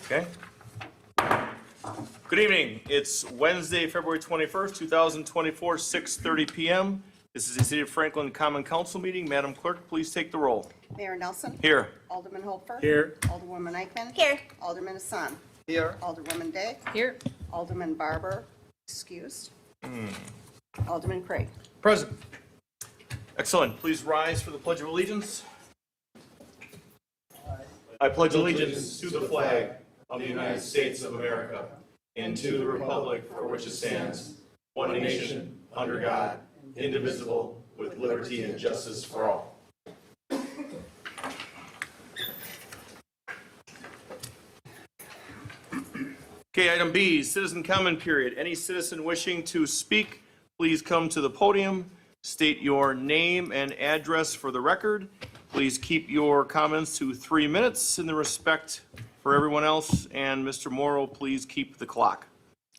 Okay. Good evening. It's Wednesday, February 21st, 2024, 6:30 p.m. This is the City of Franklin Common Council meeting. Madam Clerk, please take the roll. Mayor Nelson. Here. Alderman Holfer. Here. Alderwoman Eichman. Here. Alderman Hassan. Here. Alderwoman Day. Here. Alderman Barber, excused. Alderman Craig. Present. Excellent. Please rise for the Pledge of Allegiance. I pledge allegiance to the flag of the United States of America and to the republic for which it stands, one nation, under God, indivisible, with liberty and justice for all. Okay, item B, citizen comment period. Any citizen wishing to speak, please come to the podium, state your name and address for the record. Please keep your comments to 3 minutes in the respect for everyone else. And Mr. Morrow, please keep the clock.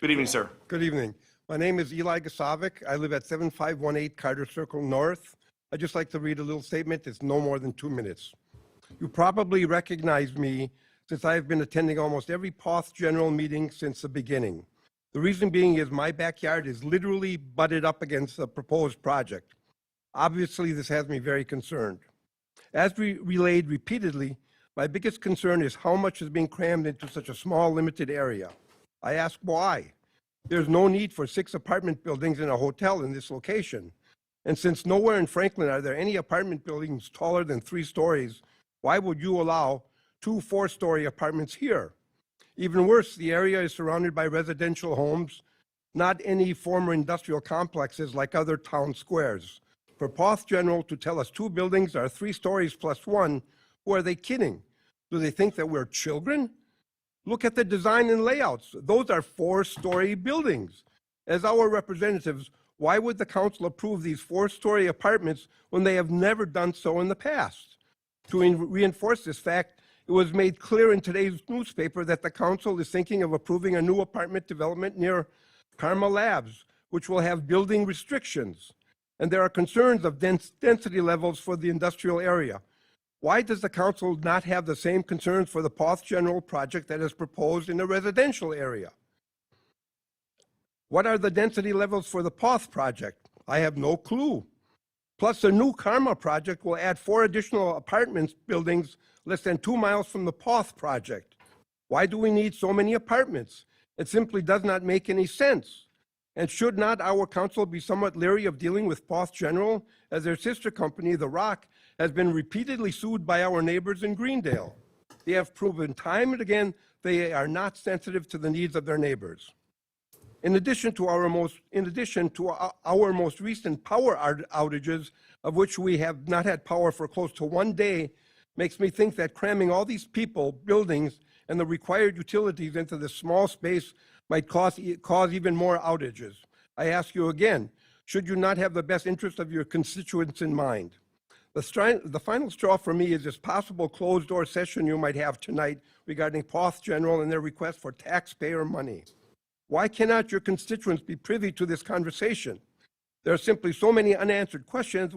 Good evening, sir. Good evening. My name is Eli Gasavic. I live at 7518 Carter Circle North. I'd just like to read a little statement. It's no more than 2 minutes. You probably recognize me since I have been attending almost every POTH General meeting since the beginning. The reason being is my backyard is literally butted up against the proposed project. Obviously, this has me very concerned. As we relayed repeatedly, my biggest concern is how much is being crammed into such a small, limited area. I ask why. There's no need for 6 apartment buildings and a hotel in this location. And since nowhere in Franklin are there any apartment buildings taller than 3 stories, why would you allow 2 4-story apartments here? Even worse, the area is surrounded by residential homes, not any former industrial complexes like other town squares. For POTH General to tell us 2 buildings are 3 stories plus 1, who are they kidding? Do they think that we're children? Look at the design and layouts. Those are 4-story buildings. As our representatives, why would the council approve these 4-story apartments when they have never done so in the past? To reinforce this fact, it was made clear in today's newspaper that the council is thinking of approving a new apartment development near Karma Labs, which will have building restrictions. And there are concerns of density levels for the industrial area. Why does the council not have the same concerns for the POTH General project that is proposed in the residential area? What are the density levels for the POTH project? I have no clue. Plus, the new Karma project will add 4 additional apartments buildings less than 2 miles from the POTH project. Why do we need so many apartments? It simply does not make any sense. And should not our council be somewhat leery of dealing with POTH General, as their sister company, The Rock, has been repeatedly sued by our neighbors in Greendale? They have proven time and again they are not sensitive to the needs of their neighbors. In addition to our most recent power outages, of which we have not had power for close to 1 day, makes me think that cramming all these people, buildings, and the required utilities into this small space might cause even more outages. I ask you again, should you not have the best interest of your constituents in mind? The final straw for me is this possible closed-door session you might have tonight regarding POTH General and their request for taxpayer money. Why cannot your constituents be privy to this conversation? There are simply so many unanswered questions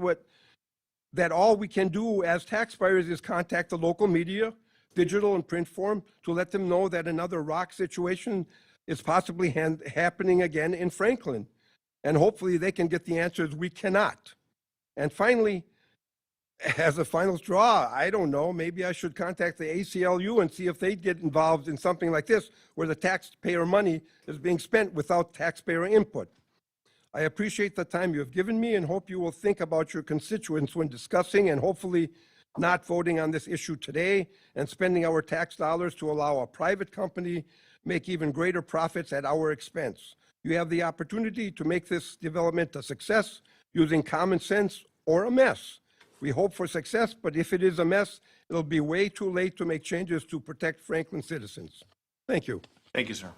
that all we can do as taxpayers is contact the local media, digital and print form, to let them know that another rock situation is possibly happening again in Franklin. And hopefully they can get the answers we cannot. And finally, as a final straw, I don't know, maybe I should contact the ACLU and see if they'd get involved in something like this, where the taxpayer money is being spent without taxpayer input. I appreciate the time you have given me and hope you will think about your constituents when discussing and hopefully not voting on this issue today and spending our tax dollars to allow a private company make even greater profits at our expense. You have the opportunity to make this development a success using common sense or a mess. We hope for success, but if it is a mess, it'll be way too late to make changes to protect Franklin citizens. Thank you. Thank you, sir.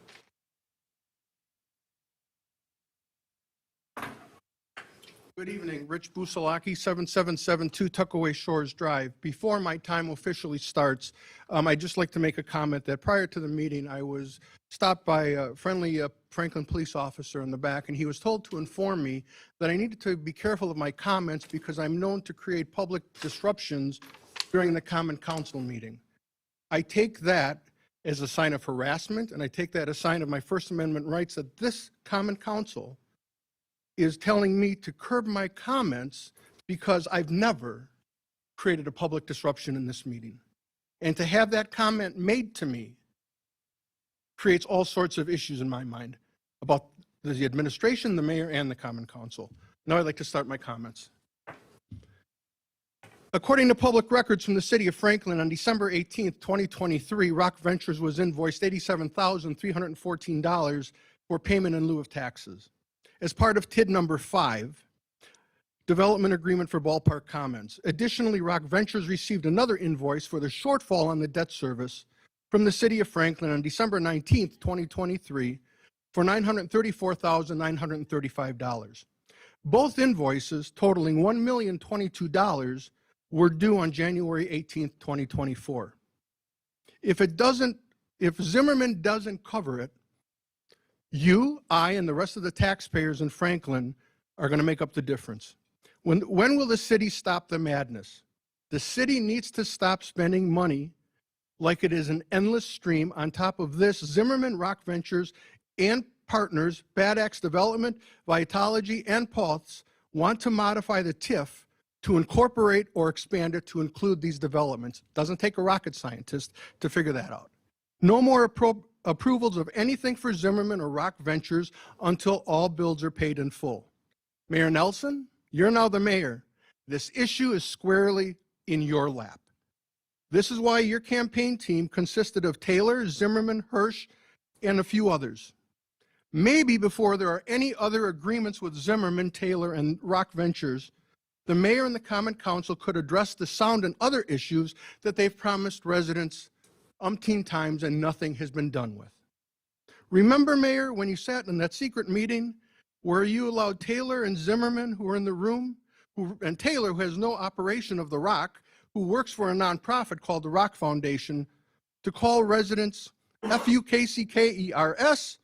Good evening, Rich Busalaki, 7772 Tuckaway Shores Drive. Before my time officially starts, I'd just like to make a comment that prior to the meeting, I was stopped by a friendly Franklin police officer in the back, and he was told to inform me that I needed to be careful of my comments because I'm known to create public disruptions during the Common Council meeting. I take that as a sign of harassment, and I take that as a sign of my First Amendment rights, that this common council is telling me to curb my comments because I've never created a public disruption in this meeting. And to have that comment made to me creates all sorts of issues in my mind about the administration, the mayor, and the common council. Now I'd like to start my comments. According to public records from the city of Franklin, on December 18th, 2023, Rock Ventures was invoiced $87,314 for payment in lieu of taxes. As part of TID number 5, Development Agreement for Ballpark Commons. Additionally, Rock Ventures received another invoice for the shortfall on the debt service from the city of Franklin on December 19th, 2023 for $934,935. Both invoices totaling $1,022 were due on January 18th, 2024. If Zimmerman doesn't cover it, you, I, and the rest of the taxpayers in Franklin are going to make up the difference. When will the city stop the madness? The city needs to stop spending money like it is an endless stream. On top of this, Zimmerman, Rock Ventures, and partners, Bad Axe Development, Vitology, and Pulse want to modify the TIF to incorporate or expand it to include these developments. Doesn't take a rocket scientist to figure that out. No more approvals of anything for Zimmerman or Rock Ventures until all bills are paid in full. Mayor Nelson, you're now the mayor. This issue is squarely in your lap. This is why your campaign team consisted of Taylor, Zimmerman, Hirsch, and a few others. Maybe before there are any other agreements with Zimmerman, Taylor, and Rock Ventures, the mayor and the common council could address the sound and other issues that they've promised residents umpteen times and nothing has been done with. Remember, Mayor, when you sat in that secret meeting where you allowed Taylor and Zimmerman, who were in the room, and Taylor, who has no operation of the Rock, who works for a nonprofit called the Rock Foundation, to call residents FUKCKERS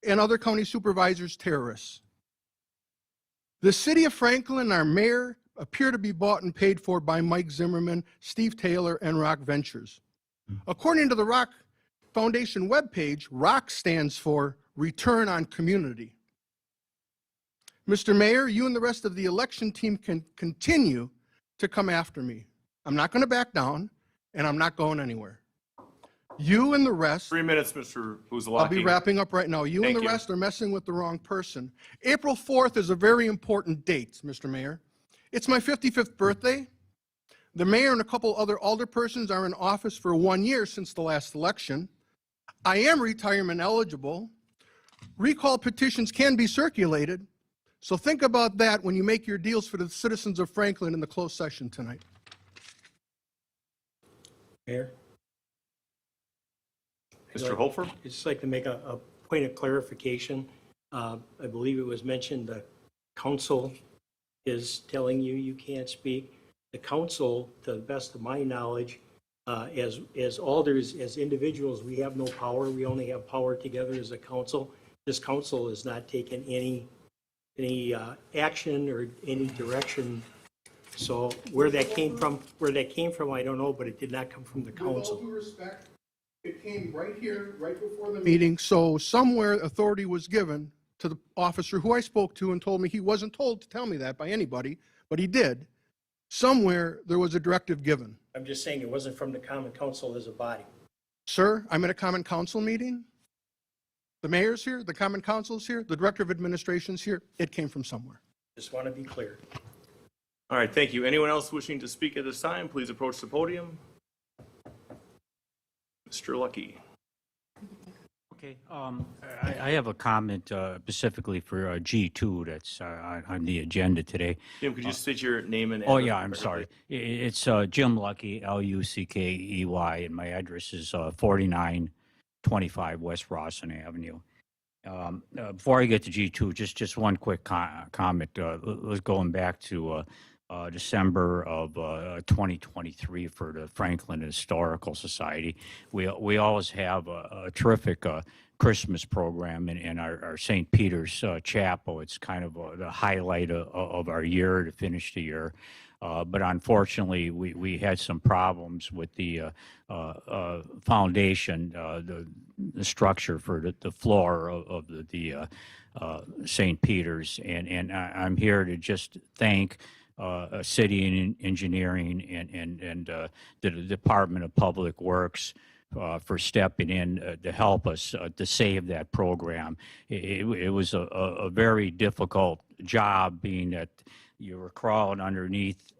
and other county supervisors terrorists. The city of Franklin and our mayor appear to be bought and paid for by Mike Zimmerman, Steve Taylor, and Rock Ventures. According to the Rock Foundation webpage, ROC stands for Return on Community. Mr. Mayor, you and the rest of the election team can continue to come after me. I'm not going to back down, and I'm not going anywhere. You and the rest, 3 minutes, Mr. Buzalaki. I'll be wrapping up right now. You and the rest are messing with the wrong person. April 4th is a very important date, Mr. Mayor. It's my 55th birthday. The mayor and a couple other alderpersons are in office for 1 year since the last election. I am retirement eligible. Recall petitions can be circulated. So think about that when you make your deals for the citizens of Franklin in the closed session tonight. Mayor? Mr. Hofer? I'd just like to make a point of clarification. I believe it was mentioned the council is telling you you can't speak. The council, to the best of my knowledge, as alders, as individuals, we have no power. We only have power together as a council. This council has not taken any action or any direction. So where that came from, I don't know, but it did not come from the With all council. due respect, it came right here, right before the meeting. So somewhere authority was given to the officer who I spoke to and told me he wasn't told to tell me that by anybody, but he did. Somewhere there was a directive given. I'm just saying it wasn't from the common council as a body. Sir, I'm at a common council meeting. The mayor's here, the common council's here, the director of administration's here. It came from somewhere. Just want to be clear. All right, thank you. Anyone else wishing to speak at this time, please approach the podium. Mr. Lucky. Okay, I have a comment specifically for G2 that's on the agenda today. Jim, could you state your name and Oh, address yeah, for I'm the sorry. record, It's Jim Lucky, Luckey, and my address is 4925 West Rawson Avenue. Before I get to G2, just one quick comment. Going back to December of 2023 for the Franklin Historical Society. We always have a terrific Christmas program in our St. Peter's Chapel. It's kind of the highlight of our year to finish the year. But unfortunately, we had some problems with the foundation, the structure for the floor of the St. Peter's. And I'm here to just thank city engineering and the Department of Public Works for stepping in to help us to save that program. It was a very difficult job, being that you were crawling underneath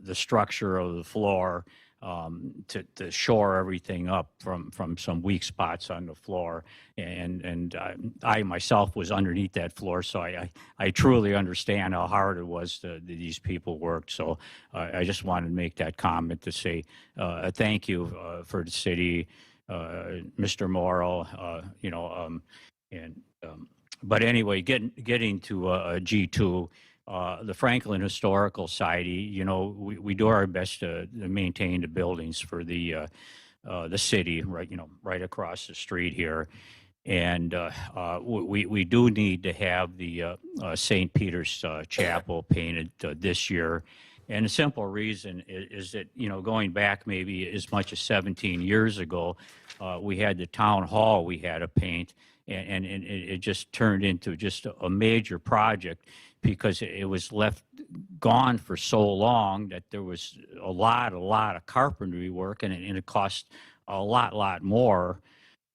the structure of the floor to shore everything up from some weak spots on the floor. And I myself was underneath that floor, so I truly understand how hard it was that these people worked. So I just wanted to make that comment to say thank you for the city, Mr. Morrow, but anyway, getting to G2. The Franklin Historical Society, we do our best to maintain the buildings for the city, right across the street here. And we do need to have the St. Peter's Chapel painted this year. And the simple reason is that, going back maybe as much as 17 years ago, we had the town hall we had to paint, and it just turned into just a major project, because it was left gone for so long that there was a lot of carpentry work, and it cost a lot more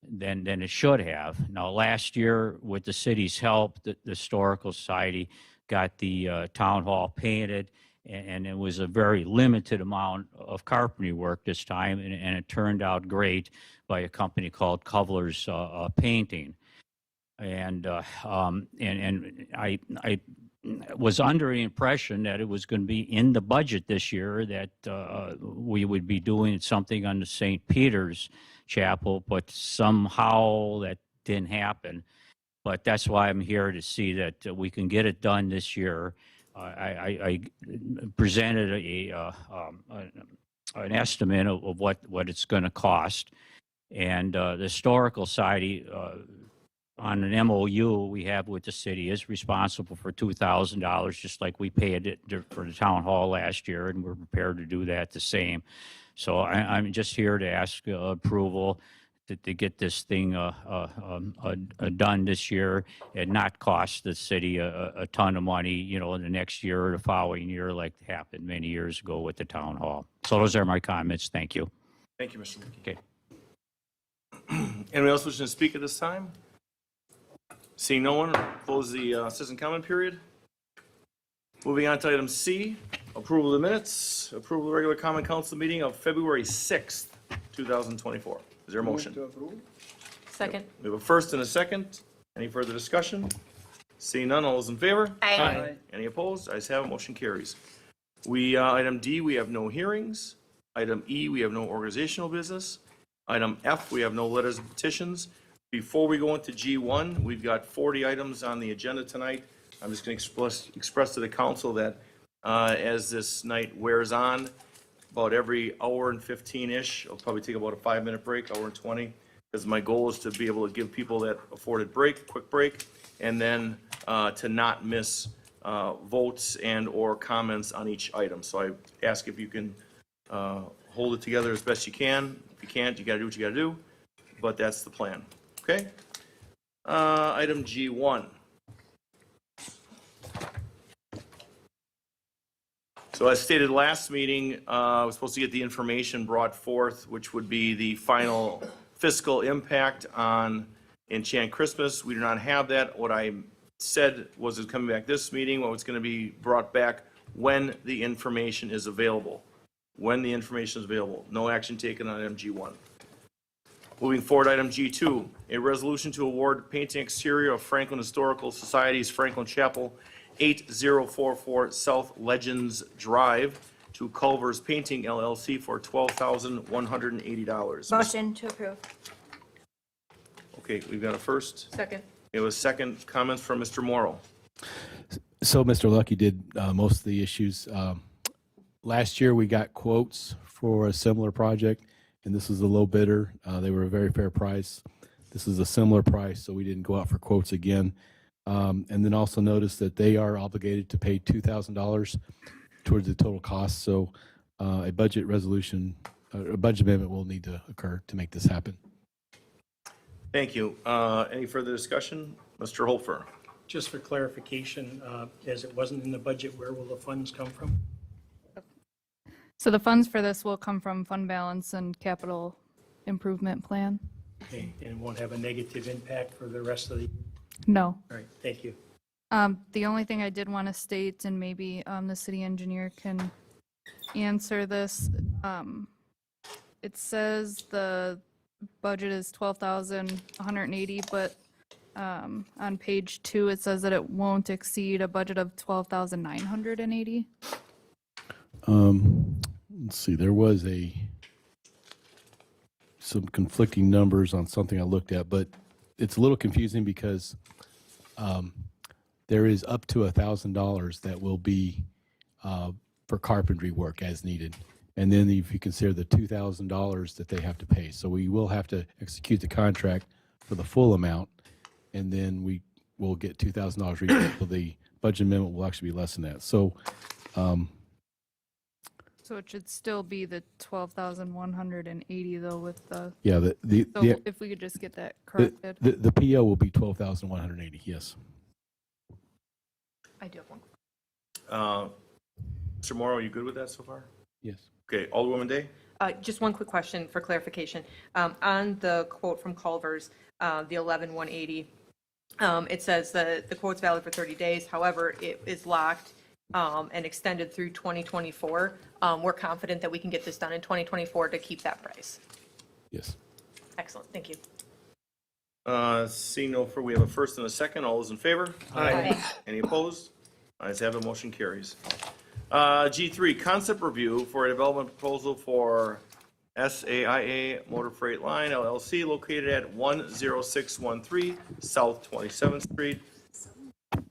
than it should have. Now, last year, with the city's help, the Historical Society got the town hall painted, and it was a very limited amount of carpentry work this time, and it turned out great by a company called Kovler's Painting. And I was under the impression that it was going to be in the budget this year, that we would be doing something on the St. Peter's Chapel, but somehow that didn't happen. But that's why I'm here, to see that we can get it done this year. I presented an estimate of what it's going to cost, and the Historical Society, on an MOU we have with the city, is responsible for $2,000, just like we paid it for the town hall last year, and we're prepared to do that the same. So I'm just here to ask approval to get this thing done this year and not cost the city a ton of money, in the next year or the following year, like happened many years ago with the town hall. So those are my comments. Thank you. Thank you, Mr. Lickey. Okay. Anyone else wishing to speak at this time? Seeing no one, close the citizen comment period. Moving on to item C, approval of the minutes, approval of the regular common council meeting of February 6th, 2024. Is there a motion? Second. We have a first and a second. Any further discussion? Seeing none, all those in favor? Aye. Any opposed? Ayes have it, motion carries. Item D, we have no hearings. Item E, we have no organizational business. Item F, we have no letters of petitions. Before we go into G1, we've got 40 items on the agenda tonight. I'm just going to express to the council that as this night wears on, about every hour and 15-ish, I'll probably take about a 5-minute break, hour and 20, because my goal is to be able to give people that afforded quick break, and then to not miss votes and or comments on each item. So I ask if you can hold it together as best you can. If you can't, you got to do what you got to do, but that's the plan. Okay? Item G1. So as stated last meeting, I was supposed to get the information brought forth, which would be the final fiscal impact on Enchant Christmas. We do not have that. What I said was it's coming back this meeting, what was going to be brought back when the information is available. When the information is available. No action taken on item G1. Moving forward, item G2, a resolution to award painting exterior of Franklin Historical Society's Franklin Chapel 8044 South Legends Drive to Culver's Painting LLC for $12,180. Motion to approve. Okay, we've got a first. Second. It was second. Comments from Mr. Morrow. So Mr. Lucky did most of the issues. Last year, we got quotes for a similar project, and this was the low bidder. They were a very fair price. This is a similar price, so we didn't go out for quotes again. And then also notice that they are obligated to pay $2,000 towards the total cost. So a budget resolution, a budget amendment will need to occur to make this happen. Thank you. Any further discussion? Mr. Holfer. Just for clarification, as it wasn't in the budget, where will the funds come from? So the funds for this will come from fund balance and capital improvement plan? Okay, and it won't have a negative impact for the rest of the, No. all right, thank you. The only thing I did want to state, and maybe the city engineer can answer this, it says the budget is 12,180, but on page 2, it says that it won't exceed a budget of 12,980. Let's see, there was some conflicting numbers on something I looked at, but it's a little confusing because there is up to $1,000 that will be for carpentry work as needed. And then if you consider the $2,000 that they have to pay. So we will have to execute the contract for the full amount, and then we will get $2,000 rebate. So the budget amendment will actually be less than that. So So it should still be the 12,180 though with the, yeah, so the if we could just get that corrected. the PO will be 12,180. Yes. I do have one. Mr. Morrow, you good with that so far? Yes. Okay, Alderwoman Day? Just one quick question for clarification. On the quote from Culver's, the 11,180, it says that the quote's valid for 30 days. However, it is locked and extended through 2024. We're confident that we can get this done in 2024 to keep that price. Yes. Excellent, thank you. Seeing no further, we have a first and a second. All those in favor? Aye. Any opposed? Ayes have it, motion carries. G3, concept review for a development proposal for SAIA Motor Freight Line LLC located at 10613 South 27th Street.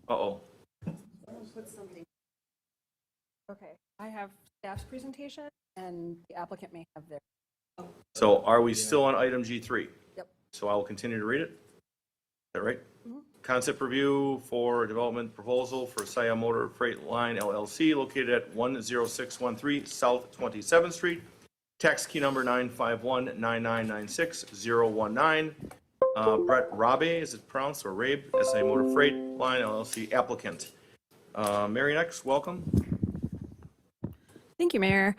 Uh-oh. Okay, I have staff's presentation, and the applicant may have their. So are we still on item G3? Yep. So I will continue to read it? Is that right? Concept review for development proposal for SAIA Motor Freight Line LLC located at 10613 South 27th Street. Tax key number 951-9996-019. Brett Rabe, is it pronounced, or Rabe, SAIA Motor Freight Line LLC applicant. Mary Nex, welcome. Thank you, Mayor.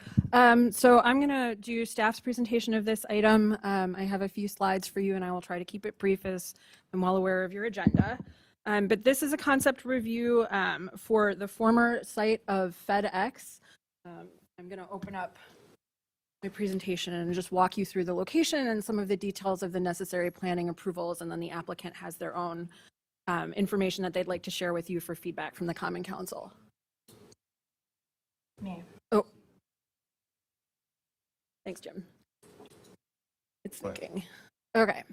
So I'm going to do staff's presentation of this item. I have a few slides for you, and I will try to keep it brief as I'm well aware of your agenda. But this is a concept review for the former site of FedEx. I'm going to open up my presentation and just walk you through the location and some of the details of the necessary planning approvals, and then the applicant has their own information that they'd like to share with you for feedback from the Common Council. Oh. Thanks, Jim. It's thinking. Okay.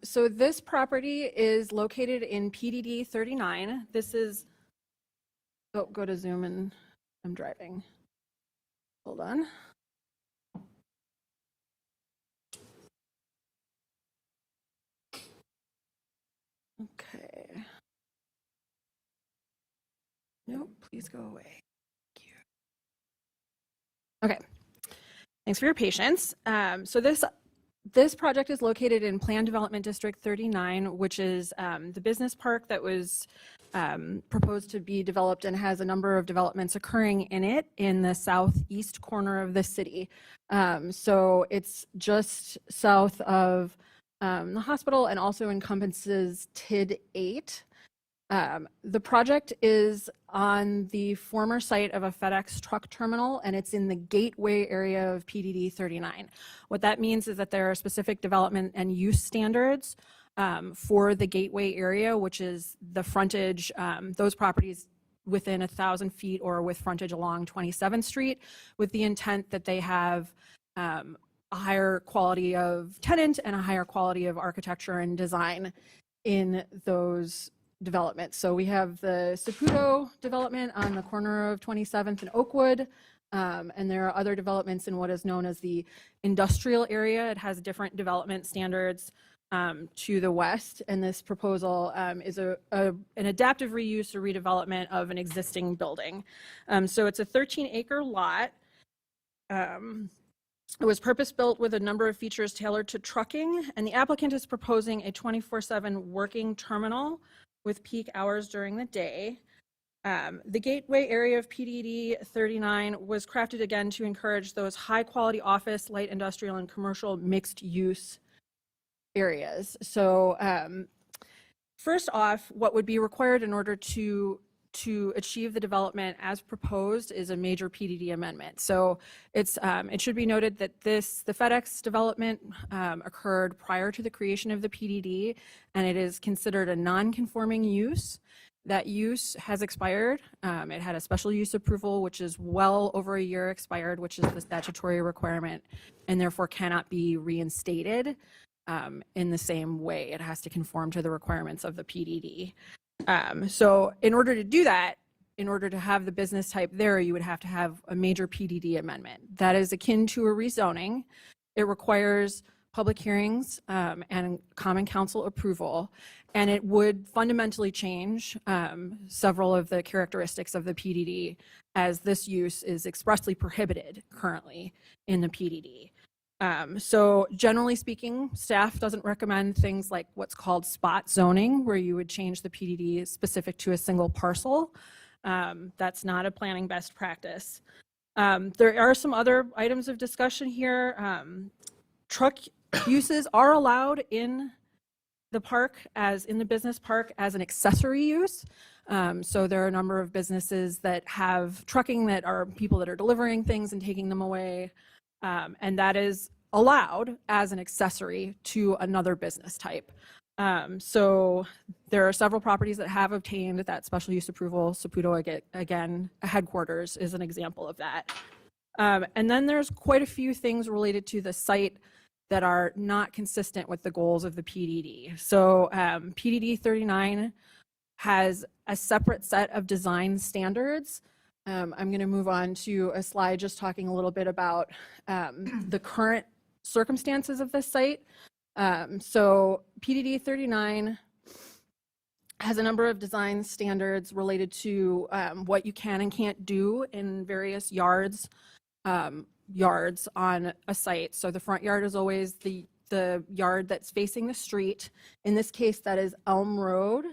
So this property is located in PDD 39. This is, oh, go to Zoom and I'm driving. Hold on. Okay. Nope, please go away. Okay, thanks for your patience. So this project is located in Plan Development District 39, which is the business park that was proposed to be developed and has a number of developments occurring in it in the southeast corner of the city. So it's just south of the hospital and also encompasses TID 8. The project is on the former site of a FedEx truck terminal, and it's in the gateway area of PDD 39. What that means is that there are specific development and use standards for the gateway area, which is the frontage, those properties within 1,000 feet or with frontage along 27th Street, with the intent that they have a higher quality of tenant and a higher quality of architecture and design in those development. So we have the Saputo development on the corner of 27th and Oakwood, and there are other developments in what is known as the industrial area. It has different development standards to the west, and this proposal is an adaptive reuse or redevelopment of an existing building. So it's a 13-acre lot. It was purpose-built with a number of features tailored to trucking, and the applicant is proposing a 24/7 working terminal with peak hours during the day. The gateway area of PDD 39 was crafted again to encourage those high-quality office, light industrial, and commercial mixed-use areas. So first off, what would be required in order to achieve the development as proposed is a major PDD amendment. So it should be noted that the FedEx development occurred prior to the creation of the PDD, and it is considered a non-conforming use. That use has expired. It had a special use approval, which is well over a year expired, which is the statutory requirement, and therefore cannot be reinstated in the same way. It has to conform to the requirements of the PDD. So in order to do that, in order to have the business type there, you would have to have a major PDD amendment. That is akin to a rezoning. It requires public hearings and common council approval, and it would fundamentally change several of the characteristics of the PDD, as this use is expressly prohibited currently in the PDD. So generally speaking, staff doesn't recommend things like what's called spot zoning, where you would change the PDD specific to a single parcel. That's not a planning best practice. There are some other items of discussion here. Truck uses are allowed in the park, as in the business park, as an accessory use. So there are a number of businesses that have trucking that are people that are delivering things and taking them away. And that is allowed as an accessory to another business type. So there are several properties that have obtained that special use approval. Saputo, again, headquarters is an example of that. And then there's quite a few things related to the site that are not consistent with the goals of the PDD. So PDD 39 has a separate set of design standards. I'm going to move on to a slide just talking a little bit about the current circumstances of this site. So PDD 39 has a number of design standards related to what you can and can't do in various yards on a site. So the front yard is always the yard that's facing the street. In this case, that is Elm Road.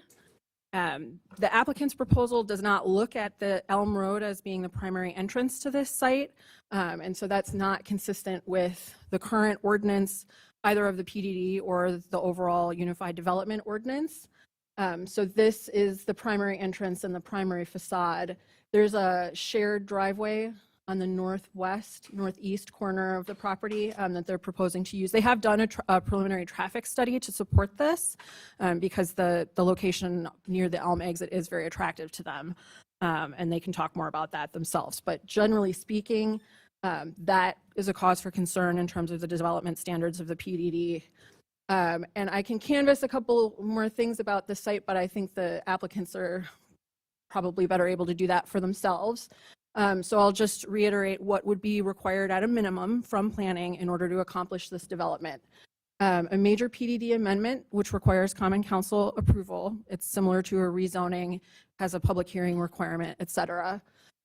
The applicant's proposal does not look at the Elm Road as being the primary entrance to this site. And so that's not consistent with the current ordinance, either of the PDD or the overall Unified Development Ordinance. So this is the primary entrance and the primary facade. There's a shared driveway on the northeast corner of the property that they're proposing to use. They have done a preliminary traffic study to support this because the location near the Elm exit is very attractive to them, and they can talk more about that themselves. But generally speaking, that is a cause for concern in terms of the development standards of the PDD. And I can canvass a couple more things about the site, but I think the applicants are probably better able to do that for themselves. So I'll just reiterate what would be required at a minimum from planning in order to accomplish this development. A major PDD amendment, which requires common council approval. It's similar to a rezoning, has a public hearing requirement, et cetera.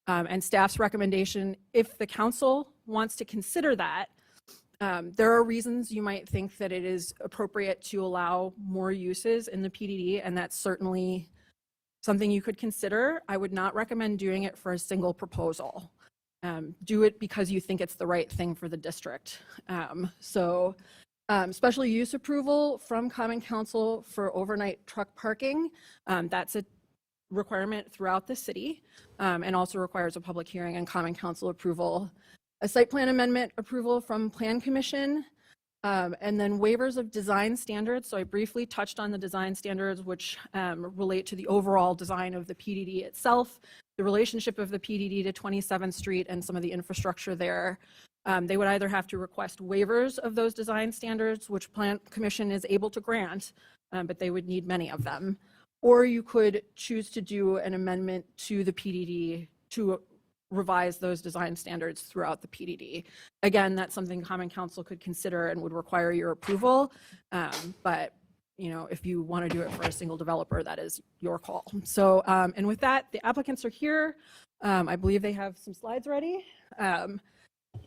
And staff's recommendation, if the council wants to consider that, there are reasons you might think that it is appropriate to allow more uses in the PDD, and that's certainly something you could consider. I would not recommend doing it for a single proposal. Do it because you think it's the right thing for the district. Special use approval from Common Council for overnight truck parking. That's a requirement throughout the city and also requires a public hearing and Common Council approval. A site plan amendment approval from Plan Commission. And then waivers of design standards. So I briefly touched on the design standards, which relate to the overall design of the PDD itself, the relationship of the PDD to 27th Street and some of the infrastructure there. They would either have to request waivers of those design standards, which Plan Commission is able to grant, but they would need many of them. Or you could choose to do an amendment to the PDD to revise those design standards throughout the PDD. Again, that's something Common Council could consider and would require your approval. But if you want to do it for a single developer, that is your call. So, and with that, the applicants are here. I believe they have some slides ready. And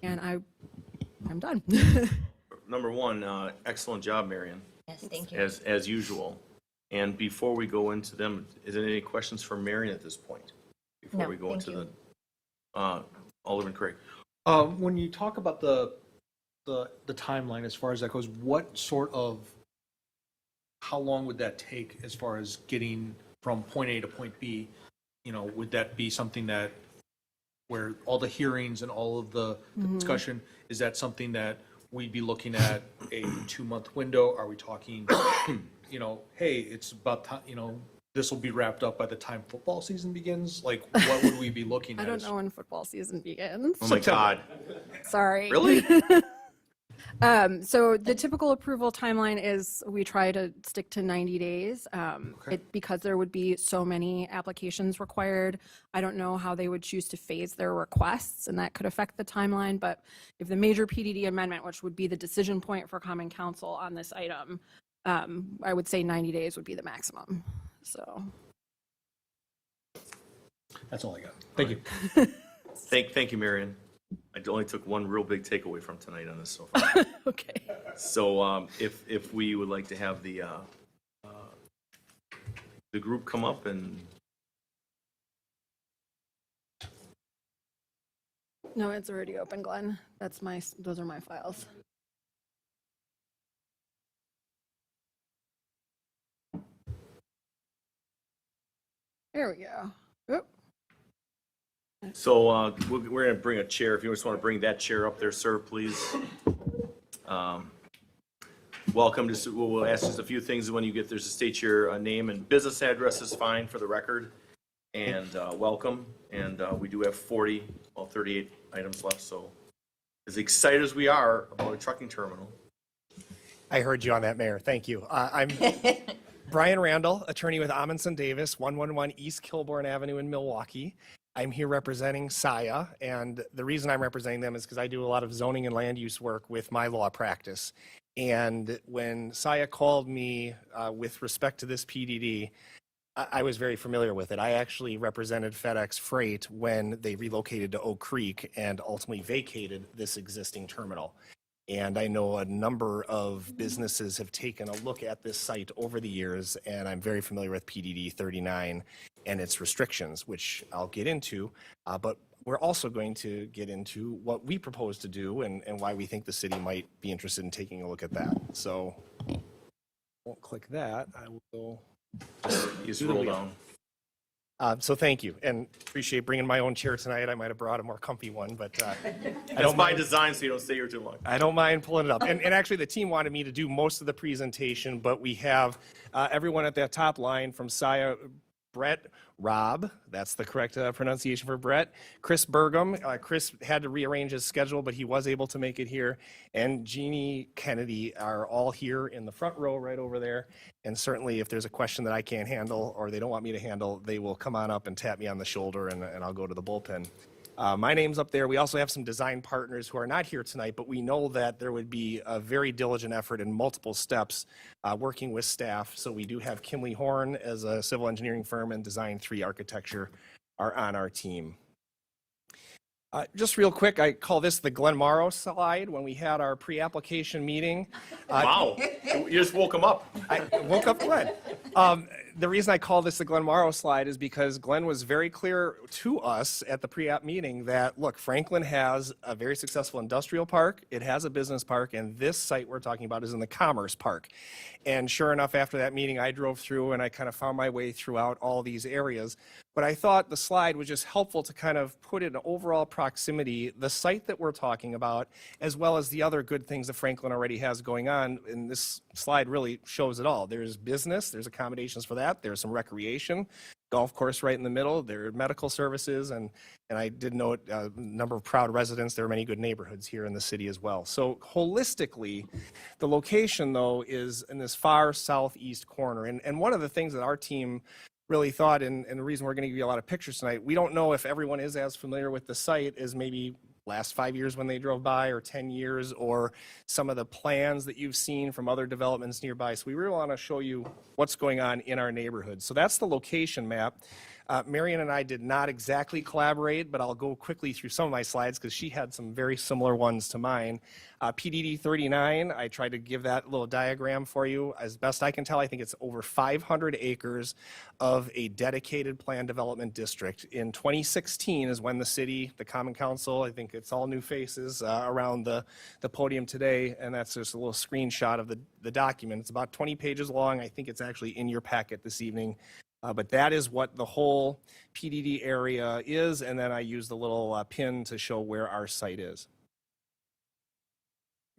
I'm done. Number one, excellent job, Marion, Yes, thank you. as usual. And before we go into them, is there any questions for Marion at this point? Before No, we go thank into you. the, Alderman Craig. When you talk about the timeline as far as that goes, how long would that take as far as getting from point A to point B? Would that be something that where all the hearings and all of the discussion, is that something that we'd be looking at a 2-month window? Are we talking, hey, it's about time, this will be wrapped up by the time football season begins? Like, what would we be looking I at? don't know when football season begins. Oh my God. Sorry. Really? So the typical approval timeline is we try to stick to 90 days. Because there would be so many applications required, I don't know how they would choose to phase their requests, and that could affect the timeline. But if the major PDD amendment, which would be the decision point for Common Council on this item, I would say 90 days would be the maximum. So. That's all I got. Thank you. Thank you, Marion. I only took one real big takeaway from tonight on this so far. Okay. So if we would like to have the group come up and, No, it's already open, Glenn. Those are my files. There we go. Oop. so we're going to bring a chair. If you just want to bring that chair up there, sir, please. Welcome. We'll ask just a few things when you get there. Just state your name and business address is fine for the record. And welcome. And we do have 38 items left. So as excited as we are about a trucking terminal. I heard you on that, Mayor. Thank you. I'm Brian Randall, attorney with Amundsen Davis, 111 East Kilbourne Avenue in Milwaukee. I'm here representing SIA, and the reason I'm representing them is because I do a lot of zoning and land use work with my law practice. And when SIA called me with respect to this PDD, I was very familiar with it. I actually represented FedEx Freight when they relocated to Oak Creek and ultimately vacated this existing terminal. And I know a number of businesses have taken a look at this site over the years, and I'm very familiar with PDD 39 and its restrictions, which I'll get into. But we're also going to get into what we propose to do and why we think the city might be interested in taking a look at that. So, won't click that. I will Just do the roll wheel. down. So thank you, and appreciate bringing my own chair tonight. I might have brought a more comfy one, but I That's don't by mind. design, so you don't stay here too long. I don't mind pulling it up. And actually, the team wanted me to do most of the presentation, but we have everyone at that top line from SIA, Brett Robb, that's the correct pronunciation for Brett, Chris Burgum. Chris had to rearrange his schedule, but he was able to make it here. And Jeannie Kennedy are all here in the front row right over there. And certainly if there's a question that I can't handle or they don't want me to handle, they will come on up and tap me on the shoulder and I'll go to the bullpen. My name's up there. We also have some design partners who are not here tonight, but we know that there would be a very diligent effort in multiple steps working with staff. So we do have Kimley Horn as a civil engineering firm and Design 3 Architecture are on our team. Just real quick, I call this the Glenn Morrow slide. When we had our pre-application meeting, Wow, you just woke him up. I woke up Glenn. The reason I call this the Glenn Morrow slide is because Glenn was very clear to us at the pre-app meeting that, look, Franklin has a very successful industrial park, it has a business park, and this site we're talking about is in the Commerce Park. And sure enough, after that meeting, I drove through and I kind of found my way throughout all these areas. But I thought the slide was just helpful to kind of put in overall proximity the site that we're talking about, as well as the other good things that Franklin already has going on. And this slide really shows it all. There's business, there's accommodations for that, there's some recreation, golf course right in the middle, there are medical services, and I did note a number of proud residents. There are many good neighborhoods here in the city as well. So holistically, the location, though, is in this far southeast corner. And one of the things that our team really thought, and the reason we're going to give you a lot of pictures tonight, we don't know if everyone is as familiar with the site as maybe last 5 years when they drove by, or 10 years, or some of the plans that you've seen from other developments nearby. So we really want to show you what's going on in our neighborhood. So that's the location map. Marion and I did not exactly collaborate, but I'll go quickly through some of my slides because she had some very similar ones to mine. PDD 39, I tried to give that little diagram for you. As best I can tell, I think it's over 500 acres of a dedicated planned development district. In 2016 is when the city, the Common Council, I think it's all new faces around the podium today, and that's just a little screenshot of the document. It's about 20 pages long. I think it's actually in your packet this evening. But that is what the whole PDD area is, and then I use the little pin to show where our site is.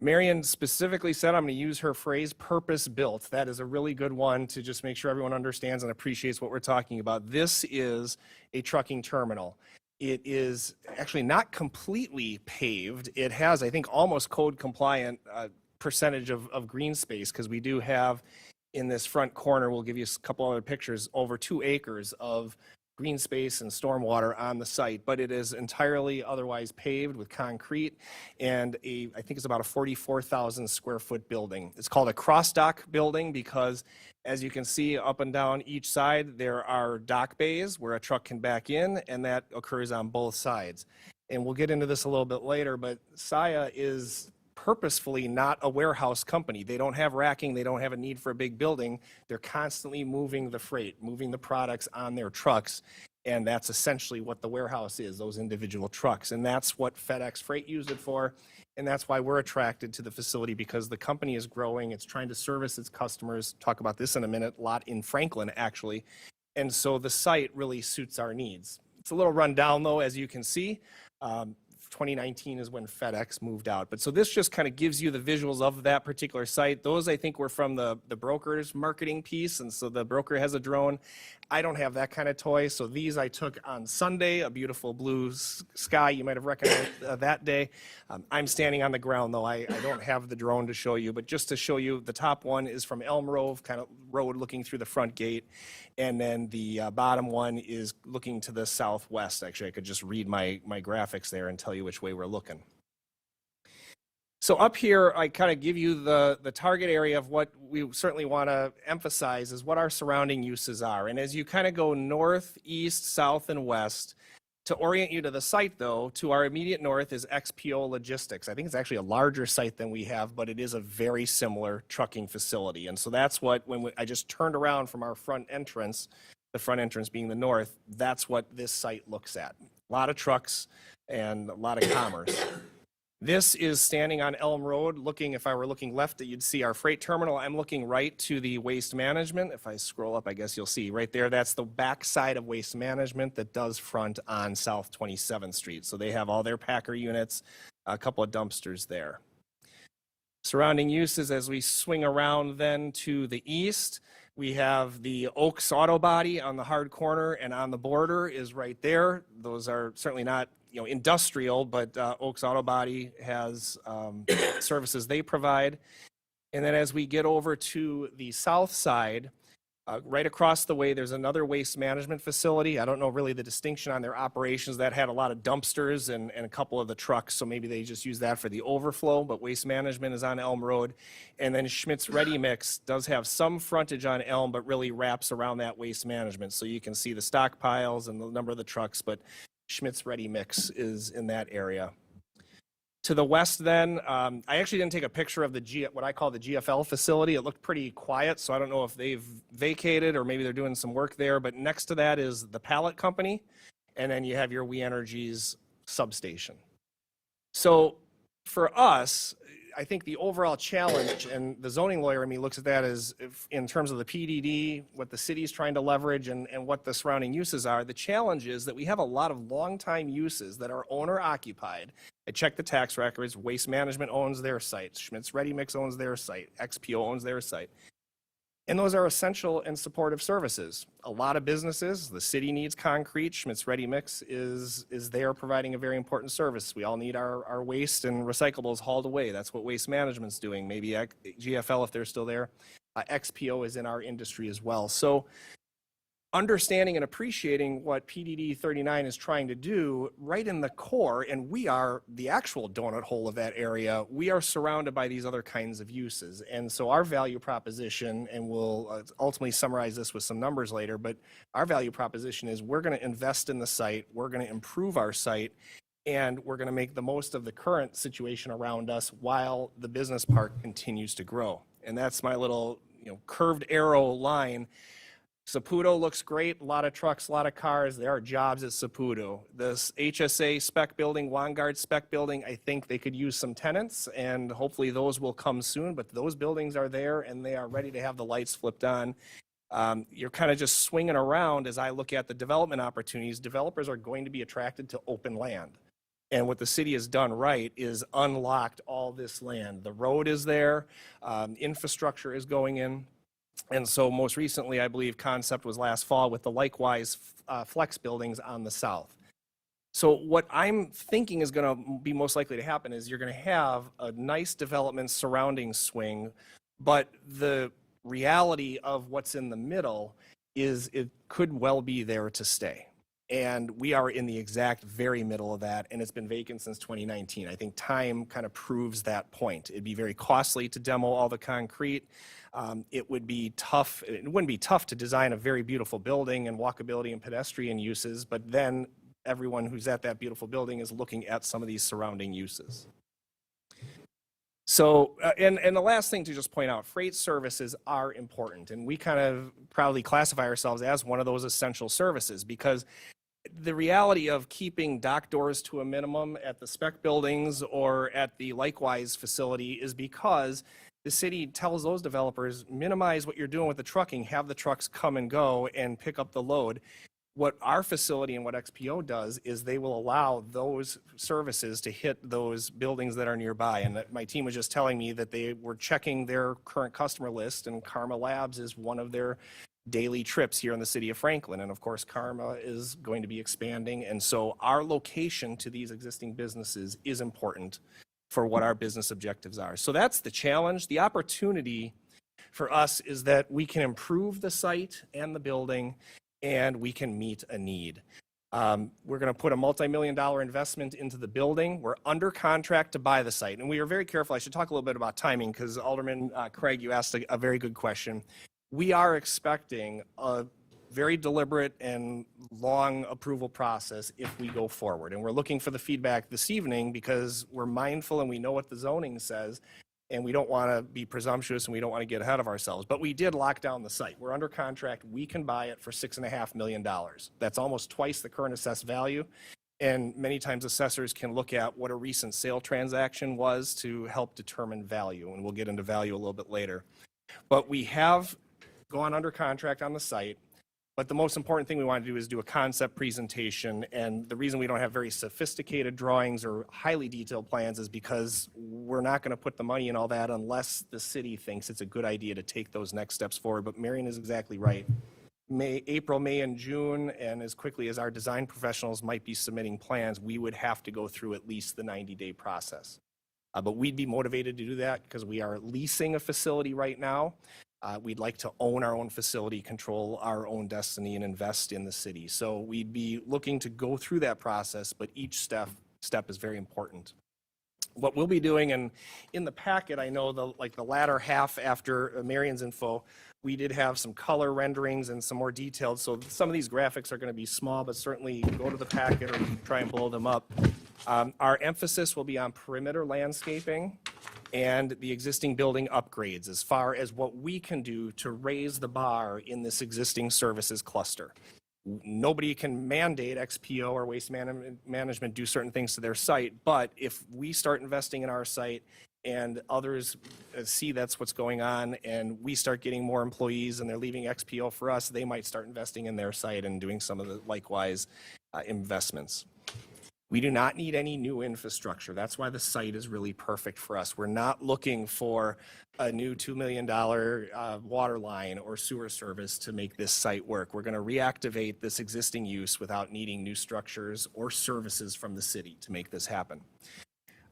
Marion specifically said, I'm going to use her phrase, purpose-built. That is a really good one to just make sure everyone understands and appreciates what we're talking about. This is a trucking terminal. It is actually not completely paved. It has, I think, almost code-compliant percentage of green space, because we do have in this front corner, we'll give you a couple other pictures, over 2 acres of green space and stormwater on the site, but it is entirely otherwise paved with concrete, and I think it's about a 44,000 square foot building. It's called a cross dock building because, as you can see up and down each side, there are dock bays where a truck can back in, and that occurs on both sides. And we'll get into this a little bit later, but Saia is purposefully not a warehouse company. They don't have racking. They don't have a need for a big building. They're constantly moving the freight, moving the products on their trucks. And that's essentially what the warehouse is, those individual trucks. And that's what FedEx Freight used it for. And that's why we're attracted to the facility, because the company is growing. It's trying to service its customers. Talk about this in a minute, a lot in Franklin, actually. And so the site really suits our needs. It's a little run down, though, as you can see. 2019 is when FedEx moved out. But so this just kind of gives you the visuals of that particular site. Those, I think, were from the broker's marketing piece, and so the broker has a drone. I don't have that kind of toy, so these I took on Sunday, a beautiful blue sky. You might have recognized that day. I'm standing on the ground, though. I don't have the drone to show you, but just to show you, the top one is from Elm Grove, kind of road looking through the front gate, and then the bottom one is looking to the southwest. Actually, I could just read my graphics there and tell you which way we're looking. So up here, I kind of give you the target area of what we certainly want to emphasize is what our surrounding uses are. And as you kind of go north, east, south, and west, to orient you to the site, though, to our immediate north is XPO Logistics. I think it's actually a larger site than we have, but it is a very similar trucking facility. And so that's what, I just turned around from our front entrance, the front entrance being the north, that's what this site looks at. A lot of trucks and a lot of commerce. This is standing on Elm Road, looking, if I were looking left, you'd see our freight terminal. I'm looking right to the waste management. If I scroll up, I guess you'll see right there, that's the back side of waste management that does front on South 27th Street. So they have all their packer units, a couple of dumpsters there. Surrounding uses, as we swing around then to the east, we have the Oaks Auto Body on the hard corner, and on the border is right there. Those are certainly not industrial, but Oaks Auto Body has services they provide. And then as we get over to the south side, right across the way, there's another waste management facility. I don't know really the distinction on their operations. That had a lot of dumpsters and a couple of the trucks, so maybe they just use that for the overflow, but waste management is on Elm Road. And then Schmidt's Ready Mix does have some frontage on Elm, but really wraps around that waste management. So you can see the stockpiles and the number of the trucks, but Schmidt's Ready Mix is in that area. To the west then, I actually didn't take a picture of what I call the GFL facility. It looked pretty quiet, so I don't know if they've vacated or maybe they're doing some work there. But next to that is the pallet company, and then you have your We Energies substation. So for us, I think the overall challenge, and the zoning lawyer in me looks at that as in terms of the PDD, what the city's trying to leverage and what the surrounding uses are, the challenge is that we have a lot of long-time uses that are owner-occupied. I checked the tax records. Waste Management owns their site. Schmidt's Ready Mix owns their site. XPO owns their site. And those are essential and supportive services. A lot of businesses, the city needs concrete. Schmidt's Ready Mix is there providing a very important service. We all need our waste and recyclables hauled away. That's what Waste Management's doing. Maybe GFL, if they're still there. XPO is in our industry as well. So understanding and appreciating what PDD 39 is trying to do right in the core, and we are the actual donut hole of that area, we are surrounded by these other kinds of uses. And so our value proposition, and we'll ultimately summarize this with some numbers later, but our value proposition is we're going to invest in the site, we're going to improve our site, and we're going to make the most of the current situation around us while the business park continues to grow. And that's my little, curved arrow line. Saputo looks great, a lot of trucks, a lot of cars. There are jobs at Saputo. This HSA spec building, Vanguard spec building, I think they could use some tenants, and hopefully those will come soon, but those buildings are there and they are ready to have the lights flipped on. You're kind of just swinging around as I look at the development opportunities. Developers are going to be attracted to open land. And what the city has done right is unlocked all this land. The road is there, infrastructure is going in. And so most recently, I believe concept was last fall with the likewise flex buildings on the south. So what I'm thinking is going to be most likely to happen is you're going to have a nice development surrounding Swing, but the reality of what's in the middle is it could well be there to stay. And we are in the exact very middle of that, and it's been vacant since 2019. I think time kind of proves that point. It'd be very costly to demo all the concrete. It would be tough. It wouldn't be tough to design a very beautiful building and walkability and pedestrian uses, but then everyone who's at that beautiful building is looking at some of these surrounding uses. So, and the last thing to just point out, freight services are important, and we kind of proudly classify ourselves as one of those essential services, because the reality of keeping dock doors to a minimum at the spec buildings or at the likewise facility is because the city tells those developers, minimize what you're doing with the trucking, have the trucks come and go and pick up the load. What our facility and what XPO does is they will allow those services to hit those buildings that are nearby. And my team was just telling me that they were checking their current customer list, and Karma Labs is one of their daily trips here in the city of Franklin. And of course, Karma is going to be expanding. And so our location to these existing businesses is important for what our business objectives are. So that's the challenge. The opportunity for us is that we can improve the site and the building, and we can meet a need. We're going to put a multi-million-dollar investment into the building. We're under contract to buy the site. And we are very careful. I should talk a little bit about timing, because Alderman Craig, you asked a very good question. We are expecting a very deliberate and long approval process if we go forward. And we're looking for the feedback this evening because we're mindful and we know what the zoning says, and we don't want to be presumptuous and we don't want to get ahead of ourselves. But we did lock down the site. We're under contract. We can buy it for $6.5 million. That's almost twice the current assessed value. And many times assessors can look at what a recent sale transaction was to help determine value. And we'll get into value a little bit later. But we have gone under contract on the site. But the most important thing we want to do is do a concept presentation. And the reason we don't have very sophisticated drawings or highly detailed plans is because we're not going to put the money in all that unless the city thinks it's a good idea to take those next steps forward. But Marion is exactly right. April, May, and June, and as quickly as our design professionals might be submitting plans, we would have to go through at least the 90-day process. But we'd be motivated to do that because we are leasing a facility right now. We'd like to own our own facility, control our own destiny, and invest in the city. So we'd be looking to go through that process, but each step is very important. What we'll be doing, and in the packet, I know the latter half after Marion's info, we did have some color renderings and some more detailed. So some of these graphics are going to be small, but certainly go to the packet or try and blow them up. Our emphasis will be on perimeter landscaping and the existing building upgrades as far as what we can do to raise the bar in this existing services cluster. Nobody can mandate XPO or Waste Management do certain things to their site, but if we start investing in our site and others see that's what's going on and we start getting more employees and they're leaving XPO for us, they might start investing in their site and doing some of the likewise investments. We do not need any new infrastructure. That's why the site is really perfect for us. We're not looking for a new $2 million water line or sewer service to make this site work. We're going to reactivate this existing use without needing new structures or services from the city to make this happen.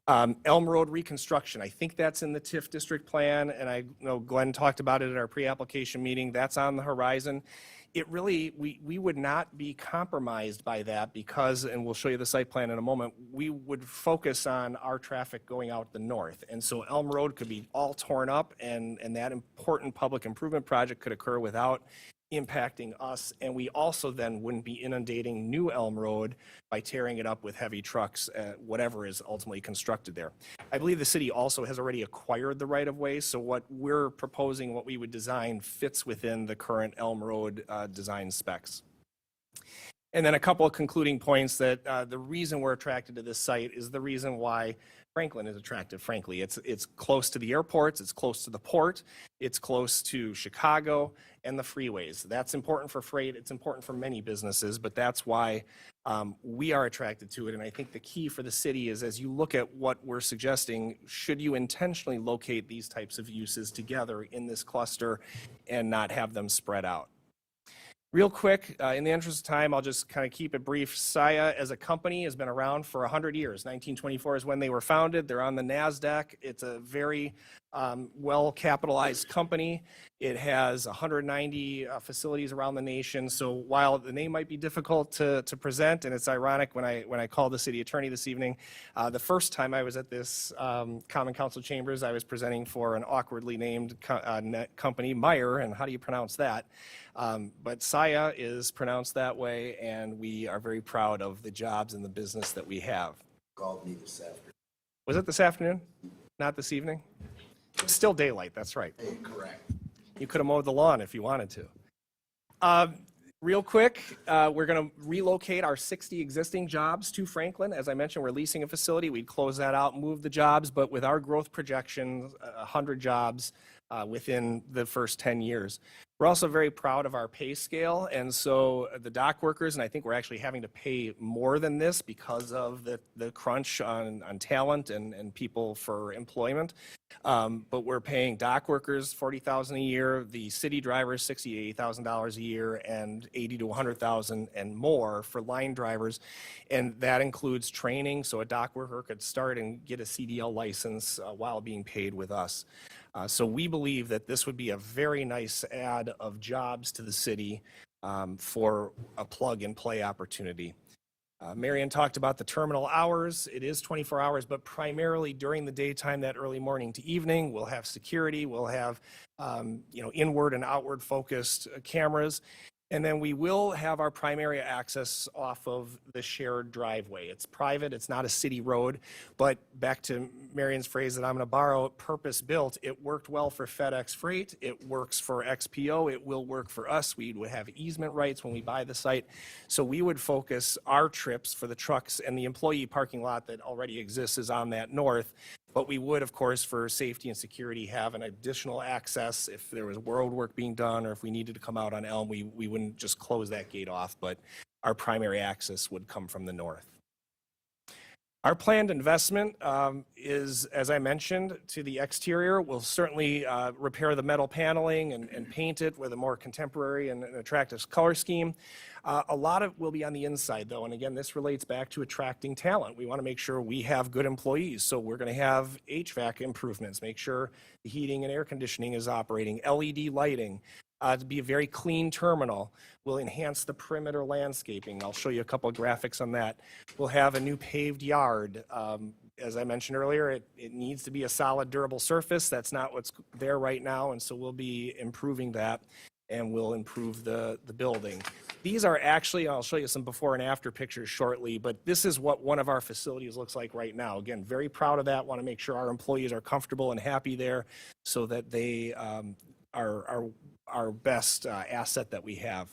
Elm Road reconstruction, I think that's in the TIF district plan, and I know Glenn talked about it at our pre-application meeting. That's on the horizon. it really, we would not be compromised by that because, and we'll show you the site plan in a moment, we would focus on our traffic going out the north. And so Elm Road could be all torn up and that important public improvement project could occur without impacting us. And we also then wouldn't be inundating New Elm Road by tearing it up with heavy trucks, whatever is ultimately constructed there. I believe the city also has already acquired the right-of-way, so what we're proposing, what we would design, fits within the current Elm Road design specs. And then a couple of concluding points that the reason we're attracted to this site is the reason why Franklin is attractive, frankly. It's close to the airports, it's close to the port, it's close to Chicago and the freeways. That's important for freight, it's important for many businesses, but that's why we are attracted to it. And I think the key for the city is, as you look at what we're suggesting, should you intentionally locate these types of uses together in this cluster and not have them spread out? Real quick, in the interest of time, I'll just kind of keep it brief. Saia as a company has been around for 100 years. 1924 is when they were founded. They're on the NASDAQ. It's a very well-capitalized company. It has 190 facilities around the nation. So while the name might be difficult to present, and it's ironic when I called the city attorney this evening, the first time I was at this Common Council chambers, I was presenting for an awkwardly named company, Meyer, and how do you pronounce that? But Saia is pronounced that way, and we are very proud of the jobs and the business that we have. Called me this afternoon. Was it this afternoon? Not this evening? It's still daylight, that's right. Hey, correct. You could have mowed the lawn if you wanted to. Real quick, we're going to relocate our 60 existing jobs to Franklin. As I mentioned, we're leasing a facility. We'd close that out, move the jobs, but with our growth projections, 100 jobs within the first 10 years. We're also very proud of our pay scale, and so the dock workers, and I think we're actually having to pay more than this because of the crunch on talent and people for employment. But we're paying dock workers $40,000 a year, the city drivers $60,000 to $80,000 a year, and $80,000 to $100,000 and more for line drivers, and that includes training, so a dock worker could start and get a CDL license while being paid with us. So we believe that this would be a very nice add of jobs to the city for a plug-and-play opportunity. Marion talked about the terminal hours. It is 24 hours, but primarily during the daytime, that early morning to evening. We'll have security. We'll have inward and outward focused cameras. And then we will have our primary access off of the shared driveway. It's private, it's not a city road, but back to Marion's phrase that I'm gonna borrow, purpose-built. It worked well for FedEx Freight, it works for XPO, it will work for us. We would have easement rights when we buy the site. So we would focus our trips for the trucks, and the employee parking lot that already exists is on that north. But we would, of course, for safety and security, have an additional access if there was road work being done or if we needed to come out on Elm. We wouldn't just close that gate off, but our primary access would come from the north. Our planned investment is, as I mentioned, to the exterior. We'll certainly repair the metal paneling and paint it with a more contemporary and attractive color scheme. A lot of will be on the inside, though, and again, this relates back to attracting talent. We want to make sure we have good employees, so we're going to have HVAC improvements, make sure the heating and air conditioning is operating, LED lighting, to be a very clean terminal. We'll enhance the perimeter landscaping. I'll show you a couple of graphics on that. We'll have a new paved yard. As I mentioned earlier, it needs to be a solid, durable surface. That's not what's there right now, and so we'll be improving that, and we'll improve the building. These are actually, I'll show you some before and after pictures shortly, but this is what one of our facilities looks like right now. Again, very proud of that. Want to make sure our employees are comfortable and happy there so that they are our best asset that we have.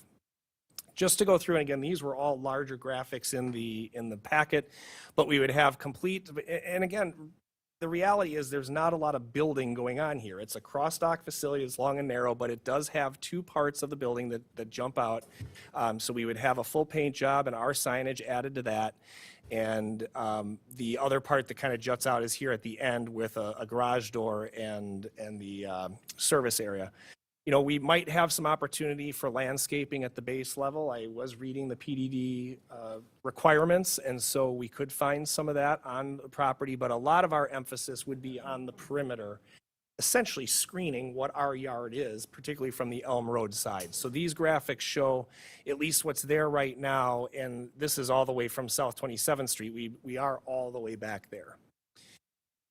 Just to go through, and again, these were all larger graphics in the packet, but we would have complete, and again, the reality is there's not a lot of building going on here. It's a cross-dock facility, it's long and narrow, but it does have two parts of the building that jump out. So we would have a full paint job and our signage added to that. And the other part that kind of juts out is here at the end with a garage door and the service area. You know, we might have some opportunity for landscaping at the base level. I was reading the PDD requirements, and so we could find some of that on the property, but a lot of our emphasis would be on the perimeter, essentially screening what our yard is, particularly from the Elm Road side. So these graphics show at least what's there right now, and this is all the way from South 27th Street. We are all the way back there.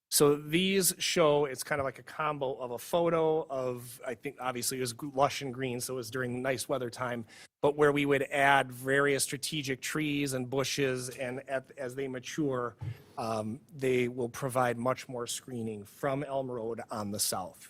So these show, it's kind of like a combo of a photo of, I think obviously it was lush and green, so it was during nice weather time, but where we would add various strategic trees and bushes, and as they mature, they will provide much more screening from Elm Road on the south.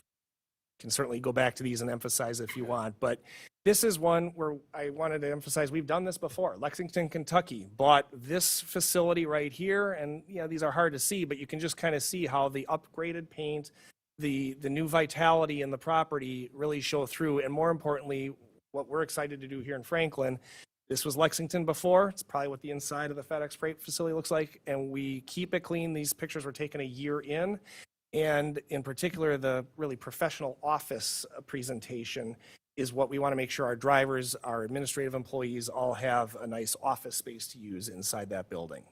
Can certainly go back to these and emphasize if you want, but this is one where I wanted to emphasize, we've done this before. Lexington, Kentucky bought this facility right here, and these are hard to see, but you can just kind of see how the upgraded paint, the new vitality in the property really show through, and more importantly, what we're excited to do here in Franklin. This was Lexington before. It's probably what the inside of the FedEx Freight facility looks like, and we keep it clean. These pictures were taken a year in. And in particular, the really professional office presentation is what we want to make sure our drivers, our administrative employees all have a nice office space to use inside that building.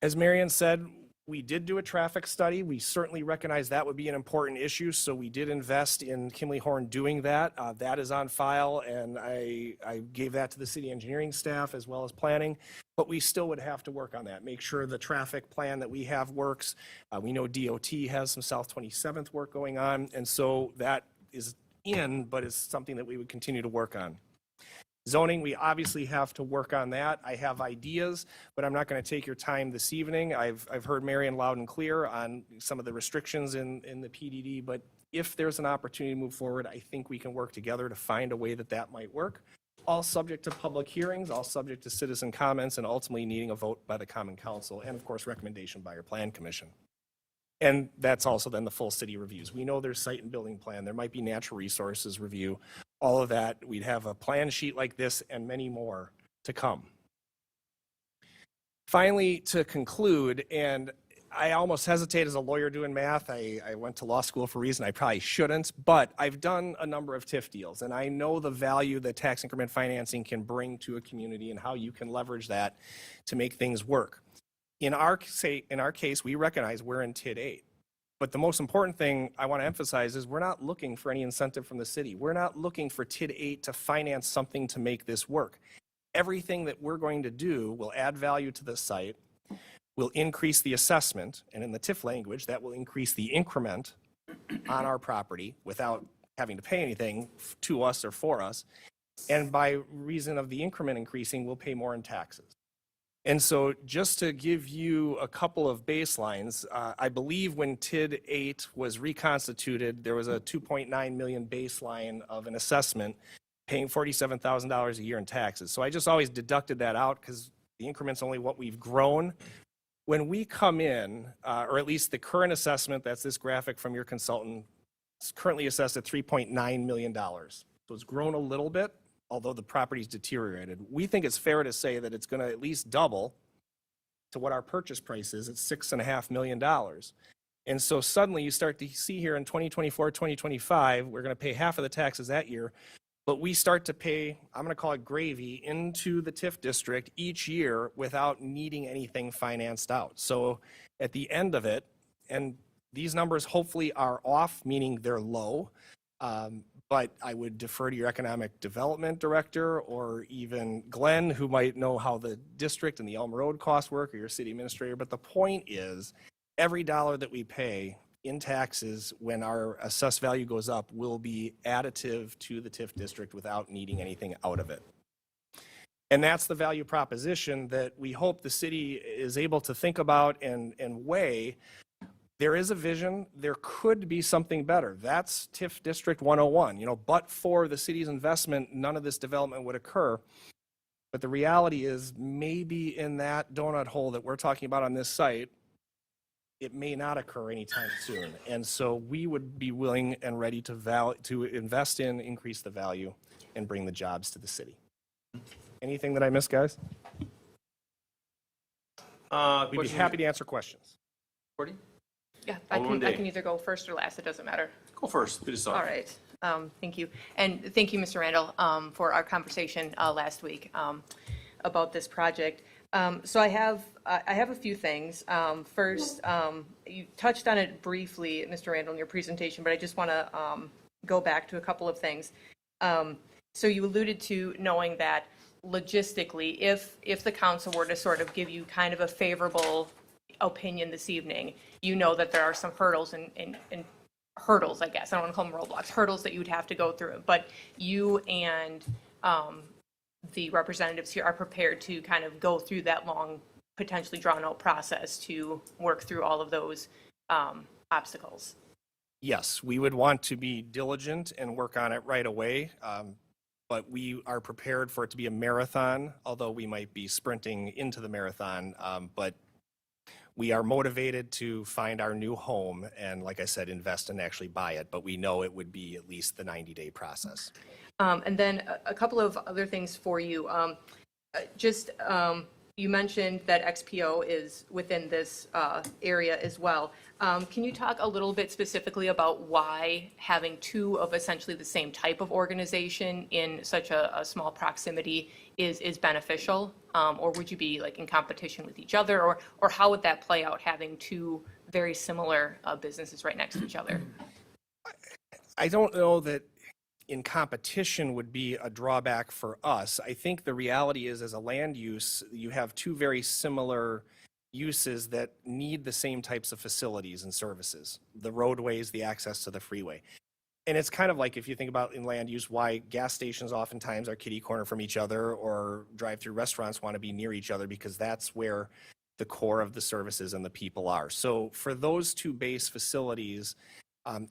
As Marion said, we did do a traffic study. We certainly recognize that would be an important issue, so we did invest in Kimley Horn doing that. That is on file, and I gave that to the city engineering staff as well as planning. But we still would have to work on that, make sure the traffic plan that we have works. We know DOT has some South 27th work going on, and so that is in, but it's something that we would continue to work on. Zoning, we obviously have to work on that. I have ideas, but I'm not going to take your time this evening. I've heard Marion loud and clear on some of the restrictions in the PDD, but if there's an opportunity to move forward, I think we can work together to find a way that that might work. All subject to public hearings, all subject to citizen comments, and ultimately needing a vote by the Common Council, and of course, recommendation by your Plan Commission. And that's also then the full city reviews. We know there's site and building plan. There might be natural resources review. All of that, we'd have a plan sheet like this and many more to come. Finally, to conclude, and I almost hesitate as a lawyer doing math. I went to law school for a reason I probably shouldn't, but I've done a number of TIF deals, and I know the value that tax increment financing can bring to a community and how you can leverage that to make things work. In our case, we recognize we're in TID 8. But the most important thing I want to emphasize is we're not looking for any incentive from the city. We're not looking for TID 8 to finance something to make this work. Everything that we're going to do will add value to the site, will increase the assessment, and in the TIF language, that will increase the increment on our property without having to pay anything to us or for us. And by reason of the increment increasing, we'll pay more in taxes. And so just to give you a couple of baselines, I believe when TID 8 was reconstituted, there was a $2.9 million baseline of an assessment paying $47,000 a year in taxes. So I just always deducted that out because the increment's only what we've grown. When we come in, or at least the current assessment, that's this graphic from your consultant, it's currently assessed at $3.9 million. So it's grown a little bit, although the property's deteriorated. We think it's fair to say that it's going to at least double to what our purchase price is at $6.5 million. And so suddenly you start to see here in 2024, 2025, we're going to pay half of the taxes that year, but we start to pay, I'm going to call it gravy, into the TIF district each year without needing anything financed out. So at the end of it, and these numbers hopefully are off, meaning they're low, but I would defer to your economic development director or even Glenn, who might know how the district and the Elm Road costs work, or your city administrator. But the point is, every dollar that we pay in taxes when our assessed value goes up will be additive to the TIF district without needing anything out of it. And that's the value proposition that we hope the city is able to think about and weigh. There is a vision. There could be something better. That's TIF District 101. But for the city's investment, none of this development would occur. But the reality is, maybe in that donut hole that we're talking about on this site, it may not occur anytime soon. And so we would be willing and ready to invest in, increase the value, and bring the jobs to the city. Anything that I missed, guys? We'd be happy to answer questions. Courtney? Yeah, I Alderman can Day. either go first or last, it doesn't matter. Go first. Lead us off. All right, thank you. And thank you, Mr. Randall, for our conversation last week about this project. So I have a few things. First, you touched on it briefly, Mr. Randall, in your presentation, but I just want to go back to a couple of things. So you alluded to knowing that logistically, if the council were to sort of give you kind of a favorable opinion this evening, you know that there are some hurdles and hurdles, I guess, I don't want to call them roadblocks, hurdles that you would have to go through. But you and the representatives here are prepared to kind of go through that long, potentially drawn-out process to work through all of those obstacles. Yes, we would want to be diligent and work on it right away, but we are prepared for it to be a marathon, although we might be sprinting into the marathon. But we are motivated to find our new home and, like I said, invest and actually buy it. But we know it would be at least the 90-day process. And then a couple of other things for you. You mentioned that XPO is within this area as well. Can you talk a little bit specifically about why having two of essentially the same type of organization in such a small proximity is beneficial? Or would you be like in competition with each other? Or how would that play out, having two very similar businesses right next to each other? I don't know that in competition would be a drawback for us. I think the reality is, as a land use, you have two very similar uses that need the same types of facilities and services, the roadways, the access to the freeway. And it's kind of like, if you think about in land use, why gas stations oftentimes are kitty corner from each other, or drive-through restaurants want to be near each other, because that's where the core of the services and the people are. So for those two base facilities,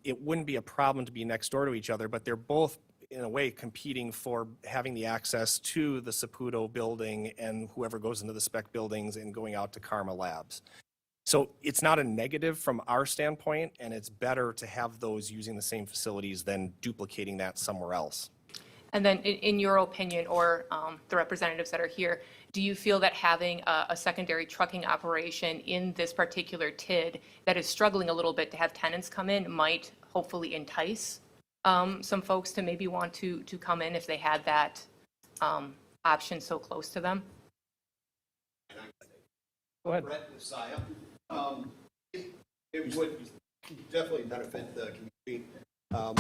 it wouldn't be a problem to be next door to each other, but they're both, in a way, competing for having the access to the Saputo building and whoever goes into the spec buildings and going out to Karma Labs. So it's not a negative from our standpoint, and it's better to have those using the same facilities than duplicating that somewhere else. And then in your opinion, or the representatives that are here, do you feel that having a secondary trucking operation in this particular TID that is struggling a little bit to have tenants come in might hopefully entice some folks to maybe want to come in if they had that option so close to them? Go ahead. Brett with SIA. It would definitely benefit the community.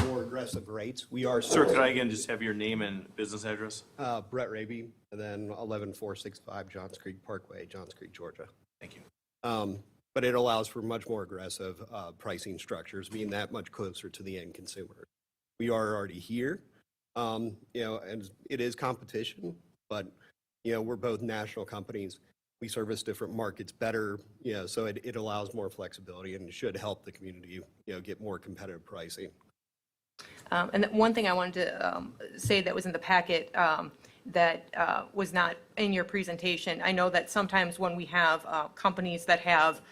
More aggressive rates. We are. Sir, could I again just have your name and business address? Brett Raby, and then 11465 Johns Creek Parkway, Johns Creek, Georgia. Thank you. But it allows for much more aggressive pricing structures, being that much closer to the end consumer. We are already here, and it is competition, but we're both national companies. We service different markets better, so it allows more flexibility and should help the community, get more competitive pricing. And one thing I wanted to say that was in the packet that was not in your presentation, I know that sometimes when we have companies that have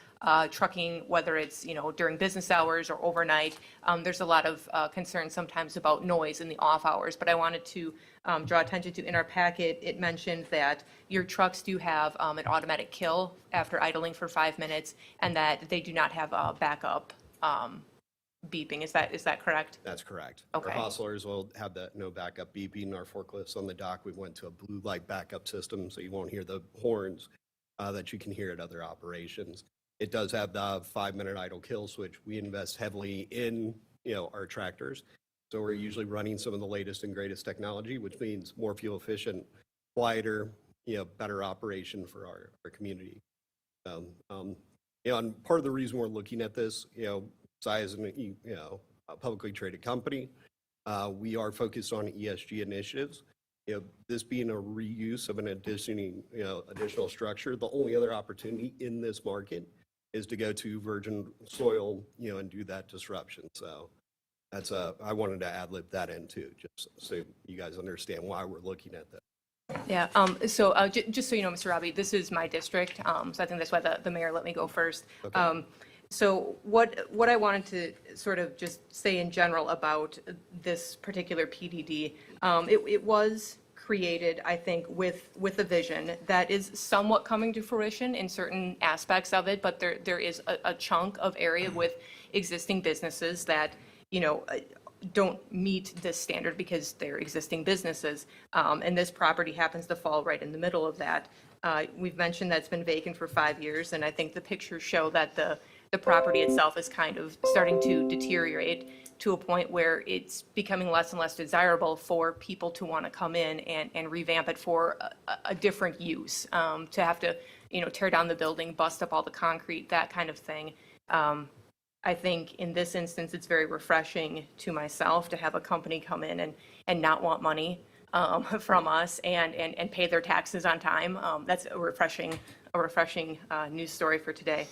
trucking, whether it's during business hours or overnight, there's a lot of concern sometimes about noise in the off hours. But I wanted to draw attention to, in our packet, it mentioned that your trucks do have an automatic kill after idling for 5 minutes, and that they do not have backup beeping. Is that correct? That's correct. Okay. Our hustlers will have that no backup beeping. Our forklifts on the dock, we went to a blue light backup system, so you won't hear the horns that you can hear at other operations. It does have the 5-minute idle kill switch. We invest heavily in, our tractors. So we're usually running some of the latest and greatest technology, which means more fuel efficient, quieter, better operation for our community. And part of the reason we're looking at this, SIA is a publicly traded company. We are focused on ESG initiatives. This being a reuse of an additional structure, the only other opportunity in this market is to go to virgin soil, and do that disruption. So that's I wanted to ad-lib that in too, just so you guys understand why we're looking at that. Yeah, so just so you know, Mr. Robbie, this is my district, so I think that's why the mayor let me go first. Okay. So what I wanted to sort of just say in general about this particular PDD, it was created, I think, with a vision that is somewhat coming to fruition in certain aspects of it, but there is a chunk of area with existing businesses that, don't meet this standard because they're existing businesses. And this property happens to fall right in the middle of that. We've mentioned that it's been vacant for 5 years, and I think the pictures show that the property itself is kind of starting to deteriorate to a point where it's becoming less and less desirable for people to want to come in and revamp it for a different use, to have to, tear down the building, bust up all the concrete, that kind of thing. I think in this instance, it's very refreshing to myself to have a company come in and not want money from us and pay their taxes on time. That's a refreshing news story for today.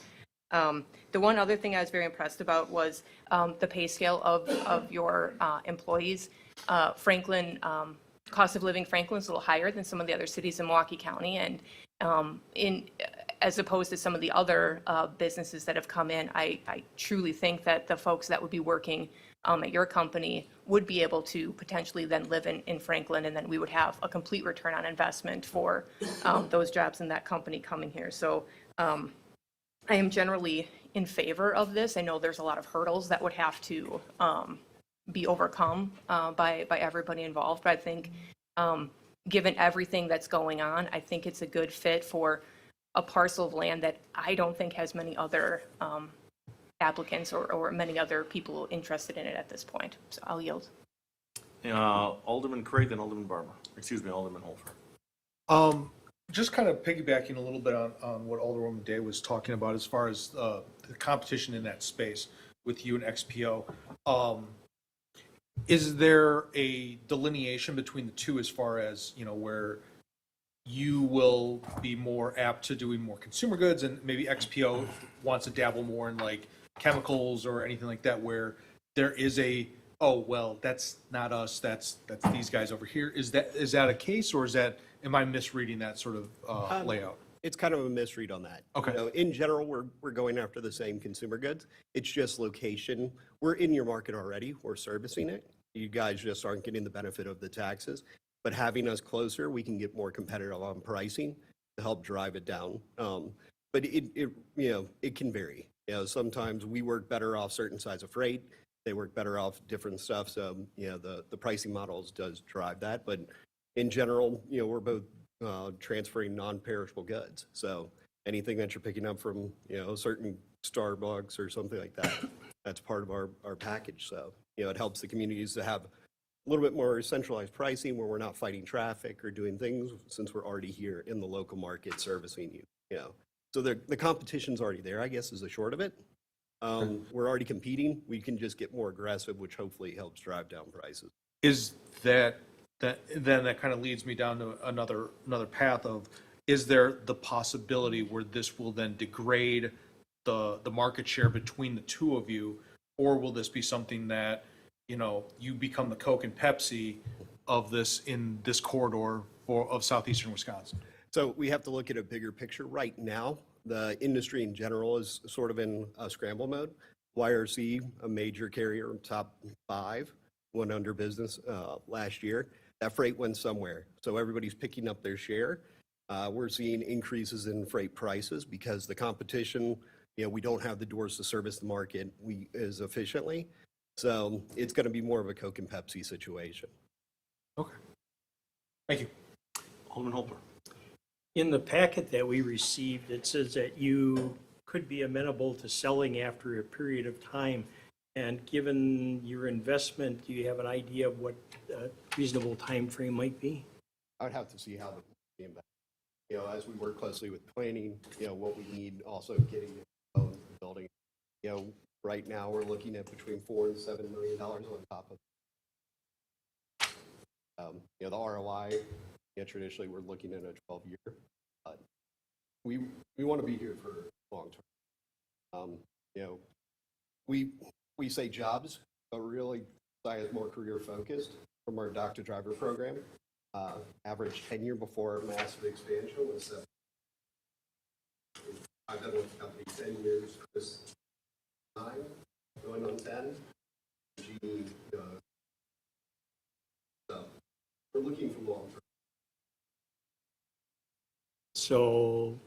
The one other thing I was very impressed about was the pay scale of your employees. Franklin, cost of living Franklin's a little higher than some of the other cities in Milwaukee County, and as opposed to some of the other businesses that have come in, I truly think that the folks that would be working at your company would be able to potentially then live in Franklin, and then we would have a complete return on investment for those jobs in that company coming here. So I am generally in favor of this. I know there's a lot of hurdles that would have to be overcome by everybody involved, but I think given everything that's going on, I think it's a good fit for a parcel of land that I don't think has many other applicants or many other people interested in it at this point. So I'll yield. Alderman Craig, then Alderman Barber. Excuse me, Alderman Holfer. Just kind of piggybacking a little bit on what Alderwoman Day was talking about as far as the competition in that space with you and XPO. Is there a delineation between the two as far as, where you will be more apt to doing more consumer goods and maybe XPO wants to dabble more in like chemicals or anything like that, where there is oh, well, that's not us, that's these guys over here. Is that a case, or am I misreading that sort of layout? It's kind of a misread on that. Okay. In general, we're going after the same consumer goods. It's just location. We're in your market already. We're servicing it. You guys just aren't getting the benefit of the taxes. But having us closer, we can get more competitive on pricing to help drive it down. But it can vary. Sometimes we work better off certain sides of freight. They work better off different stuff. So, the pricing models does drive that. But in general, we're both transferring non-perishable goods. So anything that you're picking up from, a certain Starbucks or something like that, that's part of our package. So, it helps the communities to have a little bit more centralized pricing where we're not fighting traffic or doing things since we're already here in the local market servicing you. So the competition's already there, I guess, is the short of it. We're already competing. We can just get more aggressive, which hopefully helps drive down prices. Is that kind of leads me down to another path of, is there the possibility where this will then degrade the market share between the two of you, or will this be something that, you become the Coke and Pepsi of this in this corridor of southeastern Wisconsin? So we have to look at a bigger picture. Right now, the industry in general is sort of in a scramble mode. YRC, a major carrier, top 5, went under business last year. That freight went somewhere. So everybody's picking up their share. We're seeing increases in freight prices because the competition, we don't have the doors to service the market as efficiently. So it's going to be more of a Coke and Pepsi situation. Okay. Thank you. Alderman Holper. In the packet that we received, it says that you could be amenable to selling after a period of time. And given your investment, do you have an idea of what a reasonable time frame might be? I would have to see how the impact. As we work closely with planning, what we need, also getting the building. Right now we're looking at between $4 and $7 million on top of. The ROI. Traditionally, we're looking at a 12-year. We want to be here for long term. We say jobs, but really, SIA is more career focused from our doctor driver program. Average tenure before massive expansion was 7. I've been with the company 10 years. This 9, going on 10. So we're looking for long term. So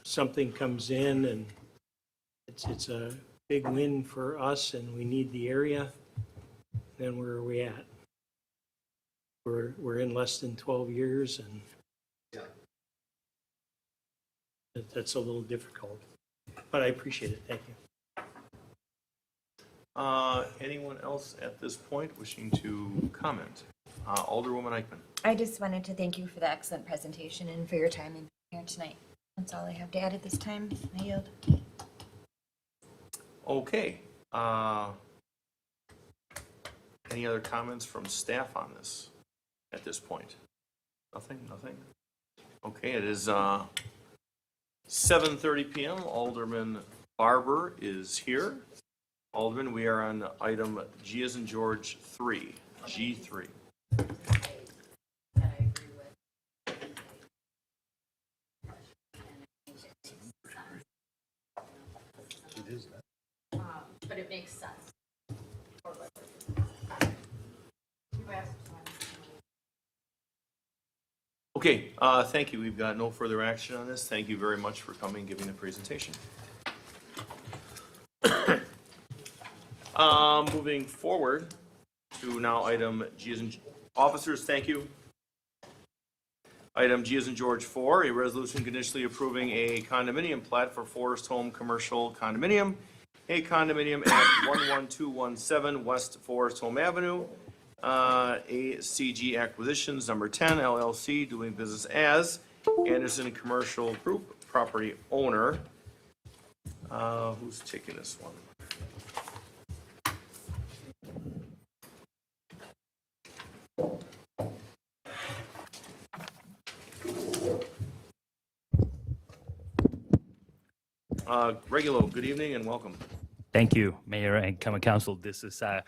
something comes in and it's a big win for us and we need the area, then where are we at? We're in less than 12 years and Yeah. that's a little difficult, but I appreciate it. Thank you. Anyone else at this point wishing to comment? Alderwoman Eichman. I just wanted to thank you for the excellent presentation and for your time in here tonight. That's all I have to add at this time. I yield. Okay. Any other comments from staff on this at this point? Nothing? Okay, it is 7:30 p.m. Alderman Barber is here. Alderman, we are on item G as in George 3, G3. But it makes sense. Okay, thank you. We've got no further action on this. Thank you very much for coming and giving the presentation. Moving forward to now item G as in officers, thank you. Item G as in George 4, a resolution conditionally approving a condominium plat for Forest Home Commercial Condominium, a condominium at 11217 West Forest Home Avenue, ACG Acquisitions number 10 LLC, doing business as Anderson Commercial Group, property owner. Who's taking this one? Regulo, good evening and welcome. Thank you, Mayor and Common Council. This is a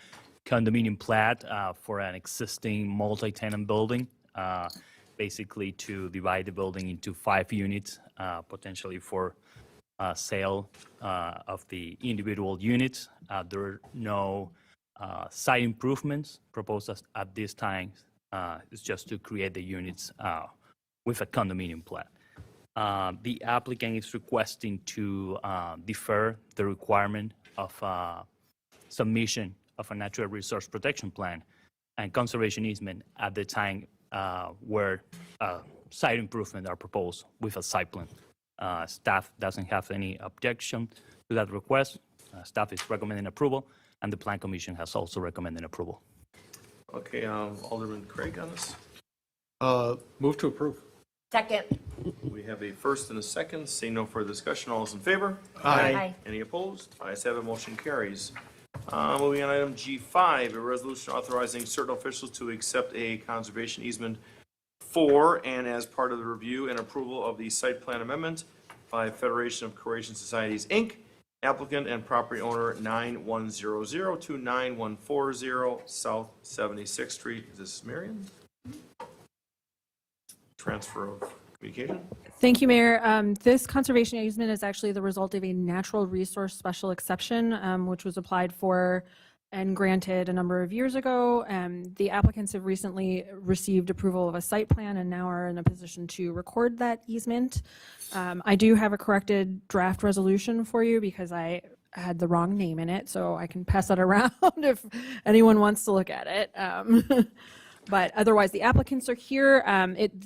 condominium plat for an existing multi-tenant building, basically to divide the building into 5 units, potentially for sale of the individual units. There are no site improvements proposed at this time. It's just to create the units with a condominium plat. The applicant is requesting to defer the requirement of submission of a natural resource protection plan and conservation easement at the time where site improvements are proposed with a site plan. Staff doesn't have any objection to that request. Staff is recommending approval, and the Plan Commission has also recommended approval. Okay, Alderman Craig on this. Move to approve. Second. We have a first and a second. Seeing no further discussion, all those in favor? Aye. Any opposed? Ayes have it, motion carries. Moving on, item G5, a resolution authorizing certain officials to accept a conservation easement for and as part of the review and approval of the site plan amendment by Federation of Croatian Societies, Inc., applicant and property owner 9100 to 9140 South 76th Street. Is this Marion? Transfer of communication? Thank you, Mayor. This conservation easement is actually the result of a natural resource special exception, which was applied for and granted a number of years ago. The applicants have recently received approval of a site plan and now are in a position to record that easement. I do have a corrected draft resolution for you because I had the wrong name in it, so I can pass that around if anyone wants to look at it. But otherwise, the applicants are here.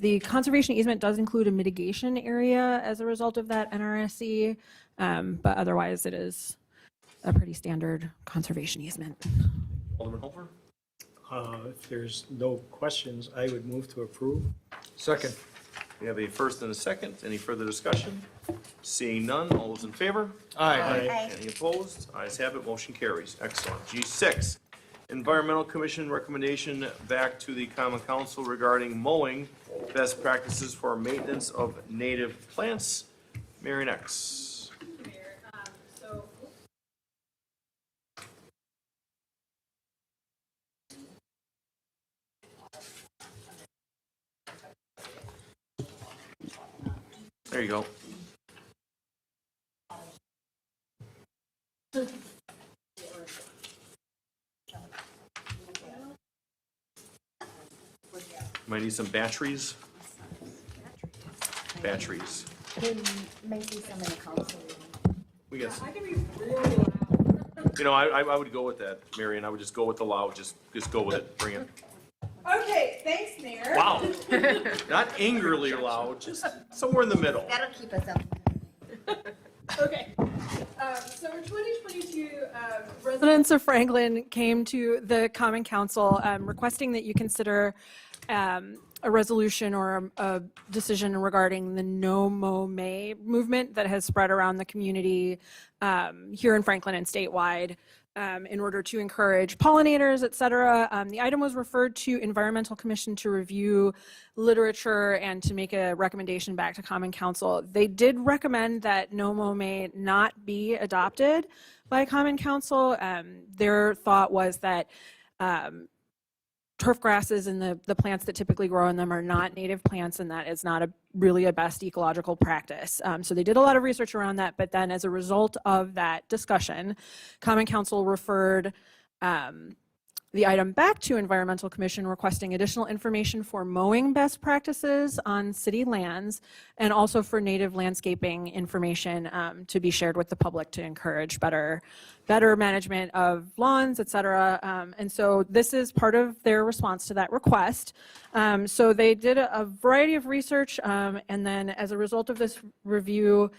The conservation easement does include a mitigation area as a result of that NRSC, but otherwise it is a pretty standard conservation easement. Alderman Holfer? If there's no questions, I would move to approve. Second. We have a first and a second. Any further discussion? Seeing none, all those in favor? Aye. Any opposed? Ayes have it, motion carries. Excellent. G6, Environmental Commission recommendation back to the Common Council regarding mowing best practices for maintenance of native plants. Marion X. There you go. Might need some batteries. Batteries. There might be some in the council. We got some. You know, I would go with that, Marion. I would just go with the loud. Just go with it. Bring it. Okay, thanks, Mayor. Wow. Not angrily loud, just somewhere in the middle. That'll keep us up. Okay. So in 2022, residents of Franklin came to the Common Council requesting that you consider a resolution or a decision regarding the No Mow May movement that has spread around the community here in Franklin and statewide. In order to encourage pollinators, et cetera. The item was referred to Environmental Commission to review literature and to make a recommendation back to Common Council. They did recommend that No Mow May not be adopted by Common Council. Their thought was that turf grasses and the plants that typically grow in them are not native plants, and that is not really a best ecological practice. So they did a lot of research around that, but then as a result of that discussion, Common Council referred the item back to Environmental Commission requesting additional information for mowing best practices on city lands and also for native landscaping information to be shared with the public to encourage better management of lawns, et cetera. And so this is part of their response to that request. So they did a variety of research, and then as a result of this review,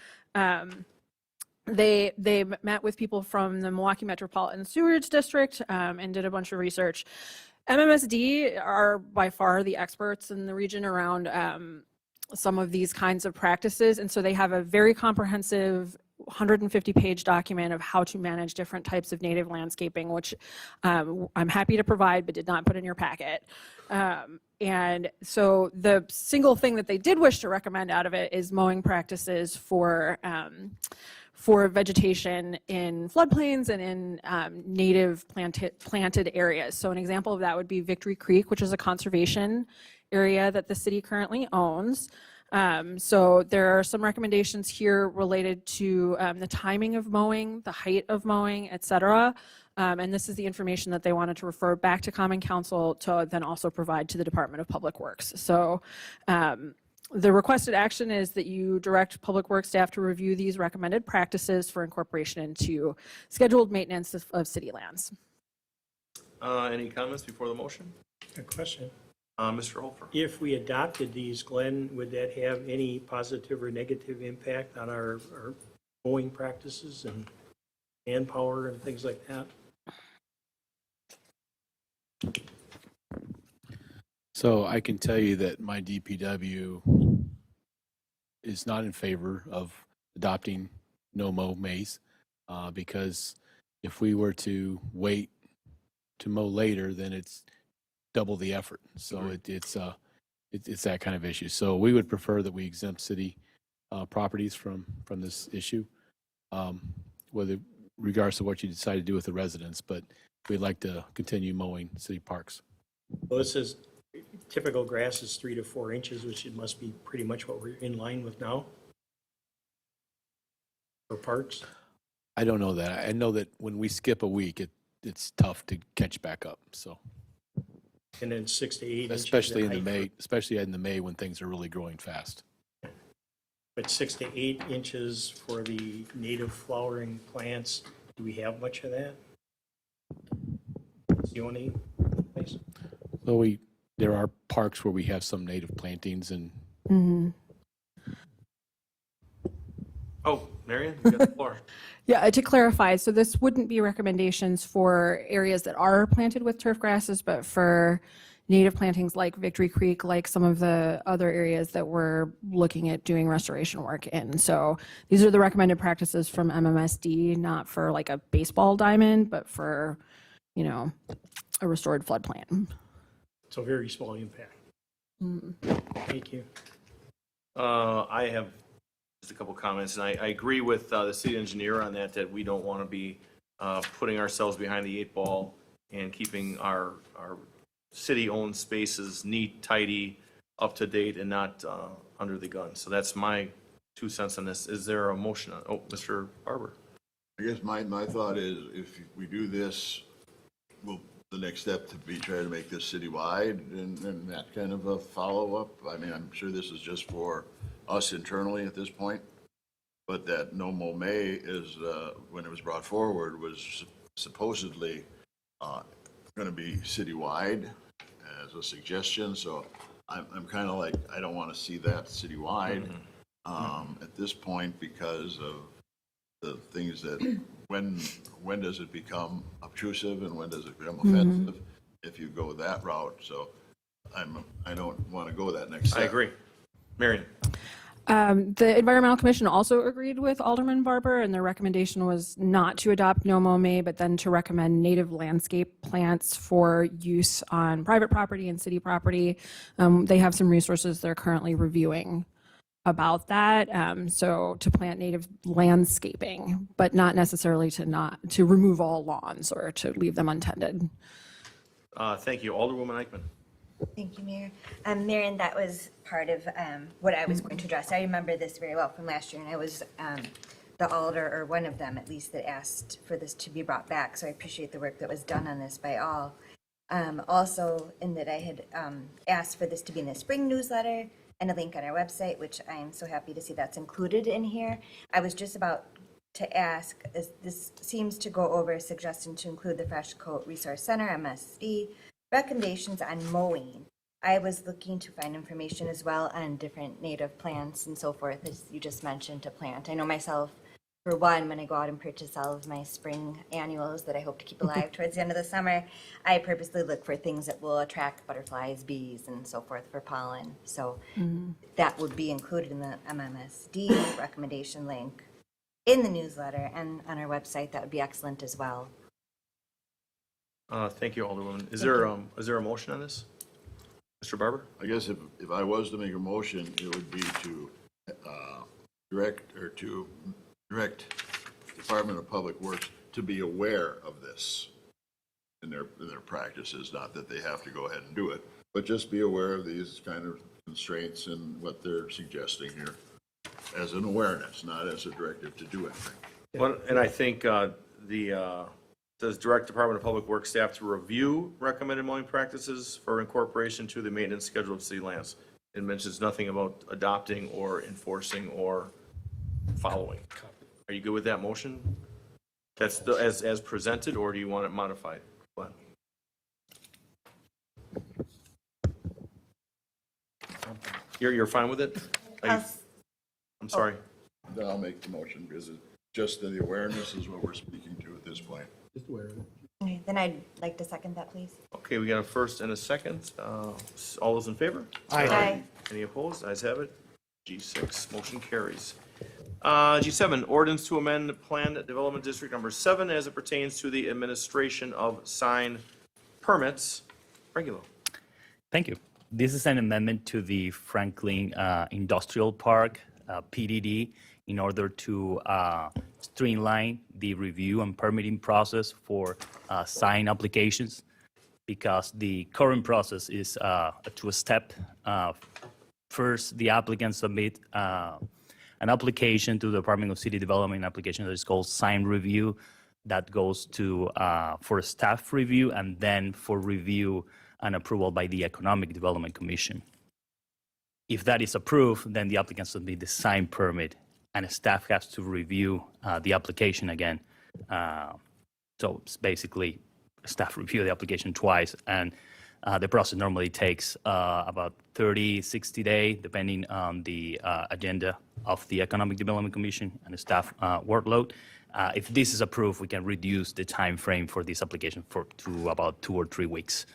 they met with people from the Milwaukee Metropolitan Sewerage District and did a bunch of research. MMSD are by far the experts in the region around some of these kinds of practices, and so they have a very comprehensive 150-page document of how to manage different types of native landscaping, which I'm happy to provide but did not put in your packet. And so the single thing that they did wish to recommend out of it is mowing practices for vegetation in floodplains and in native planted areas. So an example of that would be Victory Creek, which is a conservation area that the city currently owns. So there are some recommendations here related to the timing of mowing, the height of mowing, et cetera. And this is the information that they wanted to refer back to Common Council to then also provide to the Department of Public Works. So the requested action is that you direct Public Works staff to review these recommended practices for incorporation into scheduled maintenance of city lands. Any comments before the motion? A question. Mr. Hofer? If we adopted these, Glenn, would that have any positive or negative impact on our mowing practices and manpower and things like that? So I can tell you that my DPW is not in favor of adopting no mow Mays because if we were to wait to mow later, then it's double the effort. So it's that kind of issue. So we would prefer that we exempt city properties from this issue, whether regardless of what you decide to do with the residents, but we'd like to continue mowing city parks. Well, it says typical grass is 3 to 4 inches, which it must be pretty much what we're in line with now for parks. I don't know that. I know that when we skip a week, it's tough to catch back up. So And then 6 to 8 inches. especially in the height May, especially in the May when things are really growing fast. But 6 to 8 inches for the native flowering plants, do we have much of that? It's the only place. So there are parks where we have some native plantings and Oh, Marion, you got the floor. Yeah, to clarify, so this wouldn't be recommendations for areas that are planted with turf grasses, but for native plantings like Victory Creek, like some of the other areas that we're looking at doing restoration work in. So these are the recommended practices from MMSD, not for like a baseball diamond, but for, a restored floodplain. So very small impact. Thank you. I have just a couple comments, and I agree with the city engineer on that we don't want to be putting ourselves behind the 8 ball and keeping our city-owned spaces neat, tidy, up to date, and not under the gun. So that's my 2 cents on this. Is there a motion? Mr. Barber. I guess my thought is if we do this, the next step to be try to make this citywide and that kind of a follow-up. I mean, I'm sure this is just for us internally at this point, but that No Mow May is, when it was brought forward, was supposedly going to be citywide as a suggestion. So I'm kind of like, I don't want to see that citywide at this point because of the things that, when does it become obtrusive and when does it become offensive? If you go that route, so I don't want to go that next step. I agree. Marion? The Environmental Commission also agreed with Alderman Barber, and their recommendation was not to adopt no mow may, but then to recommend native landscape plants for use on private property and city property. They have some resources they're currently reviewing about that. So to plant native landscaping, but not necessarily to remove all lawns or to leave them untended. Thank you. Alderwoman Eichman? Thank you, Mayor. Marion, that was part of what I was going to address. I remember this very well from last year, and I was the alder, or one of them at least, that asked for this to be brought back. So I appreciate the work that was done on this by all. Also, in that I had asked for this to be in the spring newsletter and a link on our website, which I am so happy to see that's included in here. I was just about to ask, this seems to go over a suggestion to include the Fresh Coat Resource Center, MSD, recommendations on mowing. I was looking to find information as well on different native plants and so forth, as you just mentioned, to plant. I know myself, for one, when I go out and purchase all of my spring annuals that I hope to keep alive towards the end of the summer, I purposely look for things that will attract butterflies, bees, and so forth for pollen. So that would be included in the MMSD recommendation link in the newsletter and on our website. That would be excellent as well. Thank you, Alderwoman. Is there a motion on this? Mr. Barber? I guess if I was to make a motion, it would be to direct Department of Public Works to be aware of this in their practices, not that they have to go ahead and do it, but just be aware of these kind of constraints and what they're suggesting here as an awareness, not as a directive to do anything. Well, and I think does direct Department of Public Works staff to review recommended mowing practices for incorporation to the maintenance schedule of city lands. It mentions nothing about adopting or enforcing or following. Are you good with that motion? That's as presented, or do you want it modified? Glenn? You're fine with it? I'm sorry. Then I'll make the motion because it's just the awareness is what we're speaking to at this point. Just aware of it. Okay, then I'd like to second that, please. Okay, we got a first and a second. All those in favor? Aye. Any opposed? Ayes have it. G6, motion carries. G7, ordinance to amend Planned Development District Number 7 as it pertains to the administration of sign permits. Regulo. Thank you. This is an amendment to the Franklin Industrial Park, PDD, in order to streamline the review and permitting process for sign applications, because the current process is a two-step. First, the applicant submit an application to the Department of City Development, application that is called sign review, that goes to for staff review and then for review and approval by the Economic Development Commission. If that is approved, then the applicant submit the sign permit, and staff has to review the application again. So it's basically staff review the application twice, and the process normally takes about 30, 60 days, depending on the agenda of the Economic Development Commission and the staff workload. If this is approved, we can reduce the time frame for this application to about 2 or 3 weeks.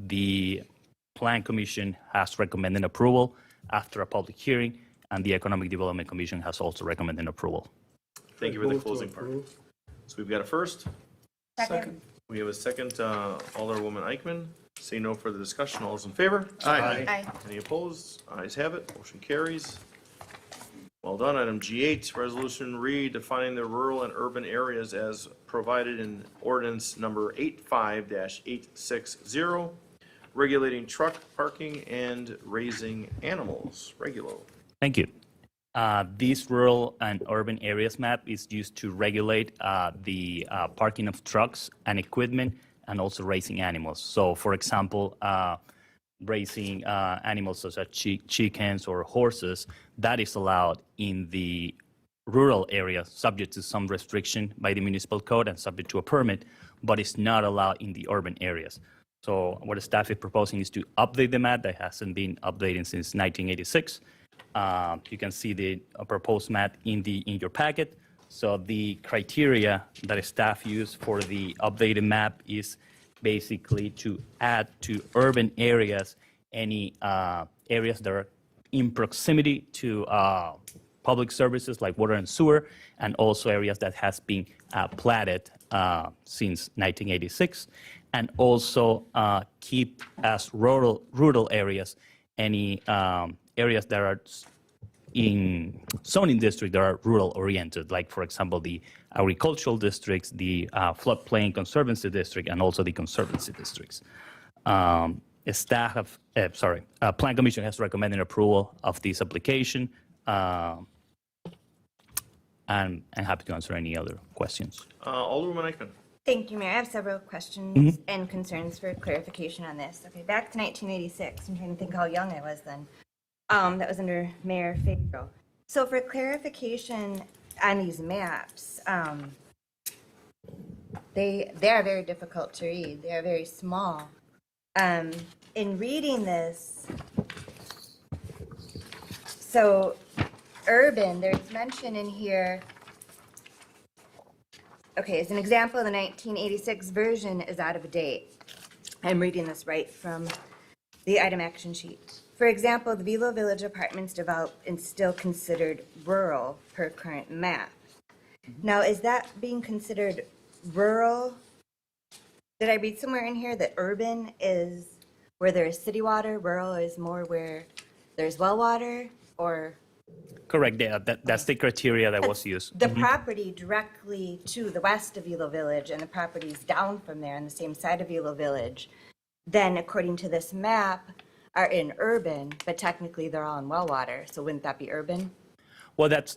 The Plan Commission has recommended approval after a public hearing, and the Economic Development Commission has also recommended approval. Thank you for the Move to closing part. approve. So we've got a first. Second. We have a second, Alderwoman Eichman. See no further discussion. All those in favor? Aye. Any opposed? Ayes have it. Motion carries. Well done. Item G8, resolution redefining the rural and urban areas as provided in ordinance number 85-860, regulating truck parking and raising animals. Regulo. Thank you. This rural and urban areas map is used to regulate the parking of trucks and equipment, and also raising animals. So, for example, raising animals such as chickens or horses, that is allowed in the rural area, subject to some restriction by the municipal code and subject to a permit, but it's not allowed in the urban areas. So what the staff is proposing is to update the map that hasn't been updated since 1986, You can see the proposed map in your packet. So the criteria that staff used for the updated map is basically to add to urban areas any areas that are in proximity to public services like water and sewer, and also areas that has been platted since 1986, and also keep as rural areas any areas that are in zoning district that are rural oriented, like for example the agricultural districts, the floodplain conservancy district, and also the conservancy districts. Plan Commission has recommended approval of this application. And I'm happy to answer any other questions. Alderwoman Eichman. Thank you, Mayor. I have several questions and concerns for clarification on this. Okay, back to 1986. I'm trying to think how young I was then. That was under Mayor Fedro. So for clarification on these maps, they are very difficult to read. They are very small. In reading this, so urban, there's mention in here. Okay, as an example, the 1986 version is out of date. I'm reading this right from the item action sheet. For example, the Velo Village Apartments developed and still considered rural per current map. Now, is that being considered rural? Did I read somewhere in here that urban is where there's city water, rural is more where there's well water, or? Correct, yeah, that's the criteria that was used. The property directly to the west of Velo Village and the properties down from there on the same side of Velo Village, then according to this map, are in urban, but technically they're all in well water, so wouldn't that be urban? Well, that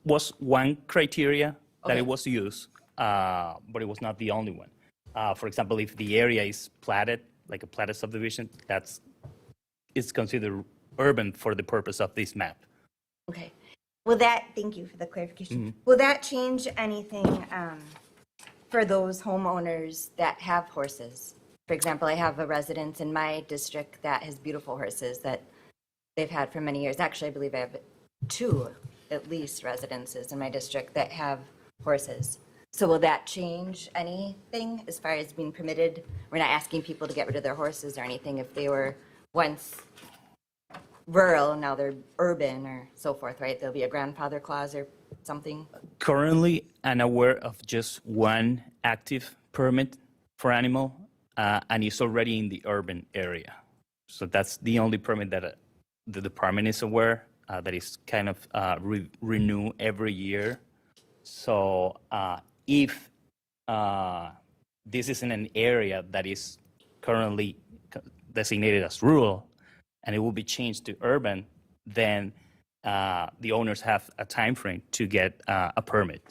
was one criteria that it was used, but it was not the only one. For example, if the area is platted, like a platted subdivision, it's considered urban for the purpose of this map. Okay. Thank you for the clarification. Will that change anything for those homeowners that have horses? For example, I have a residence in my district that has beautiful horses that they've had for many years. Actually, I believe I have 2, at least, residences in my district that have horses. So will that change anything as far as being permitted? We're not asking people to get rid of their horses or anything if they were once rural, now they're urban or so forth, right? There'll be a grandfather clause or something? Currently, I'm aware of just one active permit for animal, and it's already in the urban area. So that's the only permit that the department is aware that is kind of renew every year. So if this is in an area that is currently designated as rural, and it will be changed to urban, then the owners have a time frame to get a permit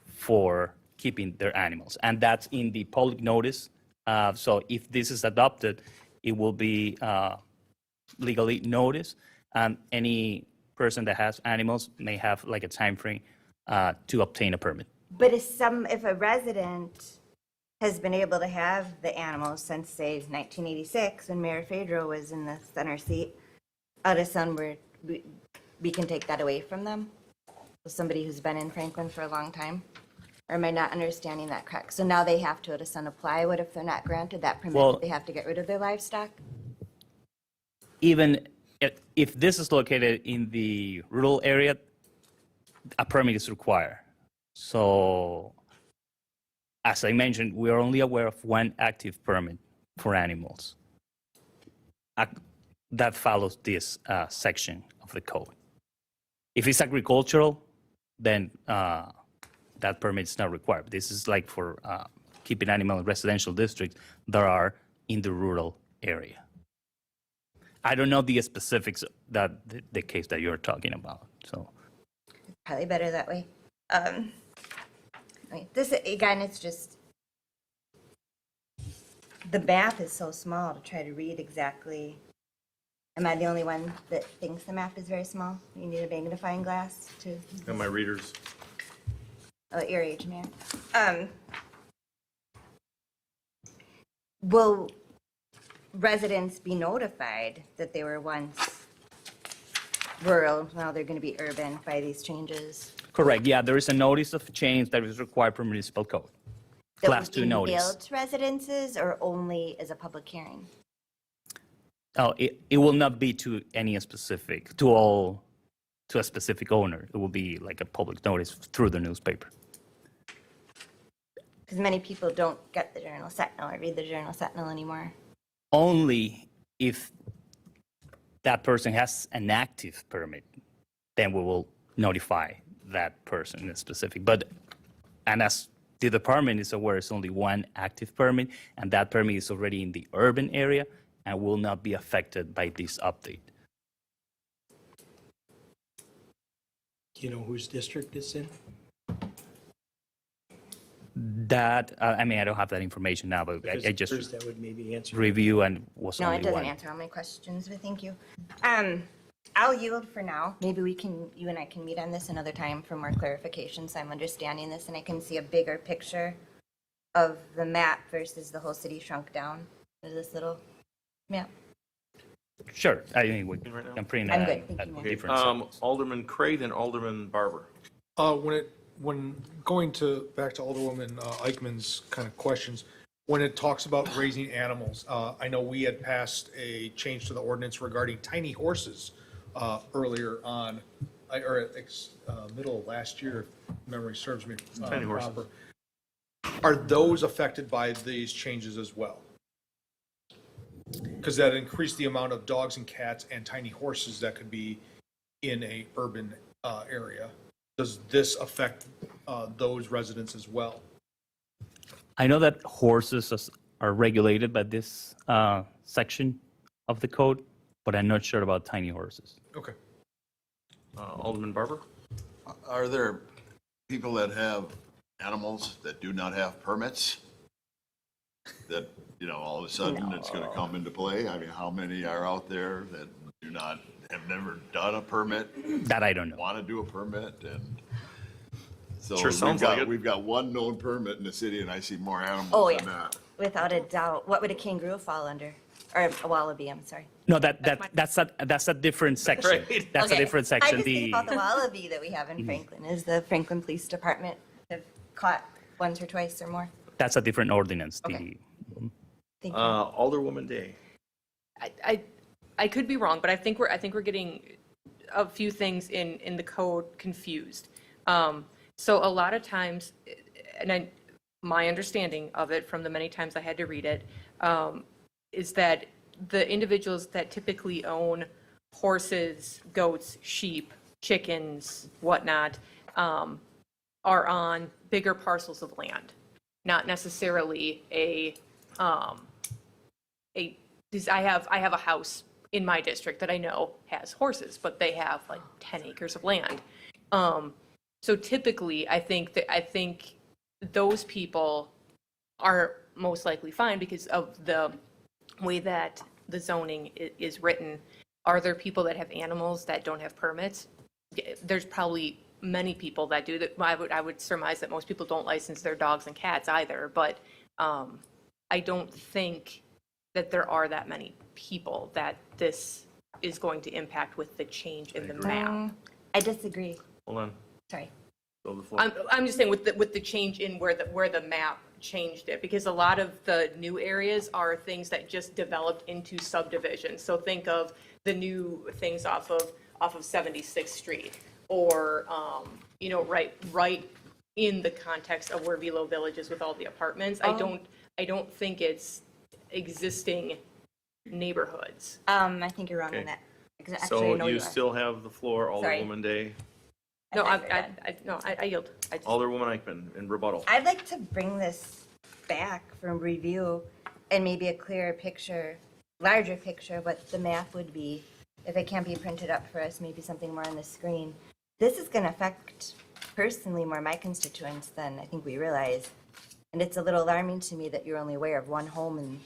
for keeping their animals. And that's in the public notice. So if this is adopted, it will be legally noticed. And any person that has animals may have like a time frame to obtain a permit. But if a resident has been able to have the animals since, say, 1986, when Mayor Fedro was in the center seat, all of a sudden we can take that away from them? Somebody who's been in Franklin for a long time? Or am I not understanding that correct? So now they have to, all of a sudden, apply. What if they're not granted that permit? Well, They have to get rid of their livestock? Even if this is located in the rural area, a permit is required. So, as I mentioned, we are only aware of one active permit for animals that follows this section of the code. If it's agricultural, then that permit is not required. This is like for keeping animals in residential districts that are in the rural area. I don't know the specifics that the case that you're talking about. So Probably better that way. This, again, it's just, the map is so small to try to read exactly. Am I the only one that thinks the map is very small? You need a magnifying glass to, And my readers. at your age, man. Will residents be notified that they were once rural, now they're going to be urban by these changes. Correct, yeah, there is a notice of change that is required per municipal code. That Class would 2 be notice. mailed to residences or only as a public hearing? Oh, it will not be to any specific, to a specific owner. It will be like a public notice through the newspaper. Because many people don't get the Journal Sentinel or read the Journal Sentinel anymore. Only if that person has an active permit, then we will notify that person in specific. And as the department is aware, it's only one active permit, and that permit is already in the urban area and will not be affected by this update. Do you know whose district it's in? That, I mean, I don't have that information now, but I just First, that would maybe answer. review and was No, only it doesn't one. answer all my questions, but thank you. I'll yield for now. Maybe you and I can meet on this another time for more clarification, so I'm understanding this and I can see a bigger picture of the map versus the whole city shrunk down. There's this little map. Sure, I mean, we Right now? can print I'm a good, thank you, Mayor. different set. Alderman Craig, then Alderman Barber. When going back to Alderwoman Eichmann's kind of questions, when it talks about raising animals, I know we had passed a change to the ordinance regarding tiny horses earlier on, middle of last year, if memory serves me Tiny horses. proper. Are those affected by these changes as well? Because that increased the amount of dogs and cats and tiny horses that could be in a urban area. Does this affect those residents as well? I know that horses are regulated by this section of the code, but I'm not sure about tiny horses. Okay. Alderman Barber? Are there people that have animals that do not have permits? That, all of a sudden it's going to come into play? I mean, how many are out there that have never done a permit? That I don't know. Want to do a permit, and so Sure sounds like it. we've got one known permit in the city, and I see more animals Oh, than yeah, that. without a doubt. What would a kangaroo fall under? Or a wallaby, I'm sorry. No, that's a different section. Right. That's a Okay. different I section. just think about the wallaby that we have Mm-hmm. in Franklin. Is the Franklin Police Department have caught once or twice or more? That's a different ordinance. Okay. Thank you. Alderwoman Day. I could be wrong, but I think we're getting a few things in the code confused. So a lot of times, and my understanding of it from the many times I had to read it, is that the individuals that typically own horses, goats, sheep, chickens, whatnot, are on bigger parcels of land, not necessarily I have a house in my district that I know has horses, but they have like 10 acres of land. So typically, I think those people are most likely fine because of the way that the zoning is written. Are there people that have animals that don't have permits? There's probably many people that do that. I would surmise that most people don't license their dogs and cats either, but I don't think that there are that many people that this is going to impact with the change in the map. I disagree. Hold on. Sorry. Go to the floor. I'm just saying with the change in where the map changed it, because a lot of the new areas are things that just developed into subdivisions. So think of the new things off of 76th Street, or right in the context of where Velo Village is with all the apartments. I don't think it's existing neighborhoods. I think you're wrong Okay. on that. Actually, I So know you are. still have the floor, Sorry. Alderwoman Day. No, I'm not I yield. Alderwoman Eichmann in rebuttal. I'd like to bring this back from review and maybe a clearer picture, larger picture of what the map would be. If it can't be printed up for us, maybe something more on the screen. This is going to affect personally more my constituents than I think we realize. And it's a little alarming to me that you're only aware of one home in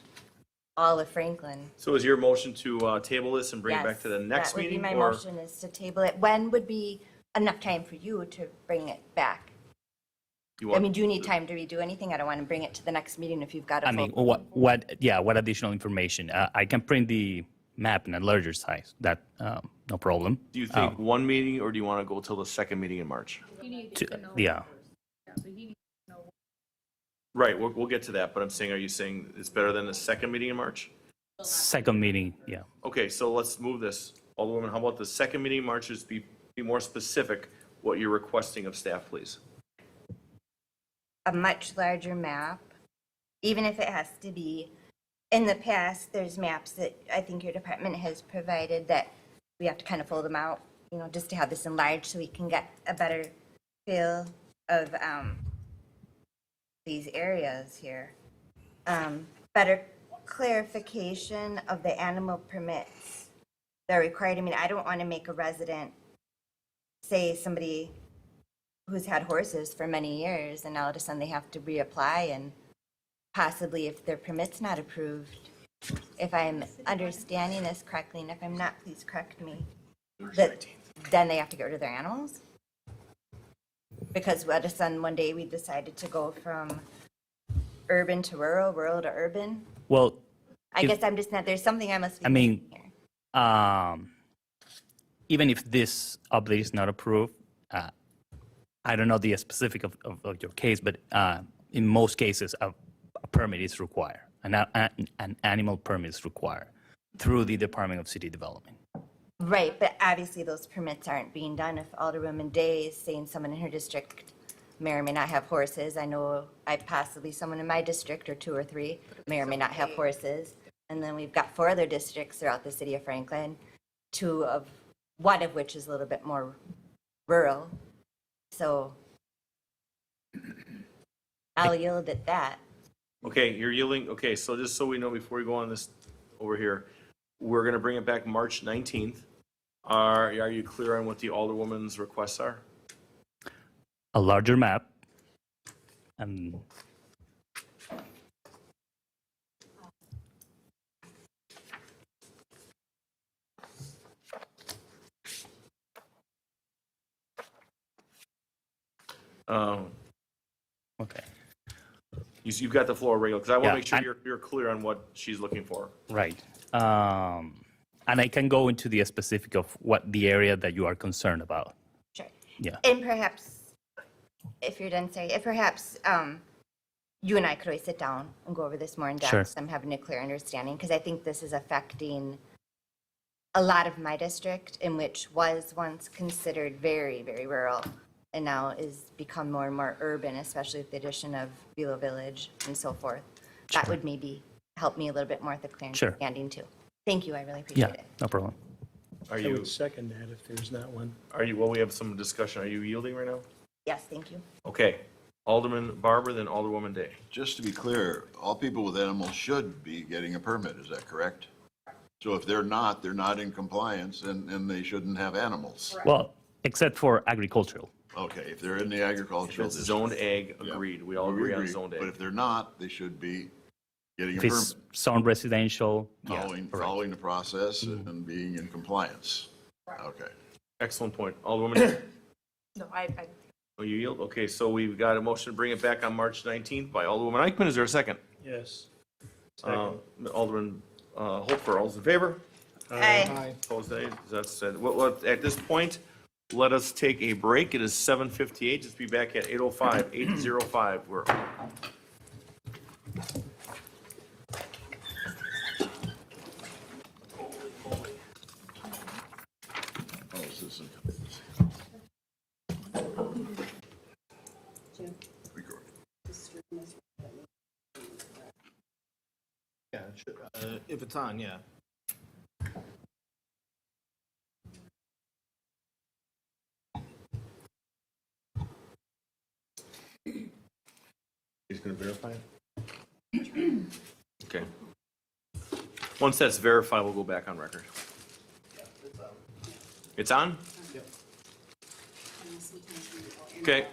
all of Franklin. So is your motion to table this and bring it back to the next meeting? That would be my or- motion, is to table it. When would be enough time for you to bring it back? You I want- mean, do you need time to redo anything? I don't want to bring it to the next meeting if you've got a I mean, full. what additional information? I can print the map in a larger size. That, no problem. Do you think one meeting, or do you want to go till the second meeting in March? Yeah, Right, we'll get to that, but I'm saying, are you saying it's better than the second meeting in March? second meeting, yeah. Okay, so let's move this. Alderwoman, how about the second meeting in March, just be more specific what you're requesting of staff, please? A much larger map, even if it has to be, in the past, there's maps that I think your department has provided that we have to kind of fold them out, you know, just to have this enlarged so we can get a better feel of these areas here. Better clarification of the animal permits that are required. I mean, I don't want to make a resident, say somebody who's had horses for many years and all of a sudden they have to reapply and possibly if their permit's not approved, if I'm understanding this correctly, and if I'm not, please correct me, that then they have to get rid of their animals? Because all of a sudden one day we decided to go from urban to rural, rural to urban. Well, I if- guess I'm just not, there's something I must be I mean, missing here. even if this update is not approved, I don't know the specific of your case, but in most cases, a permit is required. An animal permit is required through the Department of City Development. Right, but obviously those permits aren't being done. If Alderwoman Day is saying someone in her district may or may not have horses, I know possibly someone in my district, or 2 or 3, may or may not have horses. And then we've got 4 other districts throughout the city of Franklin, one of which is a little bit more rural. So I'll yield at that. Okay, you're yielding, okay, so just so we know before we go on this over here, we're going to bring it back March 19th. Are you clear on what the Alderwoman's requests are? A larger map, and okay, You've got the floor, regular, because I want to Yeah, make sure and- you're clear on what she's looking for. right. And I can go into the specific of what the area that you are concerned about. Sure. Yeah. And perhaps, if you're done saying, if perhaps you and I could always sit down and go over this more in depth. Sure. So I'm having a clear understanding, because I think this is affecting a lot of my district, in which was once considered very, very rural, and now is become more and more urban, especially with the addition of Velo Village and so forth. That would maybe help me a little bit more with the clear Sure. understanding too. Thank you, I really Yeah, appreciate it. no problem. Are I you, would second that if there's not one. well, we have some discussion. Are you yielding right now? Yes, thank you. Okay, Alderman Barber, then Alderwoman Day. Just to be clear, all people with animals should be getting a permit, is that correct? So if they're not in compliance, and they shouldn't have animals. Well, except for agricultural. Okay, if they're in the agricultural It's district. zoned ag, agreed. We all agree on zoned But ag. if they're not, they should be getting a If it's permit, zone residential, yeah, following, correct. following the process and being in compliance. Okay. Excellent point. Alderwoman Day. No, Oh, you yield? Okay, so we've got a motion to bring it back on March 19th by Alderwoman Eichman. Is there a second? Yes. Alderman Hopper, all those in favor? Aye. Opposed, nay? That's said. At this point, let us take a break. It is 7:58. Just be back at 8:05, 8:05. We're Oh, is this a- Record. Yeah, if it's on, yeah. He's going to verify it? Okay. Once that's verified, we'll go back on record. It's on? Okay.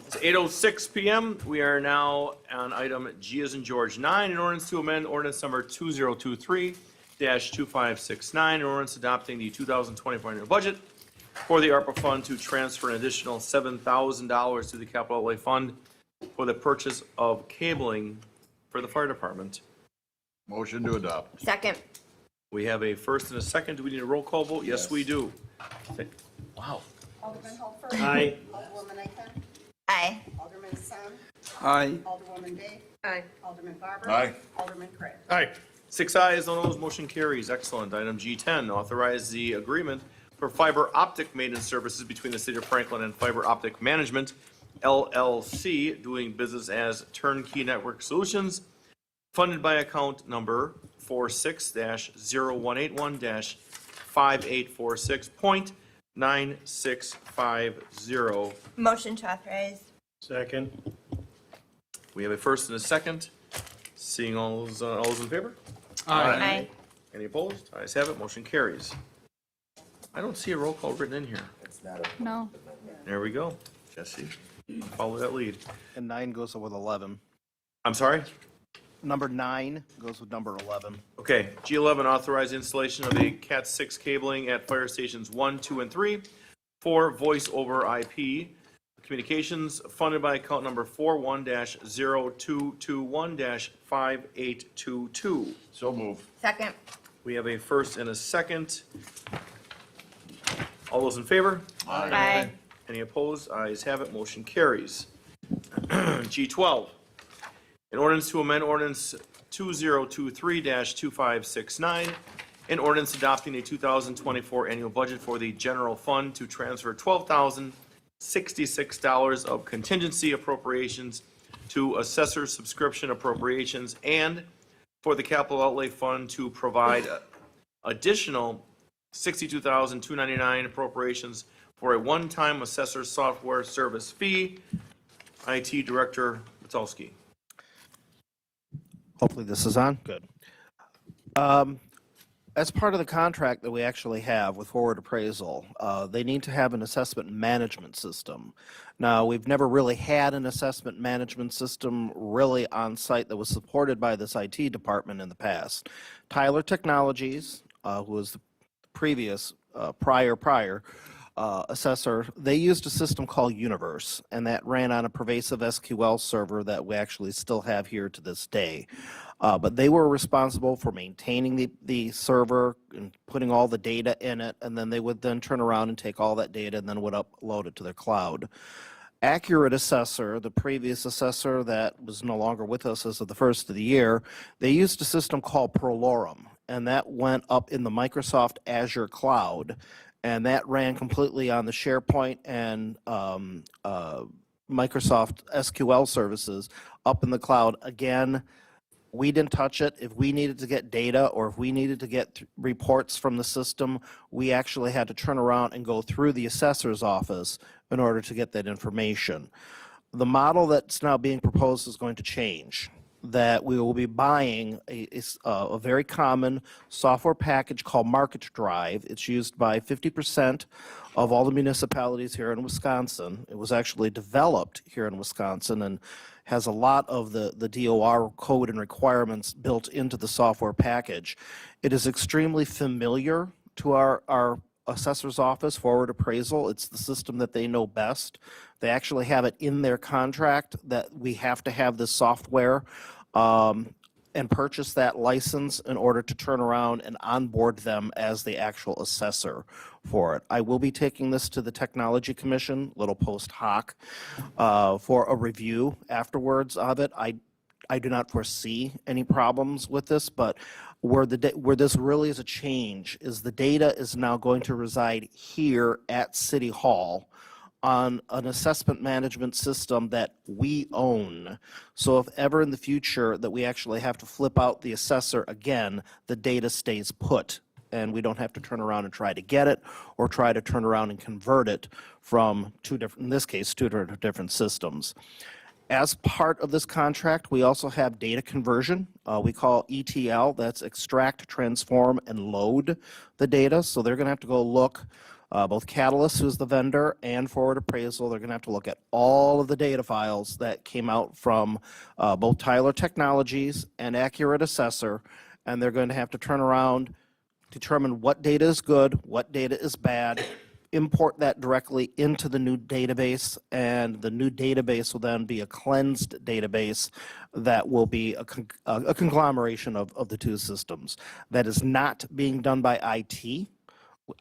It's 8:06 PM. We are now on item G as in George 9, an ordinance to amend ordinance number 2023-2569, an ordinance adopting the 2024 annual budget for the ARPA fund to transfer an additional $7,000 to the capital outlay fund for the purchase of cabling for the fire department. Motion to adopt. Second. We have a first and a second. Do we need a roll call vote? Yes, we do. Wow. Alderman Holford. Aye. Alderwoman Eichman. Aye. Alderman Hassan. Aye. Alderwoman Day. Aye. Alderman Barber. Aye. Alderman Craig. Aye. 6 ayes, no noes, motion carries. Excellent. Item G10, authorize the agreement for fiber optic maintenance services between the City of Franklin and Fiber Optic Management, LLC, doing business as Turnkey Network Solutions, funded by account number 46-0181-5846.9650. Motion to authorize. Second. We have a first and a second. Seeing all those in favor? Aye. Any opposed? Ayes have it, motion carries. I don't see a roll call written in here. No. There we go. Jesse, follow that lead. And 9 goes with 11. I'm sorry? Number 9 goes with number 11. Okay, G11, authorize installation of a Cat 6 cabling at fire stations 1, 2, and 3 for voice over IP communications funded by account number 41-0221-5822. So move. Second. We have a first and a second. All those in favor? Aye. Any opposed? Ayes have it, motion carries. G12, an ordinance to amend ordinance 2023-2569, an ordinance adopting a 2024 annual budget for the general fund to transfer $12,066 of contingency appropriations to assessor subscription appropriations and for the capital outlay fund to provide additional $62,299 appropriations for a one-time assessor software service fee. IT Director Matalski. Hopefully this is on. Good. As part of the contract that we actually have with Forward Appraisal, they need to have an assessment management system. Now, we've never really had an assessment management system really on site that was supported by this IT department in the past. Tyler Technologies, who was the previous prior assessor, they used a system called Universe, and that ran on a pervasive SQL server that we actually still have here to this day. But they were responsible for maintaining the server and putting all the data in it, and then they would then turn around and take all that data and then would upload it to their cloud. Accurate Assessor, the previous assessor that was no longer with us as of the first of the year, they used a system called Prolorum, and that went up in the Microsoft Azure cloud, and that ran completely on the SharePoint and Microsoft SQL services up in the cloud. Again, we didn't touch it. If we needed to get data or if we needed to get reports from the system, we actually had to turn around and go through the assessor's office in order to get that information. The model that's now being proposed is going to change, that we will be buying a very common software package called Market Drive. It's used by 50% of all the municipalities here in Wisconsin. It was actually developed here in Wisconsin and has a lot of the DOR code and requirements built into the software package. It is extremely familiar to our assessor's office, Forward Appraisal. It's the system that they know best. They actually have it in their contract that we have to have this software and purchase that license in order to turn around and onboard them as the actual assessor for it. I will be taking this to the Technology Commission, little post hoc, for a review afterwards of it. I do not foresee any problems with this, but where this really is a change is the data is now going to reside here at City Hall on an assessment management system that we own. So if ever in the future that we actually have to flip out the assessor again, the data stays put and we don't have to turn around and try to get it or try to turn around and convert it from two different systems. As part of this contract, we also have data conversion. We call ETL, that's extract, transform, and load the data. So they're going to have to go look, both Catalyst, who's the vendor, and Forward Appraisal, they're going to have to look at all of the data files that came out from both Tyler Technologies and Accurate Assessor, and they're going to have to turn around, determine what data is good, what data is bad, import that directly into the new database, and the new database will then be a cleansed database that will be a conglomeration of the two systems. That is not being done by IT.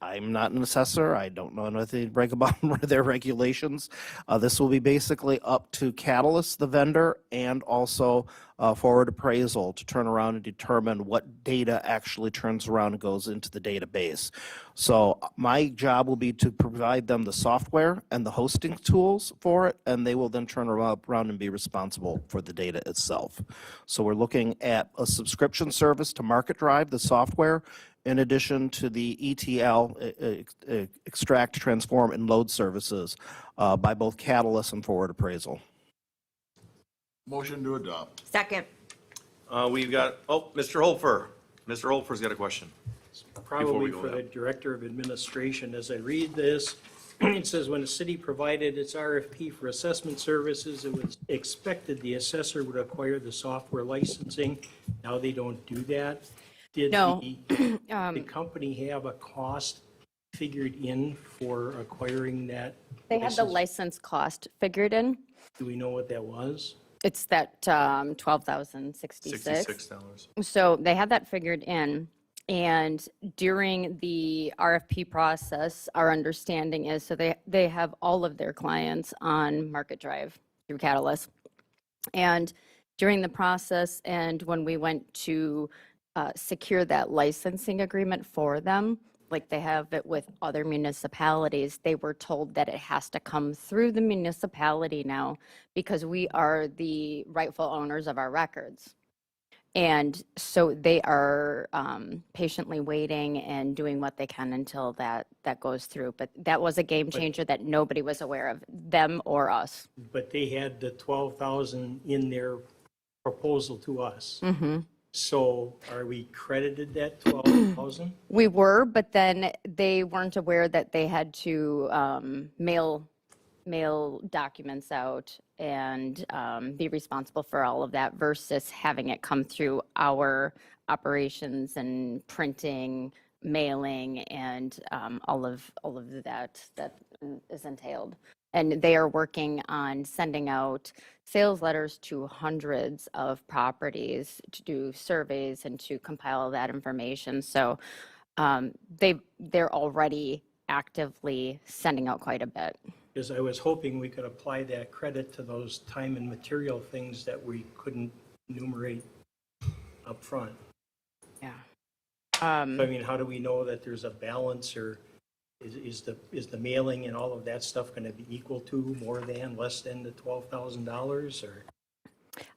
I'm not an assessor. I don't know anything about their regulations. This will be basically up to Catalyst, the vendor, and also Forward Appraisal to turn around and determine what data actually turns around and goes into the database. So my job will be to provide them the software and the hosting tools for it, and they will then turn around and be responsible for the data itself. So we're looking at a subscription service to Market Drive, the software, in addition to the ETL, extract, transform, and load services by both Catalyst and Forward Appraisal. Motion to adopt. Second. We've got, Mr. Holfer. Mr. Holfer's got a question. Before we Probably go for down. the Director of Administration. As I read this, it says, when the city provided its RFP for assessment services, it was expected the assessor would acquire the software licensing. Now they don't do that. Did No. the company have a cost figured in for acquiring that? They had the license? license cost figured in. Do we know what that was? It's that $12,066. $66. So they had that figured in. And during the RFP process, our understanding is, so they have all of their clients on Market Drive through Catalyst. And during the process, and when we went to secure that licensing agreement for them, like they have it with other municipalities, they were told that it has to come through the municipality now because we are the rightful owners of our records. And so they are patiently waiting and doing what they can until that goes through. But that was a game changer that nobody was aware of, them or us. But they had the 12,000 in their proposal to us. Mm-hmm. So are we credited that 12,000? We were, but then they weren't aware that they had to mail documents out and be responsible for all of that versus having it come through our operations and printing, mailing, and all of that is entailed. And they are working on sending out sales letters to hundreds of properties to do surveys and to compile that information. So they're already actively sending out quite a bit. Because I was hoping we could apply that credit to those time and material things that we couldn't enumerate up front. Yeah. I mean, how do we know that there's a balance, or is the mailing and all of that stuff going to be equal to, more than, less than the $12,000, or?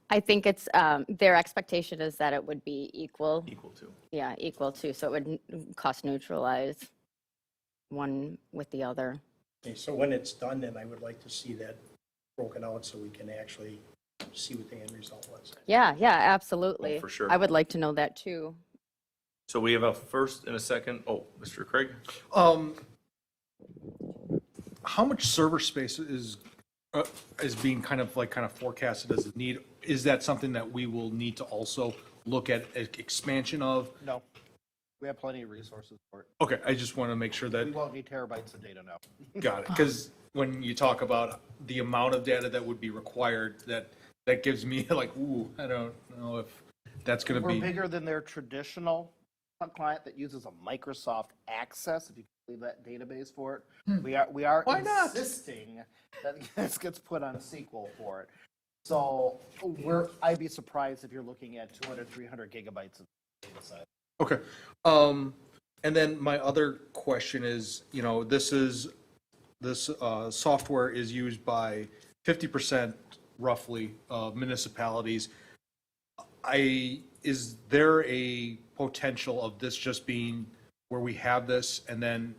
I think it's, their expectation is that it would be equal. Equal to. Yeah, equal to, so it would cost neutralize one with the other. Okay, so when it's done, then I would like to see that broken out so we can actually see what the end result was. Yeah, absolutely. Oh, for sure. I would like to know that too. So we have a first and a second. Mr. Craig? How much server space is being kind of forecasted as a need? Is that something that we will need to also look at expansion of? No, we have plenty of resources for it. Okay, I just want to make sure that. We won't need terabytes of data now. Got it, because when you talk about the amount of data that would be required, that gives me like, ooh, I don't know if that's going to We're be. bigger than their traditional client that uses a Microsoft Access, if you can believe that database for it. We are Why not? insisting that this gets put on SQL for it. So I'd be surprised if you're looking at 200, 300 gigabytes of data size. Okay. And then my other question is, this software is used by 50% roughly of municipalities. Is there a potential of this just being where we have this and then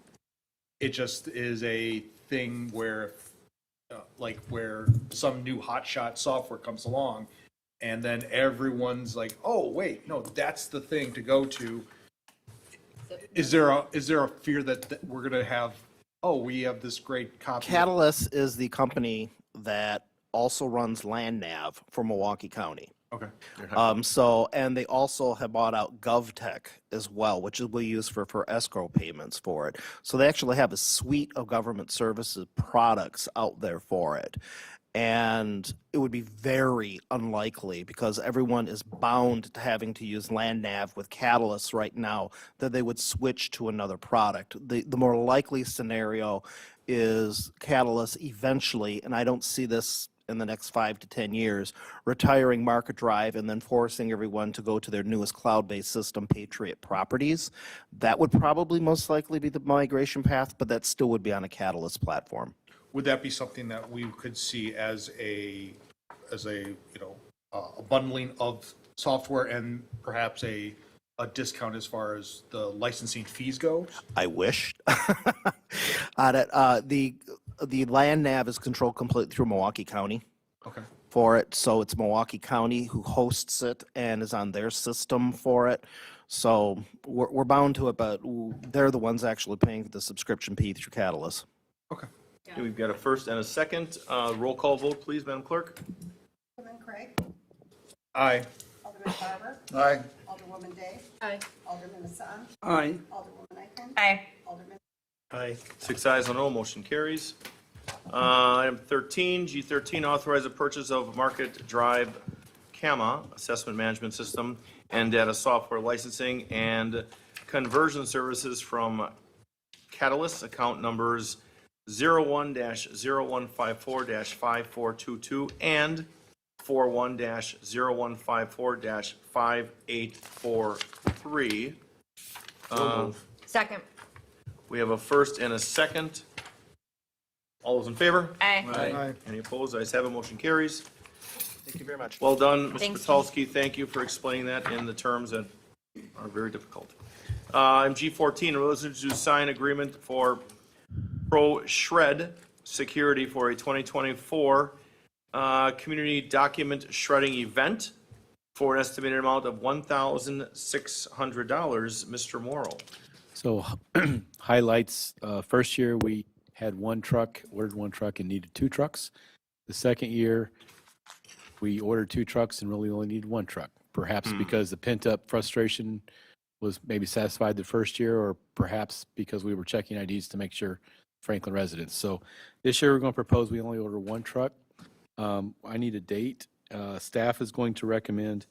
it just is a thing where, where some new hotshot software comes along and then everyone's like, oh, wait, no, that's the thing to go to. Is there a fear that we're going to have, we have this great copy? Catalyst is the company that also runs LandNav for Milwaukee County. Okay. So, and they also have bought out GovTech as well, which we use for escrow payments for it. So they actually have a suite of government services products out there for it. And it would be very unlikely, because everyone is bound to having to use LandNav with Catalyst right now, that they would switch to another product. The more likely scenario is Catalyst eventually, and I don't see this in the next 5 to 10 years, retiring Market Drive and then forcing everyone to go to their newest cloud-based system, Patriot Properties. That would probably most likely be the migration path, but that still would be on a Catalyst platform. Would that be something that we could see as a a bundling of software and perhaps a discount as far as the licensing fees go? I wish. The land nav is controlled completely through Milwaukee County Okay. for it. So it's Milwaukee County who hosts it and is on their system for it. So we're bound to it, but they're the ones actually paying for the subscription fee through Catalyst. Okay. Okay, we've got a first and a second. Roll call vote, please, Madam Clerk. Alderman Craig. Aye. Alderman Barber. Aye. Alderwoman Day. Aye. Alderman Hassan. Aye. Alderwoman Eichman. Aye. Alderman. Aye. 6 ayes, no, motion carries. Item 13, G13, authorize the purchase of Market Drive CAMA Assessment Management System and data software licensing and conversion services from Catalyst, account numbers 01-0154-5422 and 41-0154-5843. Second. We have a first and a second. All those in favor? Aye. Any opposed? Ayes have it, motion carries. Thank you very much. Well done, Mr. Thanks, Petalski. Thank you for explaining that in the terms that are very difficult. Item G14, a resolution to sign agreement for Pro Shred Security for a 2024 community document shredding event for an estimated amount of $1,600. Mr. Morrow. So highlights, first year we had one truck, ordered one truck and needed two trucks. The second year, we ordered two trucks and really only needed one truck. Perhaps because the pent-up frustration was maybe satisfied the first year, or perhaps because we were checking IDs to make sure Franklin residents. So this year, we're going to propose we only order one truck. I need a date. Staff is going to recommend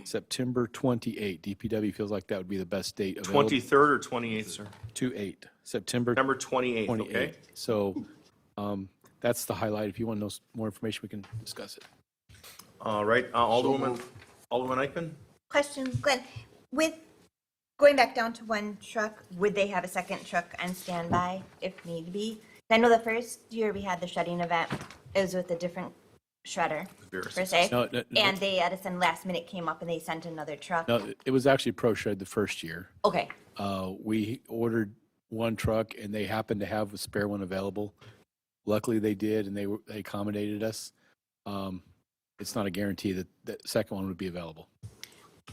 September 28. DPW feels like that would be the best date available. 23rd or 28th, sir? 28, September September 28th, okay? 28th. So that's the highlight. If you want to know more information, we can discuss it. All right, Alderwoman Eichman? Question, Glenn, with going back down to one truck, would they have a second truck on standby if need be? I know the first year we had the shredding event, it was with a different shredder, per se. No, And they, at a last minute, came up and they sent another truck. No, it was actually ProShred the first year. Okay, We ordered one truck and they happened to have a spare one available. Luckily they did, and they accommodated us. It's not a guarantee that the second one would be available.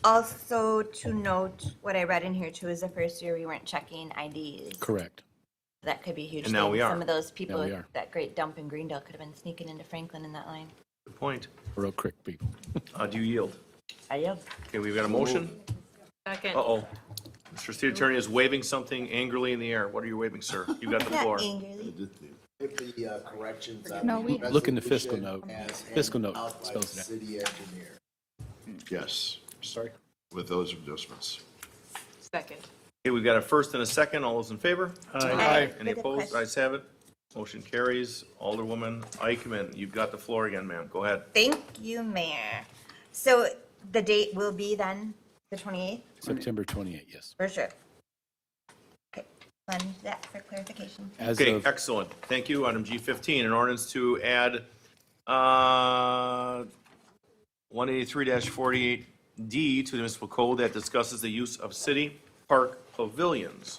also to note, what I read in here too is the first year we weren't checking IDs. Correct. That could be a huge And thing. now we are. Some of those people, we are. that great dump in Greendale could have been sneaking into Franklin in that line. Good point. Real quick, people. Do you yield? I yield. Okay, we've got a motion. Second. Uh-oh. Mr. City Attorney is waving something angrily in the air. What are you waving, sir? You've got the floor. Not angrily. With the corrections on No, we- the Look in the fiscal resolution note. as Fiscal note handed out by spells the it out. city engineer. Yes, Sorry. with those adjustments. Second. Okay, we've got a first and a second. All those in favor? Aye. Any With a opposed? question. Ayes have it. Motion carries. Alderwoman Eichman, you've got the floor again, ma'am. Go ahead. Thank you, Mayor. So the date will be then the 28th? September 28, yes. For sure. Okay, Glenn, that for clarification. As Okay, of, excellent. Thank you. Item G15, an ordinance to add 183-48D to the municipal code that discusses the use of city park pavilions.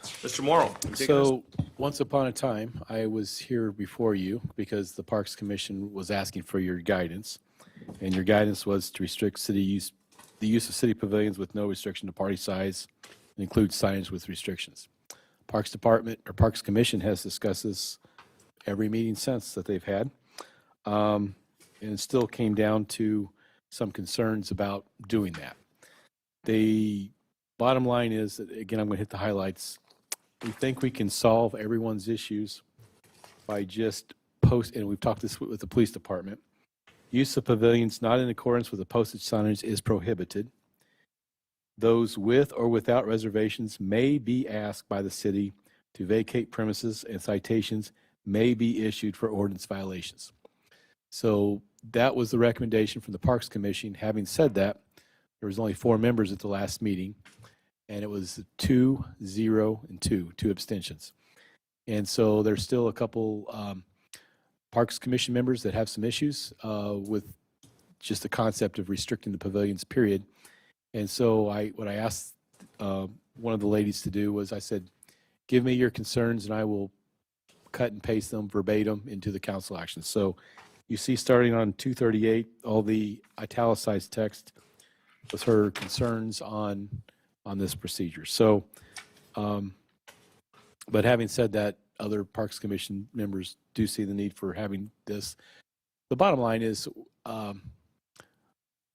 Mr. Morrow, you taking this? so once upon a time, I was here before you because the Parks Commission was asking for your guidance. And your guidance was to restrict the use of city pavilions with no restriction to party size, and include signage with restrictions. Parks Department or Parks Commission has discussed this every meeting since that they've had. And it still came down to some concerns about doing that. The bottom line is, that, again, I'm going to hit the highlights. We think we can solve everyone's issues by just and we've talked this with the police department. Use of pavilions not in accordance with the postage signage is prohibited. Those with or without reservations may be asked by the city to vacate premises, and citations may be issued for ordinance violations. So that was the recommendation from the Parks Commission. Having said that, there was only 4 members at the last meeting, and it was 2, 0, and 2 abstentions. And so there's still a couple Parks Commission members that have some issues with just the concept of restricting the pavilions, period. And so what I asked one of the ladies to do was I said, give me your concerns and I will cut and paste them verbatim into the council action. So you see starting on 238, all the italicized text was her concerns on this procedure. So, but having said that, other Parks Commission members do see the need for having this. The bottom line is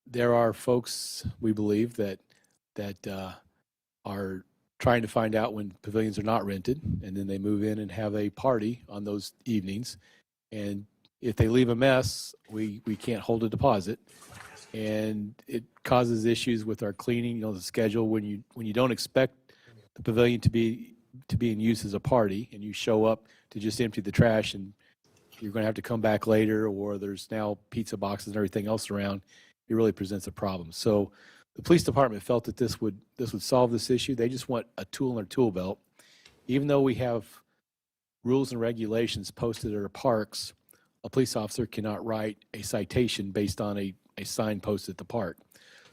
there are folks, we believe, that are trying to find out when pavilions are not rented, and then they move in and have a party on those evenings. And if they leave a mess, we can't hold a deposit. And it causes issues with our cleaning, the schedule. When you don't expect the pavilion to be in use as a party, and you show up to just empty the trash, and you're going to have to come back later, or there's now pizza boxes and everything else around, it really presents a problem. So the police department felt that this would solve this issue. They just want a tool in their tool belt. Even though we have rules and regulations posted at our parks, a police officer cannot write a citation based on a sign posted at the park.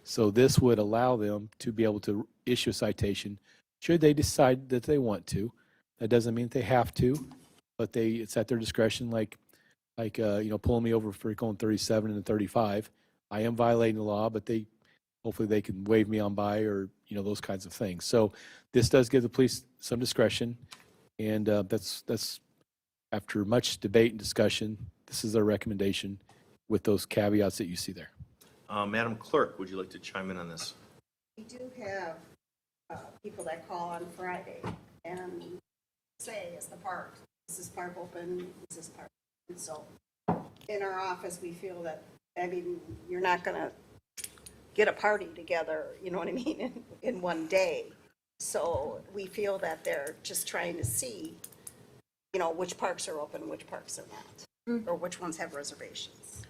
So this would allow them to be able to issue a citation should they decide that they want to. That doesn't mean they have to, but it's at their discretion, like pulling me over for going 37 and 35. I am violating the law, but hopefully they can wave me on by, or those kinds of things. So this does give the police some discretion, and that's after much debate and discussion, this is our recommendation with those caveats that you see there. Madam Clerk, would you like to chime in on this? We do have people that call on Friday and say, is the park open, is this park? And so in our office, we feel that, you're not going to get a party together, you know what I mean, in one day. So we feel that they're just trying to see, which parks are open, which parks are not, or which ones have reservations.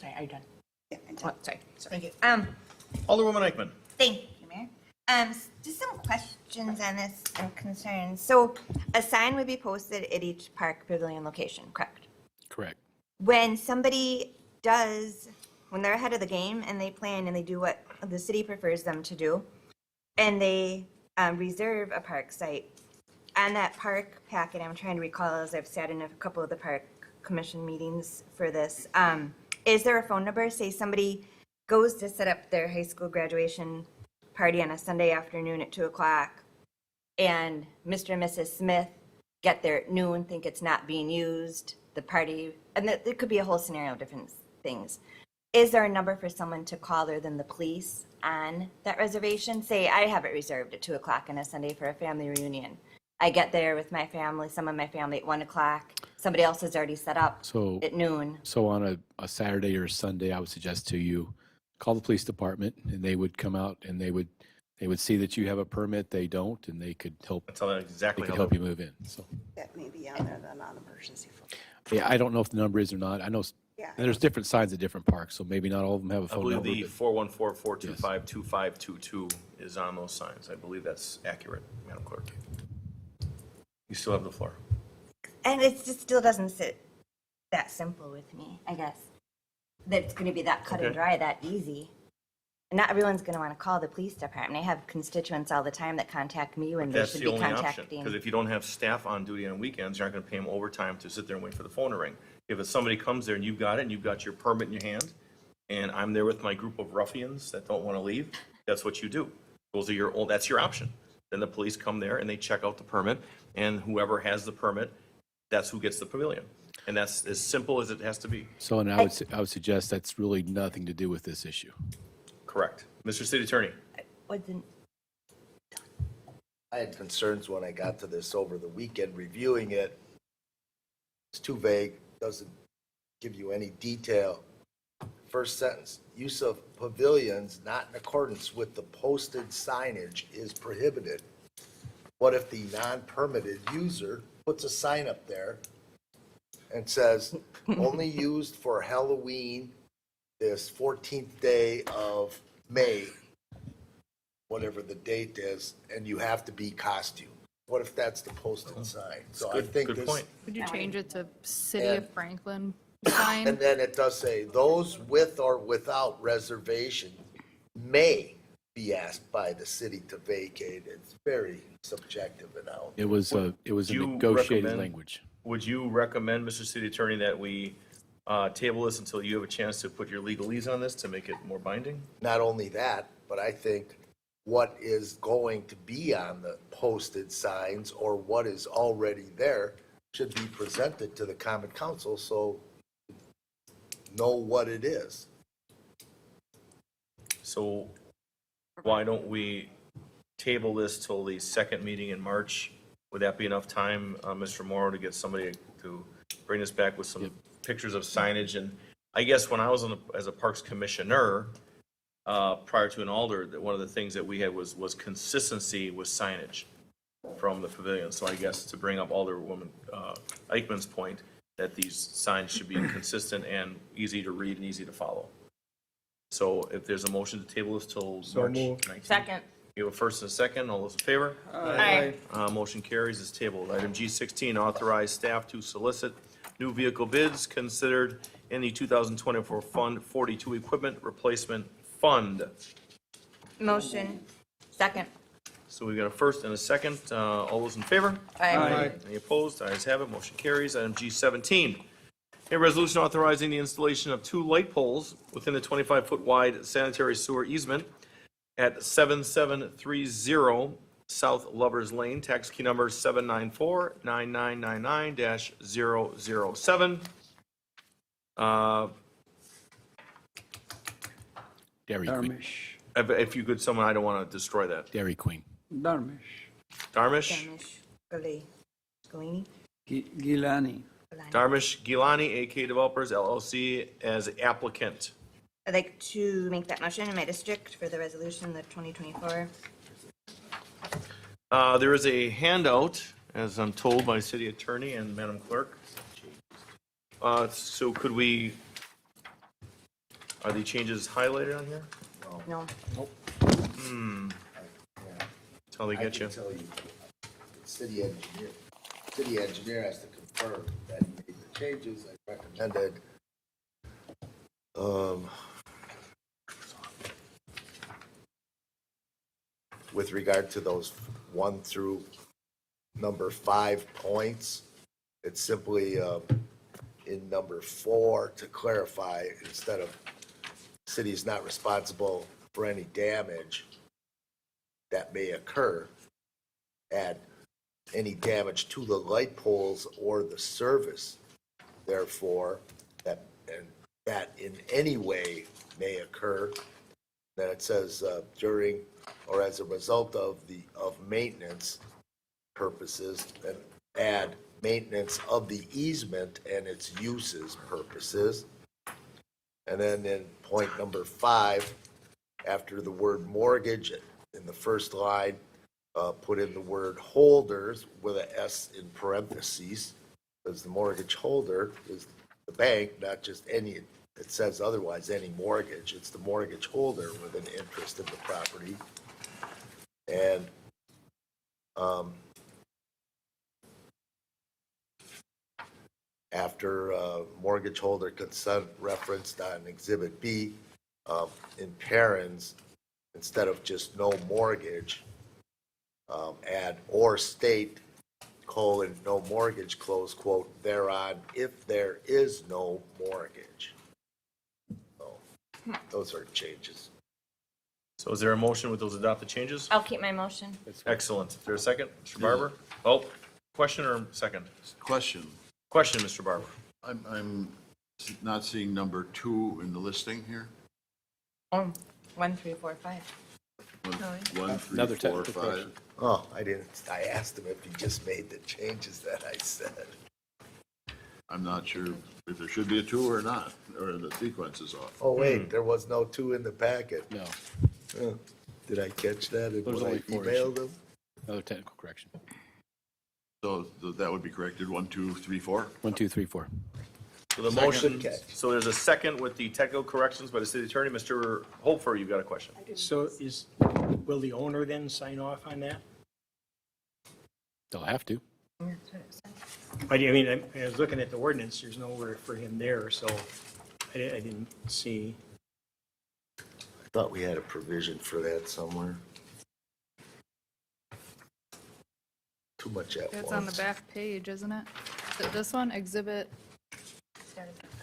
Sorry, are you done? Yeah, I'm Oh, done. sorry. Thank you. Alderwoman Eichman. Thank you, Mayor. Just some questions on this and concerns. So a sign would be posted at each park pavilion location, correct? Correct. When somebody when they're ahead of the game and they plan and they do what the city prefers them to do, and they reserve a park site, on that park packet, I'm trying to recall as I've sat in a couple of the park commission meetings for this, is there a phone number? Say somebody goes to set up their high school graduation party on a Sunday afternoon at 2:00, and Mr. and Mrs. Smith get there at noon, think it's not being used, the party, and there could be a whole scenario of different things. Is there a number for someone to call other than the police on that reservation? Say I have it reserved at 2:00 on a Sunday for a family reunion. I get there with my family, some of my family at 1:00. Somebody else has already set up at noon. So on a Saturday or a Sunday, I would suggest to you, call the police department, and they would come out and they would see that you have a permit. They don't, and they could help. That's exactly they could how help you move in. So That may be on there, the non-emergency phone. yeah, I don't know if the number is or not. I know Yeah. there's different signs at different parks, so maybe not all of them have a I phone believe number. the but- 414-425-2522 is on those signs. I believe that's accurate, Madam Clerk. You still have the floor. And it just still doesn't sit that simple with me, I guess. That it's going to be that cut and Okay. dry, that easy. And not everyone's going to want to call the police department. I have constituents all the time that contact me when they That's should the be only option, contacting. because if you don't have staff on duty on weekends, you're not going to pay them overtime to sit there and wait for the phone to ring. If somebody comes there and you've got it, and you've got your permit in your hand, and I'm there with my group of ruffians that don't want to leave, that's what you do. That's your option. Then the police come there and they check out the permit, and whoever has the permit, that's who gets the pavilion. And that's as simple as it has to be. So, and I would suggest that's really nothing to do with this issue. Correct. Mr. City Attorney? Wasn't, I had concerns when I got to this over the weekend, reviewing it. It's too vague, doesn't give you any detail. First sentence, use of pavilions not in accordance with the posted signage is prohibited. What if the non-permitted user puts a sign up there and says, only used for Halloween, this 14th day of May, whatever the date is, and you have to be costumed? What if that's the posted sign? So I think Good this, point. Would you change it to City And- of Franklin sign? and then it does say, those with or without reservation may be asked by the city to vacate. It's very subjective and out. It was a Do you negotiated recommend- language. Would you recommend, Mr. City Attorney, that we table this until you have a chance to put your legalese on this to make it more binding? Not only that, but I think what is going to be on the posted signs or what is already there should be presented to the common council so know what it is. So why don't we table this till the second meeting in March? Would that be enough time, Mr. Morrow, to get somebody to bring us back with some pictures of signage? And I guess when I was as a Parks Commissioner, prior to an alder, that one of the things that we had was consistency with signage from the pavilion. So I guess to bring up Alderwoman Eichmann's point, that these signs should be consistent and easy to read and easy to follow. So if there's a motion to table this till March 19th. Second. You have a first and a second. All those in favor? Aye. Motion carries is tabled. Item G16, authorize staff to solicit new vehicle bids considered in the 2024 Fund 42 Equipment Replacement Fund. motion, second. So we've got a first and a second. All those in favor? Aye. Any opposed? Ayes have it. Motion carries. Item G17, a resolution authorizing the installation of 2 light poles within the 25-foot wide sanitary sewer easement at 7730 South Lovers Lane, tax key number 794-9999-007. Dairy Queen. If you could, someone, I don't want to destroy that. Dairy Queen. Darmish? Danish, Galini, Gilani. Darmish Gilani, AK Developers LLC, as applicant. I'd like to make that motion in my district for the resolution of 2024. There is a handout, as I'm told by City Attorney and Madam Clerk. So could we, are the changes highlighted on here? No. That's how they I get can you. tell you, the city engineer has to confirm that he made the changes I recommended. With regard to those 1 through number 5 points, it's simply in number 4 to clarify, instead of city is not responsible for any damage that may occur, add any damage to the light poles or the service, therefore, that in any way may occur. Then it says during or as a result of maintenance purposes, then add maintenance of the easement and its uses purposes. And then in point number 5, after the word mortgage in the first line, put in the word holders with a S in parentheses, because the mortgage holder is the bank, not just any, it says otherwise, any mortgage. It's the mortgage holder with an interest in the property. And after mortgage holder consent referenced on Exhibit B, in parens, instead of just no mortgage, add or state, no mortgage, close quote, thereon, if there is no mortgage. So, those are changes. So is there a motion with those adopted changes? I'll keep my motion. Excellent. Is there a second? Mr. Barber? Oh, question or second? Question. Question, Mr. Barber. I'm not seeing number 2 in the listing here. 1, 3, 4, 5. 1, 3, Another 4, technical 5. correction. Oh, I didn't, I asked him if he just made the changes that I said. I'm not sure if there should be a 2 or not, or the sequence is off. Oh, wait, there was no 2 in the packet. No, Oh, did I catch that There's when I only 4 emailed him? another technical correction. So that would be corrected, 1, 2, 3, 4. 1, 2, 3, 4. So the Second. motion, Good catch. so there's a second with the technical corrections by the city attorney. Mr. Holfer, you've got a question. So will the owner then sign off on that? They'll have to. I mean, I was looking at the ordinance, there's nowhere for him there, so I didn't see. I thought we had a provision for that somewhere. Too much at once. It's on the back page, isn't it? Is it this one, exhibit?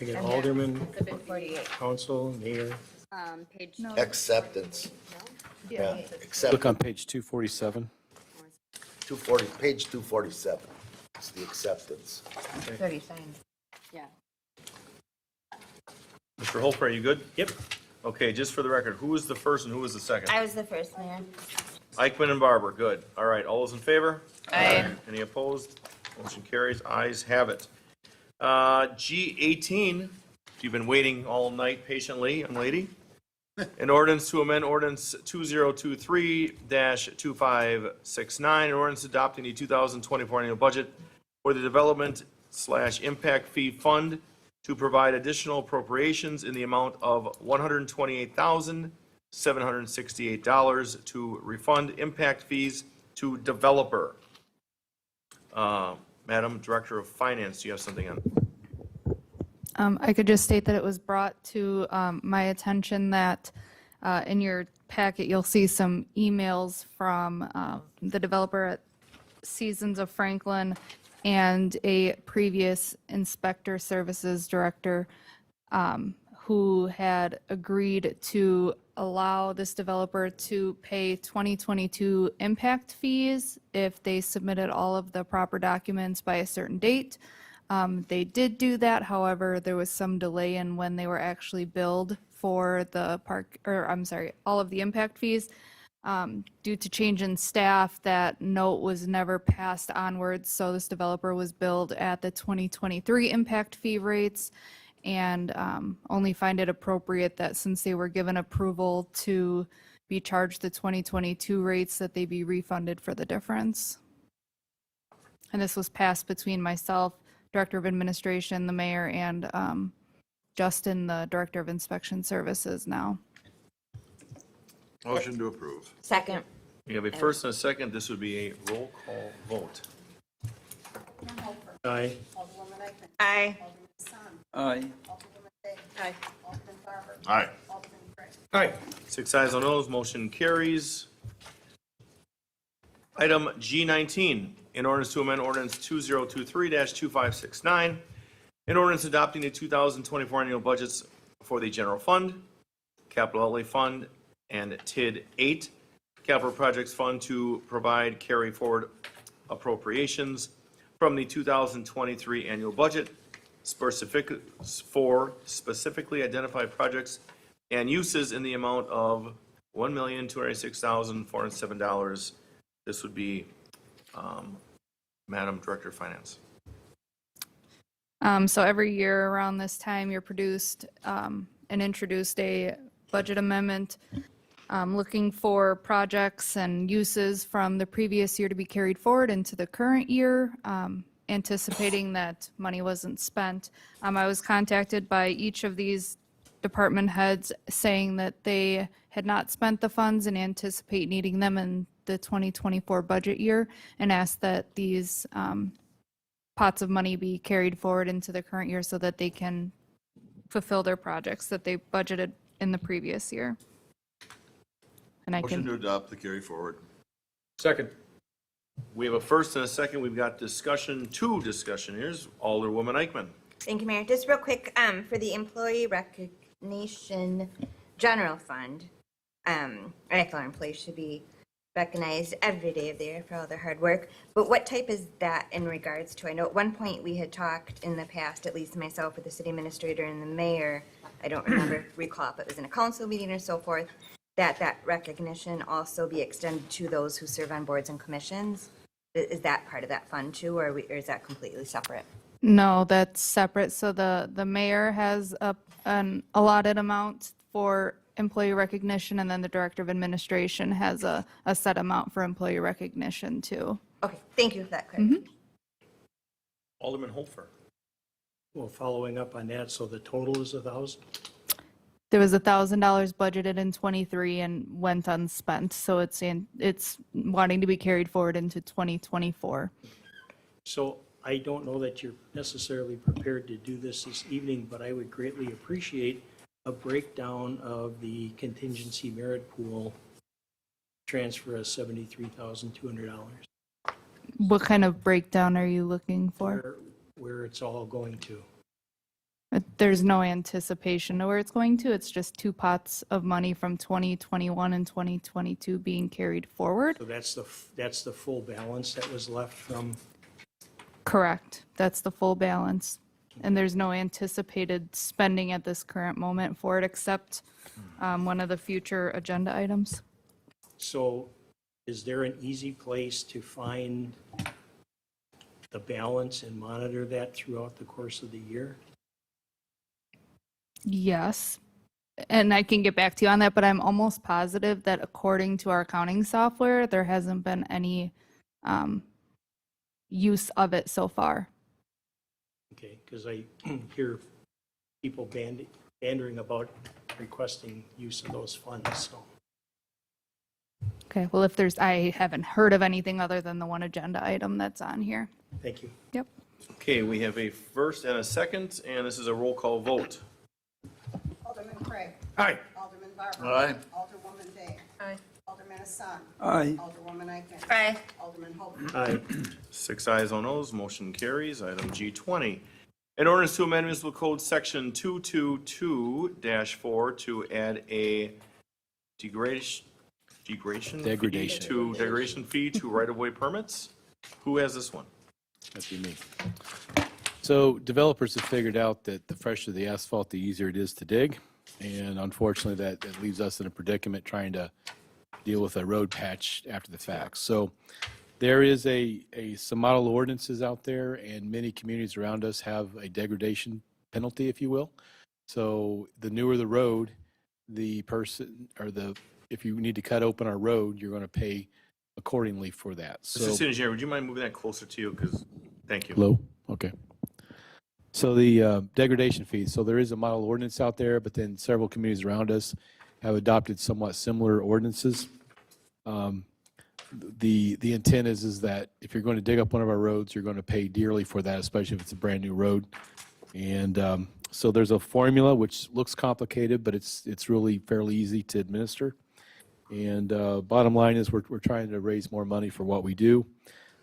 I get alderman, 48. council, mayor. Page. No. Acceptance. Yeah, accept, Look on page 247. 240, page 247. It's the acceptance. 30 signed. Yeah. Mr. Holfer, are you good? Yep. Okay, just for the record, who was the first and who was the second? I was the first, Mayor. Eichmann and Barber, good. All right, all those in favor? Aye. Any opposed? Motion carries, ayes have it. G18, if you've been waiting all night patiently, young lady. An ordinance to amend ordinance 2023-2569, an ordinance adopting the 2024 annual budget for the Development/Impact Fee Fund to provide additional appropriations in the amount of $128,768 to refund impact fees to developer. Madam Director of Finance, do you have something on? I could just state that it was brought to my attention that in your packet, you'll see some emails from the developer at Seasons of Franklin and a previous inspector services director who had agreed to allow this developer to pay 2022 impact fees if they submitted all of the proper documents by a certain date. They did do that, however, there was some delay in when they were actually billed for the all of the impact fees. Due to change in staff, that note was never passed onwards, so this developer was billed at the 2023 impact fee rates, and only find it appropriate that since they were given approval to be charged the 2022 rates, that they be refunded for the difference. And this was passed between myself, Director of Administration, the mayor, and Justin, the Director of Inspection Services now. Motion to approve. Second. We have a first and a second. This would be a roll call vote. Alderman Holfer. Aye. Alderwoman Eichman. Aye. Alderman Hassan. Aye. Alderwoman Day. Aye. Alderman Barber. Aye. Alderman Craig. Aye. 6 ayes, no noes, motion carries. Item G19, in ordinance to amend ordinance 2023-2569, in ordinance adopting the 2024 annual budgets for the general fund, capital outlay fund, and TID 8, capital projects fund to provide carry forward appropriations from the 2023 annual budget for specifically identified projects and uses in the amount of $1,286,407. This would be Madam Director of Finance. So every year around this time, you're produced and introduced a budget amendment looking for projects and uses from the previous year to be carried forward into the current year, anticipating that money wasn't spent. I was contacted by each of these department heads saying that they had not spent the funds and anticipate needing them in the 2024 budget year, and asked that these pots of money be carried forward into the current year so that they can fulfill their projects that they budgeted in the previous year. And I Motion to can, adopt the carry forward. Second. We have a first and a second. We've got discussion, two discussionaires. Alderwoman Eichman. Thank you, Mayor. Just real quick, for the Employee Recognition General Fund, I feel our employees should be recognized every day of the year for all their hard work. But what type is that in regards to? I know at one point we had talked in the past, at least myself with the city administrator and the mayor, I don't recall if it was in a council meeting or so forth, that recognition also be extended to those who serve on boards and commissions? Is that part of that fund too, or is that completely separate? No, that's separate. So the mayor has an allotted amount for employee recognition, and then the director of administration has a set amount for employee recognition too. Okay, thank you for that clarification. Alderman Holfer. Well, following up on that, so the total is 1,000? There was $1,000 budgeted in '23 and went unspent, so it's wanting to be carried forward into 2024. So I don't know that you're necessarily prepared to do this evening, but I would greatly appreciate a breakdown of the contingency merit pool transfer of $73,200. What kind of breakdown are you looking for? Where it's all going to. There's no anticipation of where it's going to. It's just two pots of money from 2021 and 2022 being carried forward. So that's the full balance that was left from, Correct. That's the full balance. And there's no anticipated spending at this current moment for it, except one of the future agenda items. so is there an easy place to find the balance and monitor that throughout the course of the year? Yes. And I can get back to you on that, but I'm almost positive that according to our accounting software, there hasn't been any use of it so far. Okay, because I hear people bandering about requesting use of those funds, so. Okay, well, I haven't heard of anything other than the one agenda item that's on here. Thank you. Yep. Okay, we have a first and a second, and this is a roll call vote. Alderman Craig. Aye. Alderman Barber. Aye. Alderwoman Day. Aye. Alderman Hassan. Aye. Alderwoman Eichman. Aye. Alderman Hope. Aye. 6 ayes, 0 noes, motion carries. Item G20. An ordinance to amend municipal code section 222-4 to add a degradation fee to right-of-way permits. Who has this one? That'd be me. So developers have figured out that the fresher the asphalt, the easier it is to dig. And unfortunately, that leaves us in a predicament trying to deal with a road patch after the fact. So there is some model ordinances out there, and many communities around us have a degradation penalty, if you will. So the newer the road, if you need to cut open our road, you're going to pay accordingly for that. So, Mr. City Engineer, would you mind moving that closer to you? Because, thank you. hello? Okay. So the degradation fees, so there is a model ordinance out there, but then several communities around us have adopted somewhat similar ordinances. The intent is that if you're going to dig up one of our roads, you're going to pay dearly for that, especially if it's a brand-new road. And so there's a formula which looks complicated, but it's really fairly easy to administer. And bottom line is we're trying to raise more money for what we do.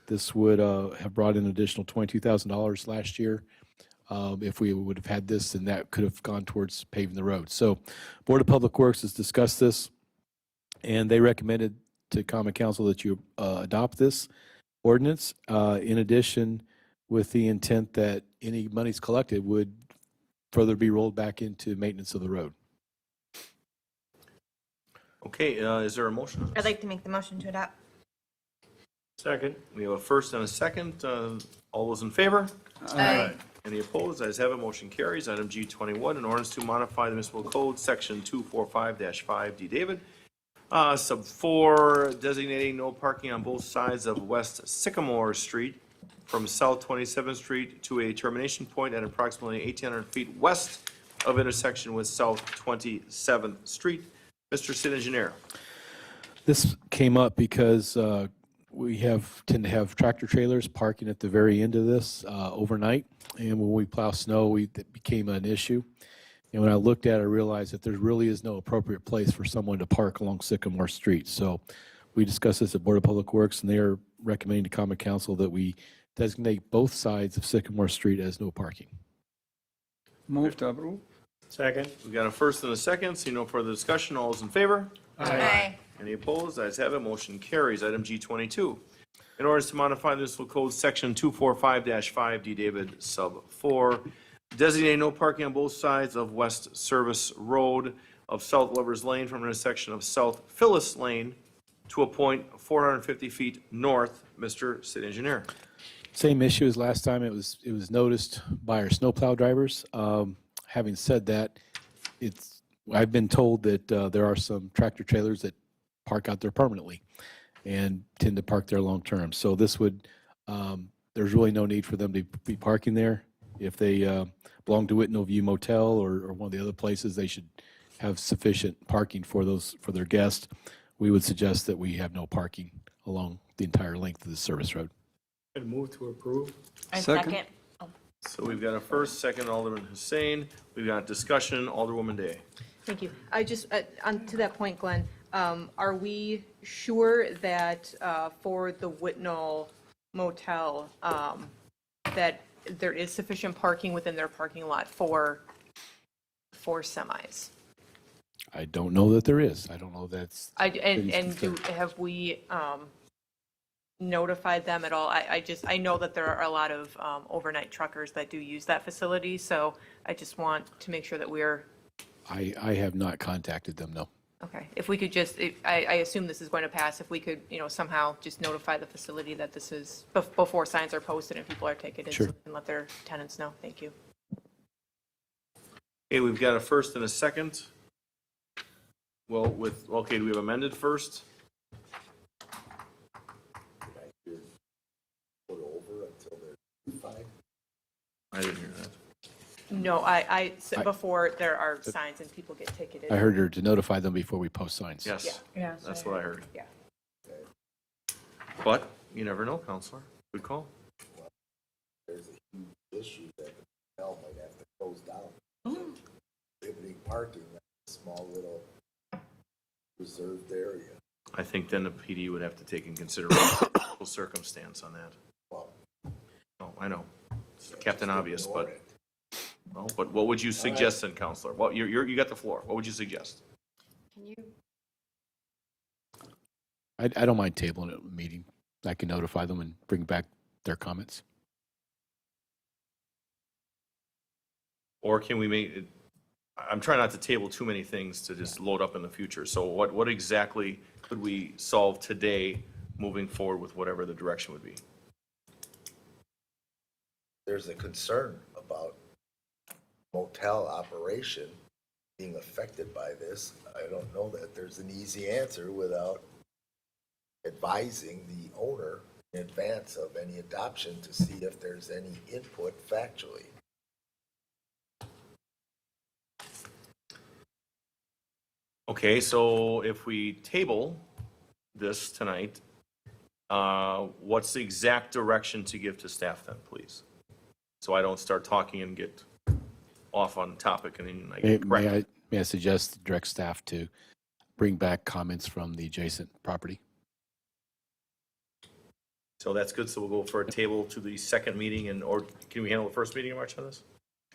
This would have brought in an additional $22,000 last year. If we would have had this, then that could have gone towards paving the road. So Board of Public Works has discussed this, and they recommended to Common Council that you adopt this ordinance. In addition, with the intent that any monies collected would further be rolled back into maintenance of the road. Okay, is there a motion on this? I'd like to make the motion to adopt. Second. We have a first and a second. All those in favor? Aye. Any opposed? Ayes have it, motion carries. Item G21, an ordinance to modify the municipal code, section 245-5D. David, sub 4, designating no parking on both sides of West Sycamore Street from South 27th Street to a termination point at approximately 1,800 feet west of intersection with South 27th Street. Mr. City Engineer. This came up because we tend to have tractor trailers parking at the very end of this overnight. And when we plow snow, that became an issue. And when I looked at it, I realized that there really is no appropriate place for someone to park along Sycamore Street. So we discussed this at Board of Public Works, and they are recommending to Common Council that we designate both sides of Sycamore Street as no parking. Move to approve. Second. We got a first and a second, see no further discussion. All those in favor? Aye. Any opposed? Ayes have it, motion carries. Item G22. In order to modify municipal code section 245-5 D David sub 4, designate no parking on both sides of West Service Road of South Lovers Lane from intersection of South Phyllis Lane to a point 450 feet north. Mr. City Engineer. Same issue as last time. It was noticed by our snowplow drivers. Having said that, I've been told that there are some tractor trailers that park out there permanently and tend to park there long term. So this would, there's really no need for them to be parking there. If they belong to Whitnell View Motel or one of the other places, they should have sufficient parking for their guests. We would suggest that we have no parking along the entire length of the service road. I'd move to approve. I second. So we've got a first, second, Alderman Hussein. We've got discussion, Alderwoman Day. Thank you. I just, on to that point, Glenn, are we sure that for the Whitnall Motel, that there is sufficient parking within their parking lot for semis? I don't know that there is. I don't know that's. Have we notified them at all? I know that there are a lot of overnight truckers that do use that facility, so I just want to make sure that we're, I have not contacted them, no. okay. If we could just, I assume this is going to pass, if we could, somehow just notify the facility that this is, before signs are posted and people are ticketed, so Sure. and let their tenants know. Thank you. Okay, we've got a first and a second. Well, okay, do we have amended first? I didn't hear that. No, before there are signs and people get ticketed. I heard her to notify them before we post signs. Yes, Yeah. that's what I heard. Yeah. But you never know, Counselor. Good call. There's a huge issue that the hotel might have to close down. Limiting parking, that's a small little reserved area. I think then the PD would have to take in consideration the circumstance on that. Well, Oh, I know. It's Captain Obvious, ignore but, it. well, but what would you suggest then, Counselor? Well, you got the floor. What would you suggest? Can you I don't mind tabling a meeting. I can notify them and bring back their comments. Or can we make, I'm trying not to table too many things to just load up in the future. So what exactly could we solve today, moving forward with whatever the direction would be? There's a concern about motel operation being affected by this. I don't know that there's an easy answer without advising the owner in advance of any adoption to see if there's any input factually. Okay, so if we table this tonight, what's the exact direction to give to staff then, please? So I don't start talking and get off on topic and then I get corrected. May I suggest direct staff to bring back comments from the adjacent property? So that's good. So we'll go for a table to the second meeting or can we handle the first meeting in March on this?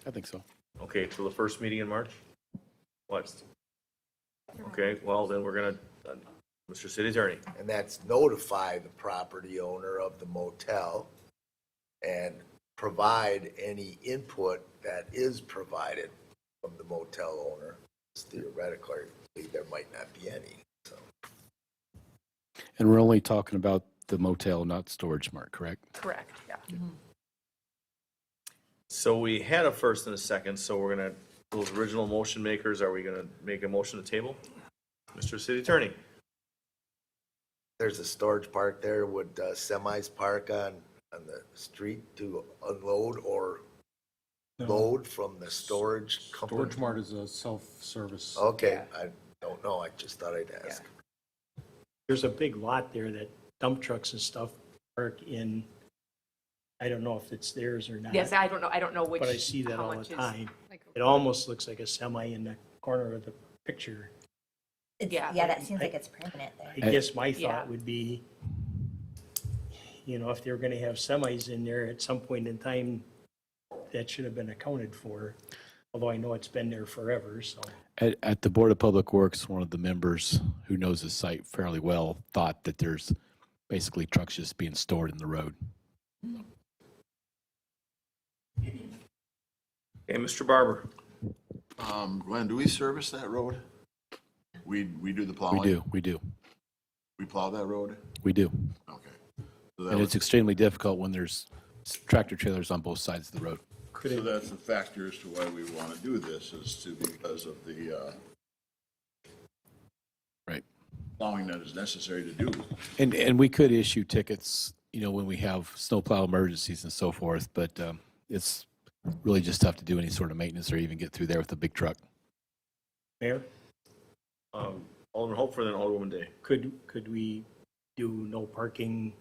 I think so. Okay, to the first meeting in March? What? Okay, well, then we're gonna, Mr. City Attorney. And that's notify the property owner of the motel and provide any input that is provided from the motel owner. Theoretically, there might not be any, so. And we're only talking about the motel, not Storage Mart, correct? Correct, yeah. So we had a first and a second, so we're gonna, those original motion makers, are we gonna make a motion to table? Mr. City Attorney? There's a storage park there. Would semis park on the street to unload or load from the storage company? Storage Mart is a self-service. Okay, I don't know. I just thought I'd ask. There's a big lot there that dump trucks and stuff park in. I don't know if it's theirs or not. Yes, I don't know which. But I see that how all the much is- time. It almost looks like a semi in the corner of the picture. Yeah. Yeah, that seems like it's permanent there. I guess my Yeah. thought would be, if they were gonna have semis in there at some point in time, that should have been accounted for, although I know it's been there forever, so. At the Board of Public Works, one of the members who knows the site fairly well thought that there's basically trucks just being stored in the road. Okay, Mr. Barber. Glenn, do we service that road? We do the plowing? We do. We plow that road? We do. Okay. So that And was- it's extremely difficult when there's tractor trailers on both sides of the road. So that's a factor as to why we want to do this, is to, because of the Right. plowing that is necessary to do. And we could issue tickets, when we have snowplow emergencies and so forth, but it's really just tough to do any sort of maintenance or even get through there with a big truck. Mayor? Alderman Hopefer, then Alderwoman Day. Could we do no parking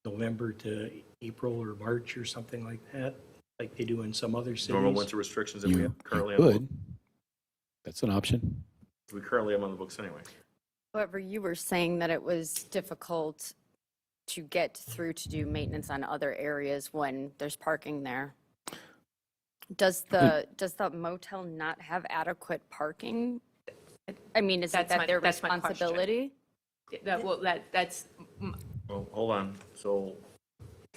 November to April or March or something like that, like they do in some other cities? Normal winter restrictions that we You have currently on the could. books. That's an option. We currently have on the books anyway. However, you were saying that it was difficult to get through to do maintenance on other areas when there's parking there. Does the motel not have adequate parking? I mean, is it that their that's my question. responsibility? That's, Well, hold on. So,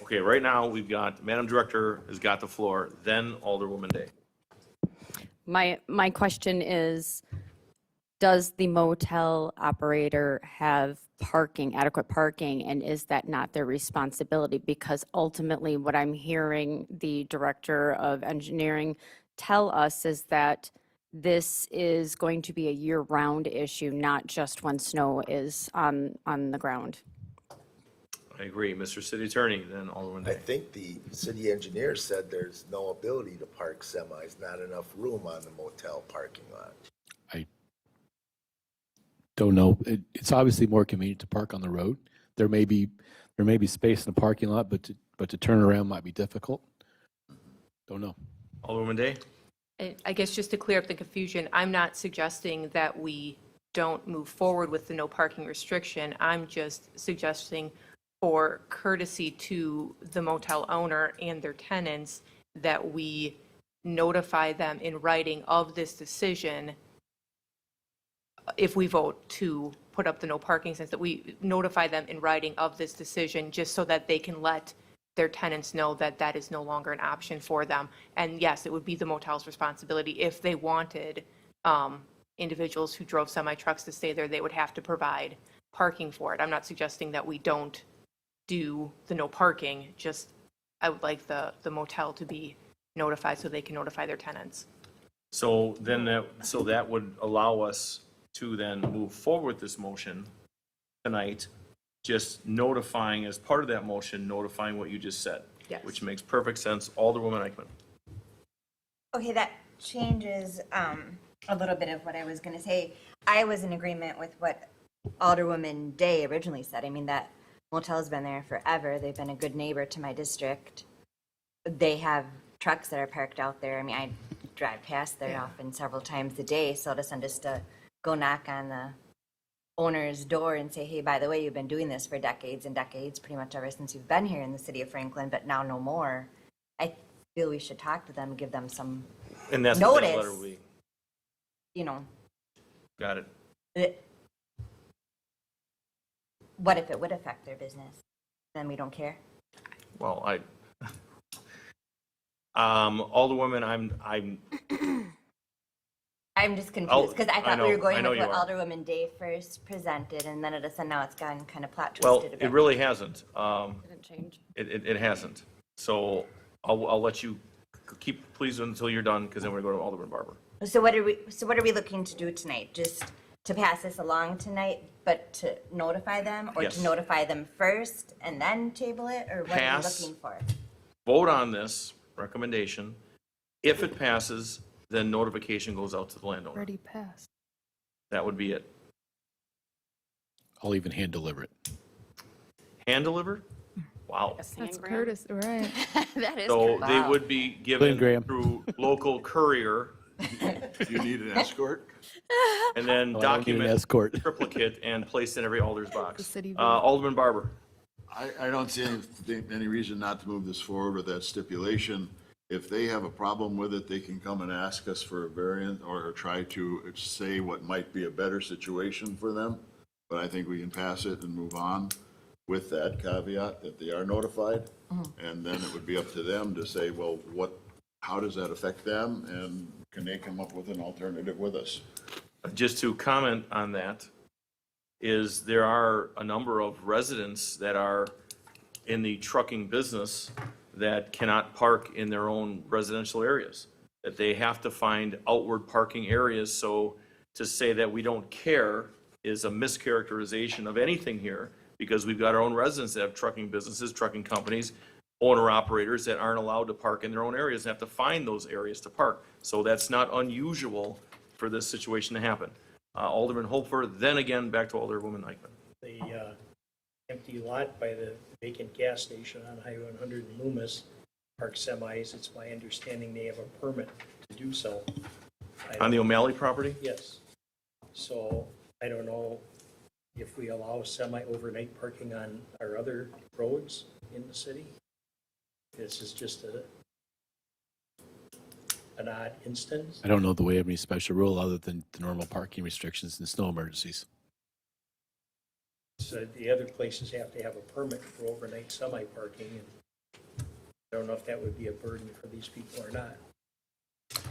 okay, right now, we've got, Madam Director has got the floor, then Alderwoman Day. My question is, does the motel operator have adequate parking, and is that not their responsibility? Because ultimately, what I'm hearing the Director of Engineering tell us is that this is going to be a year-round issue, not just when snow is on the ground. I agree. Mr. City Attorney, then Alderwoman I Day. think the city engineer said there's no ability to park semis, not enough room on the motel parking lot. Don't know. It's obviously more convenient to park on the road. There may be space in the parking lot, but to turn around might be difficult. Don't know. Alderwoman Day? I guess just to clear up the confusion, I'm not suggesting that we don't move forward with the no parking restriction. I'm just suggesting for courtesy to the motel owner and their tenants that we notify them in writing of this decision if we vote to put up the no parking signs, that we notify them in writing of this decision, just so that they can let their tenants know that that is no longer an option for them. And yes, it would be the motel's responsibility. If they wanted individuals who drove semi-trucks to stay there, they would have to provide parking for it. I'm not suggesting that we don't do the no parking, just I would like the motel to be notified so they can notify their tenants. So then that would allow us to then move forward with this motion tonight, just notifying, as part of that motion, notifying what you just said. Yes. Which makes perfect sense. Alderwoman Eichman. Okay, that changes a little bit of what I was going to say. I was in agreement with what Alderwoman Day originally said. I mean, that motel's been there forever. They've been a good neighbor to my district. They have trucks that are parked out there. I mean, I drive past there often several times a day, so to send us to go knock on the owner's door and say, hey, by the way, you've been doing this for decades and decades, pretty much ever since you've been here in the city of Franklin, but now no more. I feel we should talk to them, give them some And that's what that notice. letter will be. Got it. What if it would affect their business? Then we don't care. Well, Alderwoman, I'm just confused because I thought we were going know with you what are. Alderwoman Day first presented, and then it is, and now it's gotten kind of plot Well, twisted a it bit. really hasn't. Didn't change. It hasn't. So I'll let you keep, please, until you're done, because then we're going to go to Alderman Barber. So what are we looking to do tonight? Just to pass this along tonight, but to notify them, or Yes. to notify them first and then table it, or what are Pass. we looking for? Vote on this recommendation. If it passes, then notification goes out to the landowner. Already passed. That would be it. I'll even hand deliver it. Hand delivered? Wow. That's Curtis, right? That is. So correct. they would be given Graham. through local courier Do you need an escort? and then No, I don't need an document escort. triplicate and placed in every Alder's The box. city vote. Alderman Barber. I don't see any reason not to move this forward with that stipulation. If they have a problem with it, they can come and ask us for a variant or try to say what might be a better situation for them. But I think we can pass it and move on with that caveat that they are notified. And then it would be up to them to say, well, how does that affect them? And can they come up with an alternative with us? Just to comment on that, is there are a number of residents that are in the trucking business that cannot park in their own residential areas, that they have to find outward parking areas. So to say that we don't care is a mischaracterization of anything here, because we've got our own residents that have trucking businesses, trucking companies, owner-operators that aren't allowed to park in their own areas and have to find those areas to park. So that's not unusual for this situation to happen. Alderman Holfer, then again, back to Alderwoman Eichmann. The empty lot by the vacant gas station on Highway 100 in Loomis, park semis, it's my understanding they have a permit to do so. On the O'Malley property? Yes. So I don't know if we allow semi-overnight parking on our other roads in the city. This is just an odd instance. I don't know that we have any special rule other than the normal parking restrictions and snow emergencies. So the other places have to have a permit for overnight semi-parking, and I don't know if that would be a burden for these people or not.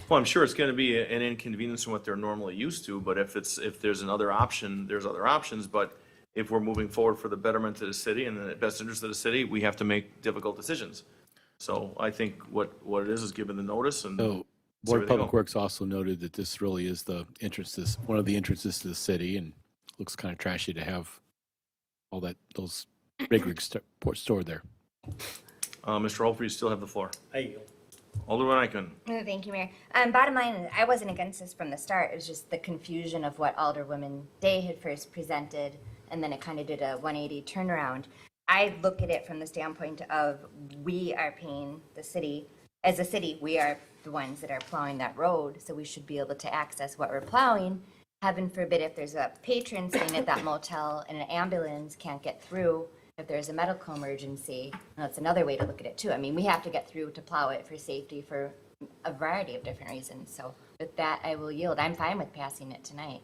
Well, I'm sure it's going to be an inconvenience from what they're normally used to, but if there's another option, there's other options. But if we're moving forward for the betterment of the city and the best interest of the city, we have to make difficult decisions. So I think what it is given the notice and. So see Board where of they Public go. Works also noted that this really is one of the entrances to the city, and looks kind of trashy to have all those rig rigs stored there. Mr. Holfer, you still have the floor. I yield. Alderman Eichmann. Thank you, Mayor. Bottom line, I wasn't against this from the start. It was just the confusion of what Alderwoman Day had first presented, and then it kind of did a 180 turnaround. I look at it from the standpoint of we are paying the city. As a city, we are the ones that are plowing that road, so we should be able to access what we're plowing. Heaven forbid if there's a patron staying at that motel and an ambulance can't get through, if there's a medical emergency, that's another way to look at it too. I mean, we have to get through to plow it for safety for a variety of different reasons. So with that, I will yield. I'm fine with passing it tonight.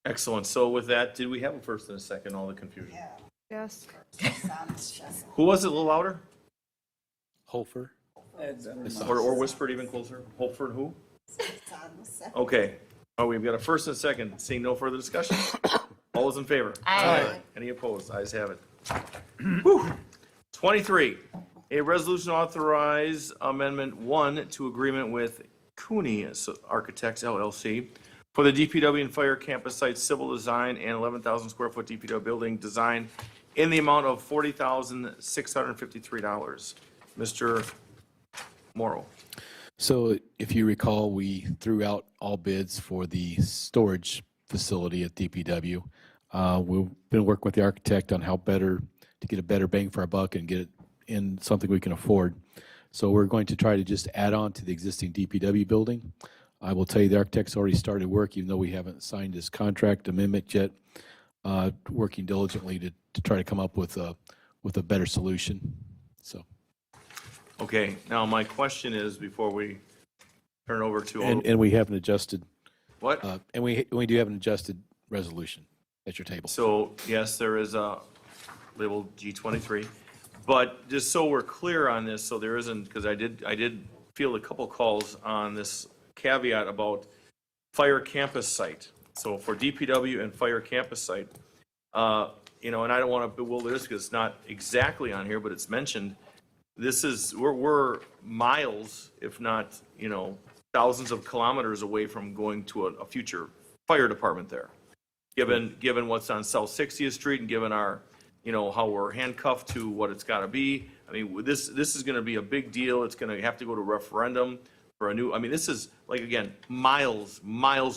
Excellent. So with that, did we have a first and a second, all the confusion? Yes. Who was it, a little louder? Holfer? Or whispered even closer? Holfer and who? It's on the second. Okay. Oh, we've got a first and a second. Seeing no further discussion? All those in favor? Aye. Any opposed? Ayes have it. Whew. 23, a resolution authorize Amendment 1 to agreement with Cooney Architects LLC for the DPW and Fire Campus Site civil design and 11,000 square foot DPW building design in the amount of $40,653. Mr. Morrow. So if you recall, we threw out all bids for the storage facility at DPW. We've been working with the architect on how to get a better bang for our buck and get it in something we can afford. So we're going to try to just add on to the existing DPW building. I will tell you the architect's already started work, even though we haven't signed his contract amendment yet, working diligently to try to come up with a better solution. So. Okay, now my question is, before we turn it over to. And we have an adjusted. What? And we do have an adjusted resolution at your table. So, yes, there is a labeled G23, but just so we're clear on this, so there isn't, because I did field a couple calls on this caveat about fire campus site. So for DPW and fire campus site, and I don't want to bewilder this because it's not exactly on here, but it's mentioned. We're miles, if not, thousands of kilometers away from going to a future fire department there. Given what's on South 60th Street and given our, how we're handcuffed to what it's got to be. I mean, this is going to be a big deal. It's going to have to go to referendum for this is, like, again, miles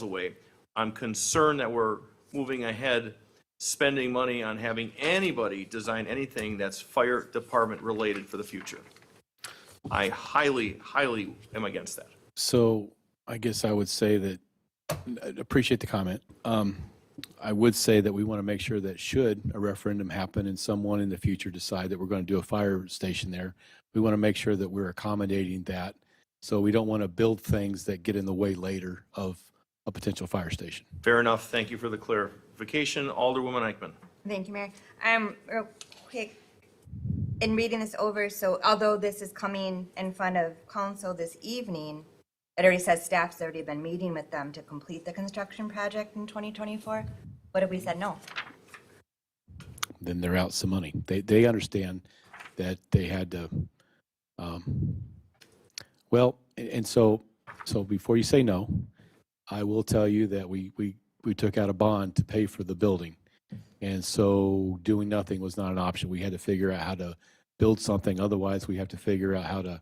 away. I'm concerned that we're moving ahead, spending money on having anybody design anything that's fire department related for the future. I highly am against that. So I guess I would say that, I appreciate the comment. I would say that we want to make sure that should a referendum happen and someone in the future decide that we're going to do a fire station there, we want to make sure that we're accommodating that So we don't want to build things that get in the way later of a potential fire station. Fair enough. Thank you for the clarification. Alderwoman Eichman. Thank you, Mayor. Real quick, in reading this over, so although this is coming in front of council this evening, it already says staff's already been meeting with them to complete the construction project in 2024. What if we said no? Then they're out some money. They understand that they had to, well, and so before you say no, I will tell you that we took out a bond to pay for the building. And so doing nothing was not an option. We had to figure out how to build something. Otherwise, we have to figure out how to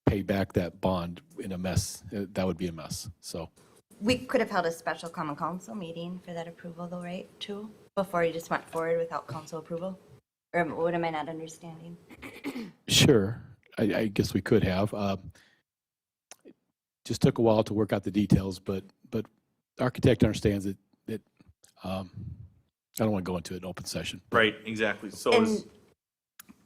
pay back that bond in a mess. That would be a mess. So We could have held a special common council meeting for that approval though, right, too? Before you just went forward without council approval? Or what am I not understanding? sure, I guess we could have. Just took a while to work out the details, but the architect understands that I don't want to go into an open session. Right, exactly. So And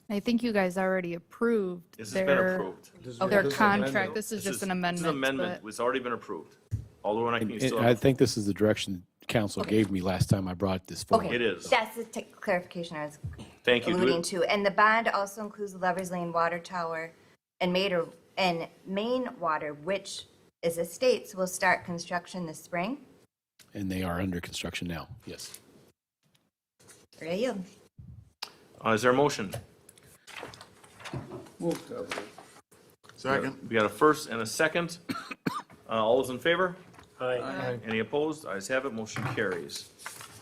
I think you guys already approved this has been their, approved. their This is an contract. amendment. This is just an This is amendment. an amendment. but- It's already been approved. Alderwoman Eichman, you And still I have. think this is the direction council Okay. gave me last time I brought this forward. It is. That's the clarification I was Thank you. Do alluding it- to. And the bond also includes the Lovers Lane Water Tower and Main Water, which is estates, will start construction this spring. And they are under construction now, yes. There you go. Is there a motion? Second. We got a first and a second. All those in favor? Aye. Any opposed? Ayes have it, motion carries.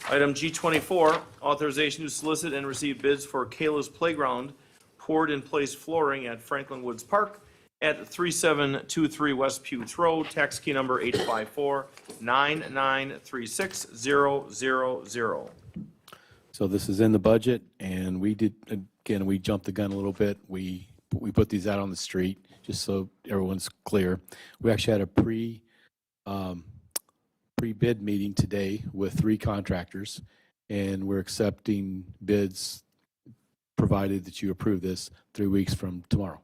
Item G24, authorization to solicit and receive bids for Kayla's Playground poured-in-place flooring at Franklin Woods Park at 3723 West Putes Road, tax key number 854-9936-000. So this is in the budget, and we jumped the gun a little bit. We put these out on the street, just so everyone's clear. We actually had a pre-bid meeting today with 3 contractors, and we're accepting bids provided that you approve this 3 weeks from tomorrow.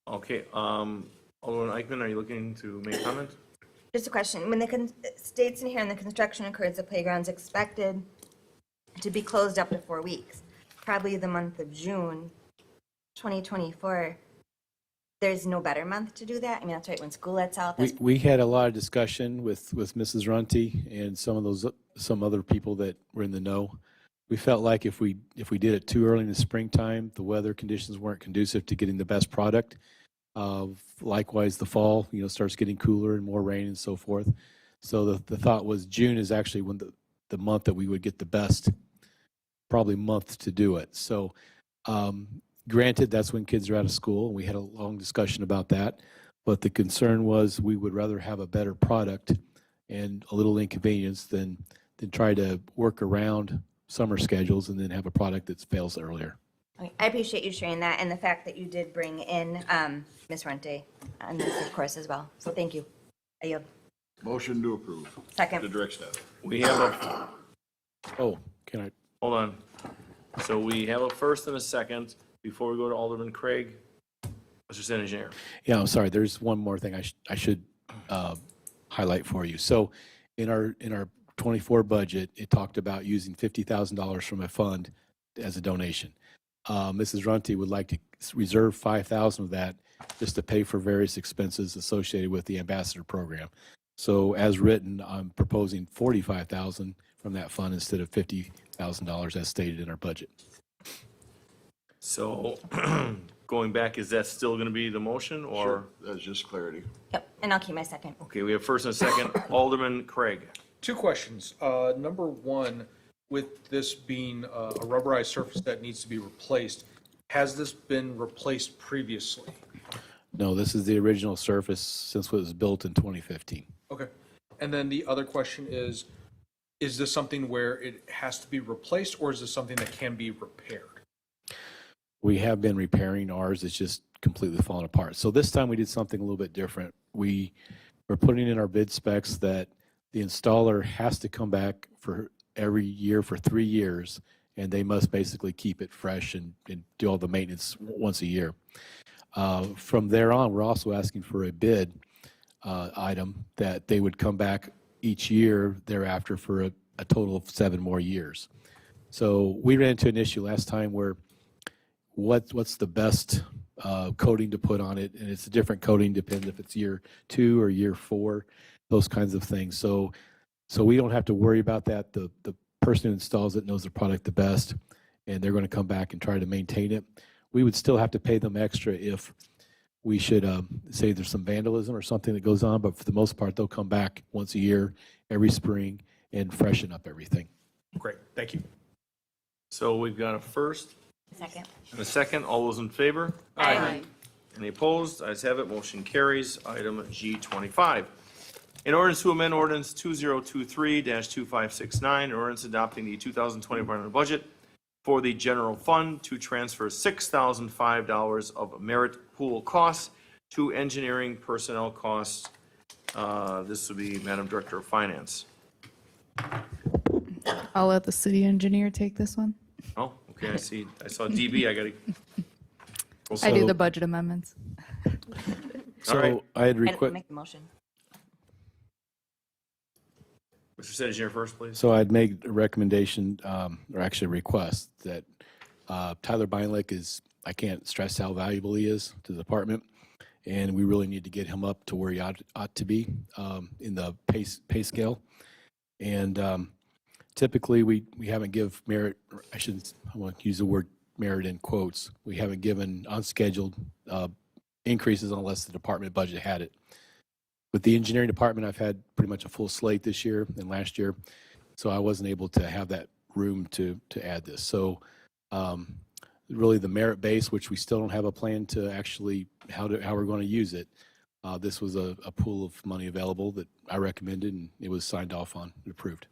Okay, Alderman Eichman, are you looking to make a comment? Just a question. When the states in here and the construction occurs, the playground's expected to be closed up to 4 weeks, probably the month of June 2024. There's no better month to do that? I mean, that's right, when school lets out. That's We had a lot of discussion with Mrs. Runty and some other people that were in the know. We felt like if we did it too early in the springtime, the weather conditions weren't conducive to getting the best product. Likewise, the fall, starts getting cooler and more rain and so forth. So the thought was June is actually when the month that we would get the best, probably month to do it. So granted, that's when kids are out of school, and we had a long discussion about that. But the concern was we would rather have a better product and a little inconvenience than try to work around summer schedules and then have a product that fails earlier. Okay, I appreciate you sharing that and the fact that you did bring in Ms. Rente on this, of course, as well. So thank you. I yield. Motion to approve. Second. To direct staff. We have a, Oh, can I? hold on. So we have a first and a second. Before we go to Alderman Craig, Assistant Engineer. Yeah, I'm sorry. There's one more thing I should highlight for you. So in our 24 budget, it talked about using $50,000 from a fund as a donation. Mrs. Runty would like to reserve $5,000 of that just to pay for various expenses associated with the ambassador program. So as written, I'm proposing $45,000 from that fund instead of $50,000 as stated in our budget. So going back, is that still going to be the motion or? Sure, that's just clarity. Yep, and I'll keep my second. Okay, we have first and a second. Alderman Craig. 2 questions. Number one, with this being a rubberized surface that needs to be replaced, has this been replaced previously? No, this is the original surface since it was built in 2015. Okay. And then the other question is this something where it has to be replaced, or is this something that can be repaired? We have been repairing ours. It's just completely fallen apart. So this time we did something a little bit different. We were putting in our bid specs that the installer has to come back for every year for 3 years and they must basically keep it fresh and do all the maintenance once a year. From there on, we're also asking for a bid item that they would come back each year thereafter for a total of 7 more years. So we ran into an issue last time where what's the best coating to put on it, and it's a different coating depending if it's year 2 or year 4, those kinds of things. So we don't have to worry about that. The person who installs it knows the product the best, and they're going to come back and try to maintain it. We would still have to pay them extra if we should say there's some vandalism or something that goes on, but for the most part, they'll come back once a year, every spring, and freshen up everything. Great, thank you. So we've got a first Second. and a second. All those in favor? Aye. Any opposed? Ayes have it, motion carries. Item G25. In ordinance to amend ordinance 2023-2569, an ordinance adopting the 2024 budget for the general fund to transfer $6,005 of merit pool costs to engineering personnel costs. This would be Madam Director of Finance. I'll let the city engineer take this one. Oh, okay, I saw DB, I gotta. I do the budget amendments. All right. So I had Make requested. the motion. Mr. City Engineer first, please. So I'd make a recommendation, or actually a request, that Tyler Beinlick is, I can't stress how valuable he is to the department, and we really need to get him up to where he ought to be in the pay scale. And typically, we haven't give merit, I want to use the word merit in quotes, we haven't given unscheduled increases unless the department budget had it. With the engineering department, I've had pretty much a full slate this year and last year, so I wasn't able to have that room to add this. So really the merit base, which we still don't have a plan to actually how we're going to use it. This was a pool of money available that I recommended, and it was signed off on and approved.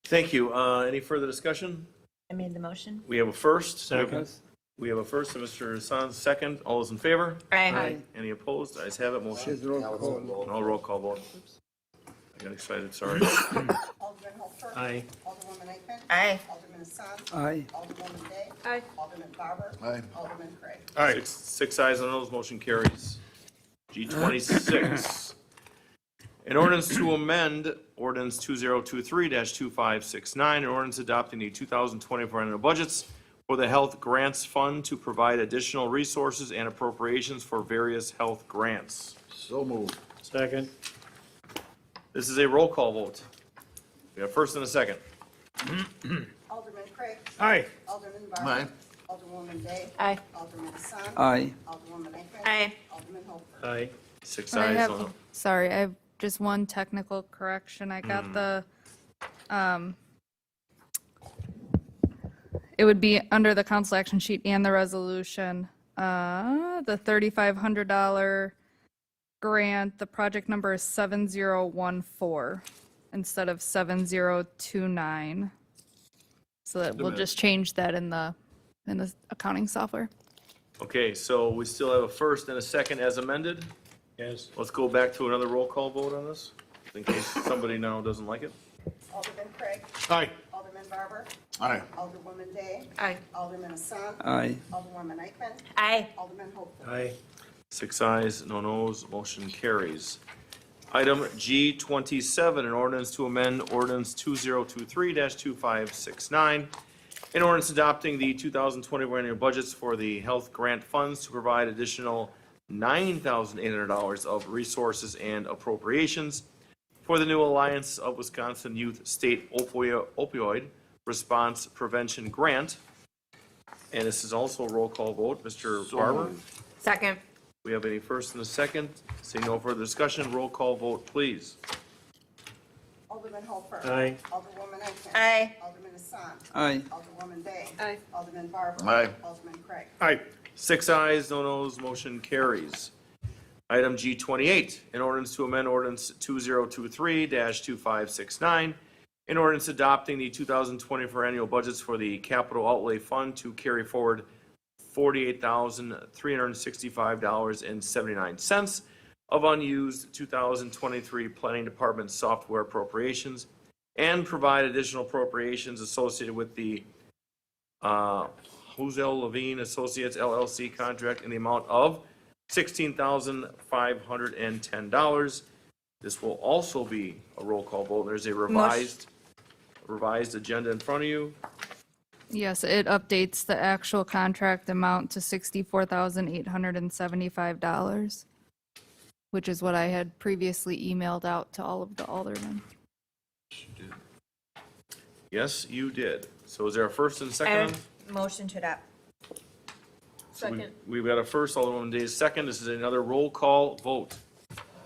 Thank you. Any further discussion? I made the motion. We have a first. Second. We have a first, and Mr. Hassan's second. All those in favor? Aye. Any opposed? Ayes have it, motion. Now it's a roll. No roll call vote. I got excited, sorry. Alderman Holfer. Aye. Alderwoman Eichman. Aye. Alderman Hassan. Aye. Alderwoman Day. Aye. Alderman Barber. Aye. Alderman Craig. All right. Six ayes on those, motion carries. G26. An ordinance to amend ordinance 2023-2569, an ordinance adopting the 2024 annual budgets for the Health Grants Fund to provide additional resources and appropriations for various health grants. So moved. Second. This is a roll call vote. We have first and a second. Alderman Craig. Aye. Alderman Barber. Aye. Alderwoman Day. Aye. Alderman Hassan. Aye. Alderwoman Eichman. Aye. Alderman Holfer. Aye. Six I ayes. have, sorry, I have just one technical correction. I got it would be under the council action sheet and the resolution. The $3,500 grant, the project number is 7014 instead of 7029. So that we'll just change that in the accounting software. Okay, so we still have a first and a second as amended. Yes. Let's go back to another roll call vote on this, in case somebody now doesn't like it. Alderman Craig. Aye. Alderman Barber. Aye. Alderwoman Day. Aye. Alderman Hassan. Aye. Alderwoman Eichman. Aye. Alderman Holfer. Aye. Six ayes, no noes, motion carries. Item G27, an ordinance to amend ordinance 2023-2569, an ordinance adopting the 2024 annual budgets for the health grant funds to provide additional $9,800 of resources and appropriations for the new Alliance of Wisconsin Youth State Opioid Response Prevention Grant. And this is also a roll call vote. Mr. Barber? Second. We have a first and a second. Seeing no further discussion, roll call vote, please. Alderman Holfer. Aye. Alderwoman Eichman. Aye. Alderman Hassan. Aye. Alderwoman Day. Aye. Alderman Barber. Aye. Alderman Craig. Aye. Six ayes, no noes, motion carries. Item G28, an ordinance to amend ordinance 2023-2569, an ordinance adopting the 2024 annual budgets for the capital outlay fund to carry forward $48,365.79 of unused 2023 Planning Department software appropriations and provide additional appropriations associated with the Huzel Levine Associates LLC contract in the amount of $16,510. This will also be a roll call vote. There's a revised agenda in front of you. Yes, it updates the actual contract amount to $64,875, which is what I had previously emailed out to all of the aldermen. Yes, you did. So is there a first and second? Motion to adopt. So we've got a first, Alderwoman Days second. This is another roll call vote.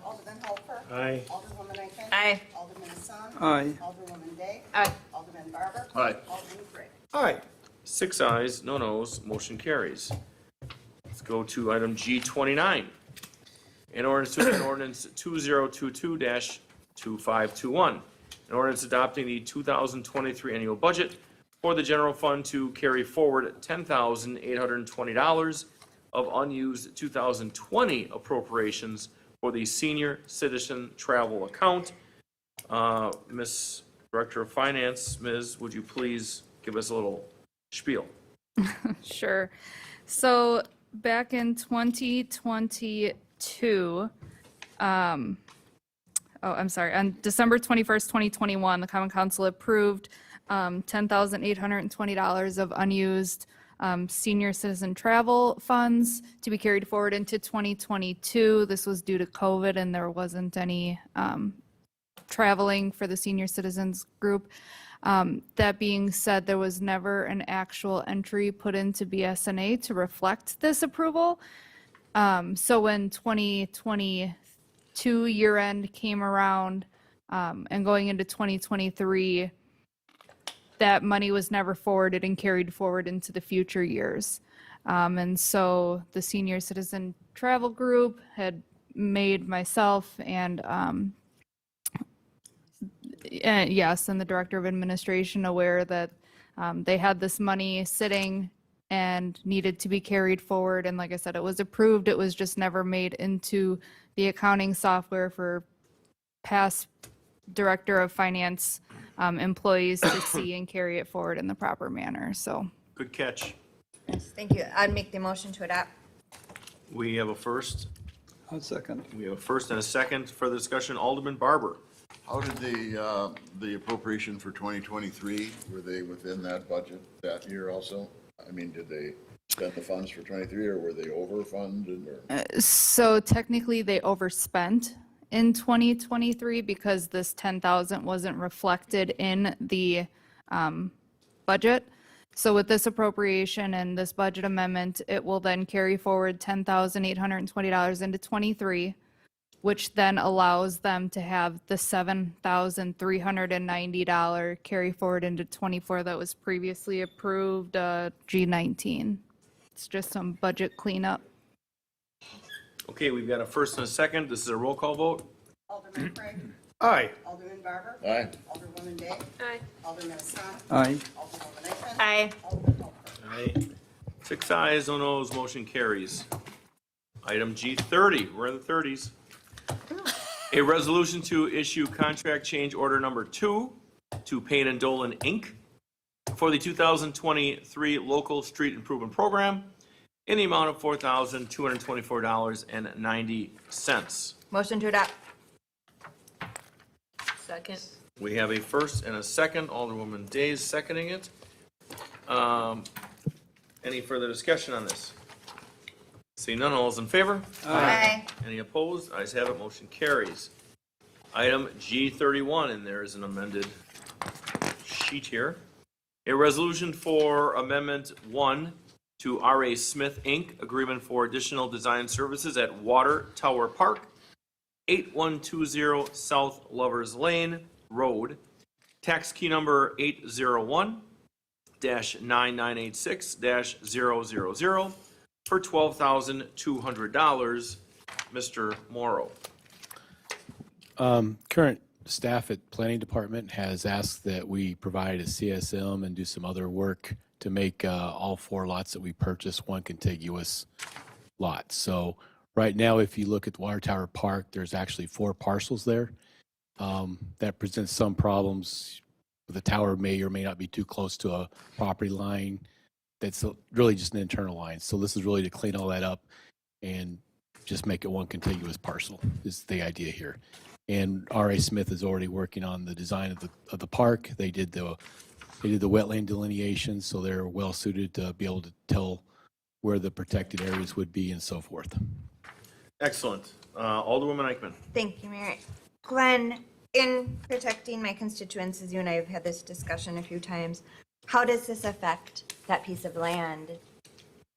Alderman Holfer. Aye. Alderwoman Eichman. Aye. Alderman Hassan. Aye. Alderwoman Day. Aye. Alderman Barber. Aye. Alderman Craig. Aye. 6 ayes, no nos, motion carries. Let's go to item G29. An ordinance to amend ordinance 2022-2521. An ordinance adopting the 2023 annual budget for the general fund to carry forward $10,820 of unused 2020 appropriations for the senior citizen travel account. Ms. Director of Finance, Ms., would you please give us a little spiel? Sure. So back in 2022, on December 21st, 2021, the Common Council approved $10,820 of unused senior citizen travel funds to be carried forward into 2022. This was due to COVID and there wasn't any traveling for the senior citizens group. That being said, there was never an actual entry put into BSNA to reflect this approval. So when 2022 year end came around and going into 2023, that money was never forwarded and carried forward into the future years. And so the senior citizen travel group had made myself and yes, and the director of administration aware that they had this money sitting and needed to be carried forward. And like I said, it was approved. It was just never made into the accounting software for past director of finance employees to see and carry it forward in the proper manner. So Good catch. Yes, thank you. I'd make the motion to adopt. We have a first. I'll second. We have a first and a second. Further discussion, Alderman Barber. How did the appropriation for 2023, were they within that budget that year also? I mean, did they spend the funds for 23 or were they overfunded or? So technically they overspent in 2023 because this 10,000 wasn't reflected in the budget. So with this appropriation and this budget amendment, it will then carry forward $10,820 into 23, which then allows them to have the $7,390 carry forward into 24 that was previously approved G19. It's just some budget cleanup. Okay, we've got a first and a second. This is a roll call vote. Alderman Craig. Aye. Alderman Barber. Aye. Alderwoman Day. Aye. Alderman Hassan. Aye. Alderwoman Eichman. Aye. Alderman Holfer. Aye. 6 ayes, no nos, motion carries. Item G30, we're in the 30s. A resolution to issue contract change order number 2 to Payne and Dolan, Inc. for the 2023 Local Street Improvement Program in the amount of $4,224.90. Motion to adopt. Second. We have a first and a second, Alderwoman Days seconding it. Any further discussion on this? See none, all is in favor? Aye. Any opposed? Ayes have it, motion carries. Item G31, and there is an amended sheet here. A resolution for Amendment 1 to R.A. Smith, Inc., agreement for additional design services at Water Tower Park, 8120 South Lovers Lane Road, tax key number 801-9986-000 for $12,200. Mr. Morrow. Current staff at Planning Department has asked that we provide a CSM and do some other work to make all 4 lots that we purchased one contiguous lot. So right now, if you look at Water Tower Park, there's actually 4 parcels there. that presents some problems. The tower may or may not be too close to a property line. That's really just an internal line. So this is really to clean all that up and just make it one contiguous parcel is the idea here. And R.A. Smith is already working on the design of the park. They did the wetland delineation, so they're well suited to be able to tell where the protected areas would be and so forth. Excellent. Alderwoman Eichmann. Thank you, Mayor. Glenn, in protecting my constituents, as you and I have had this discussion a few times, how does this affect that piece of land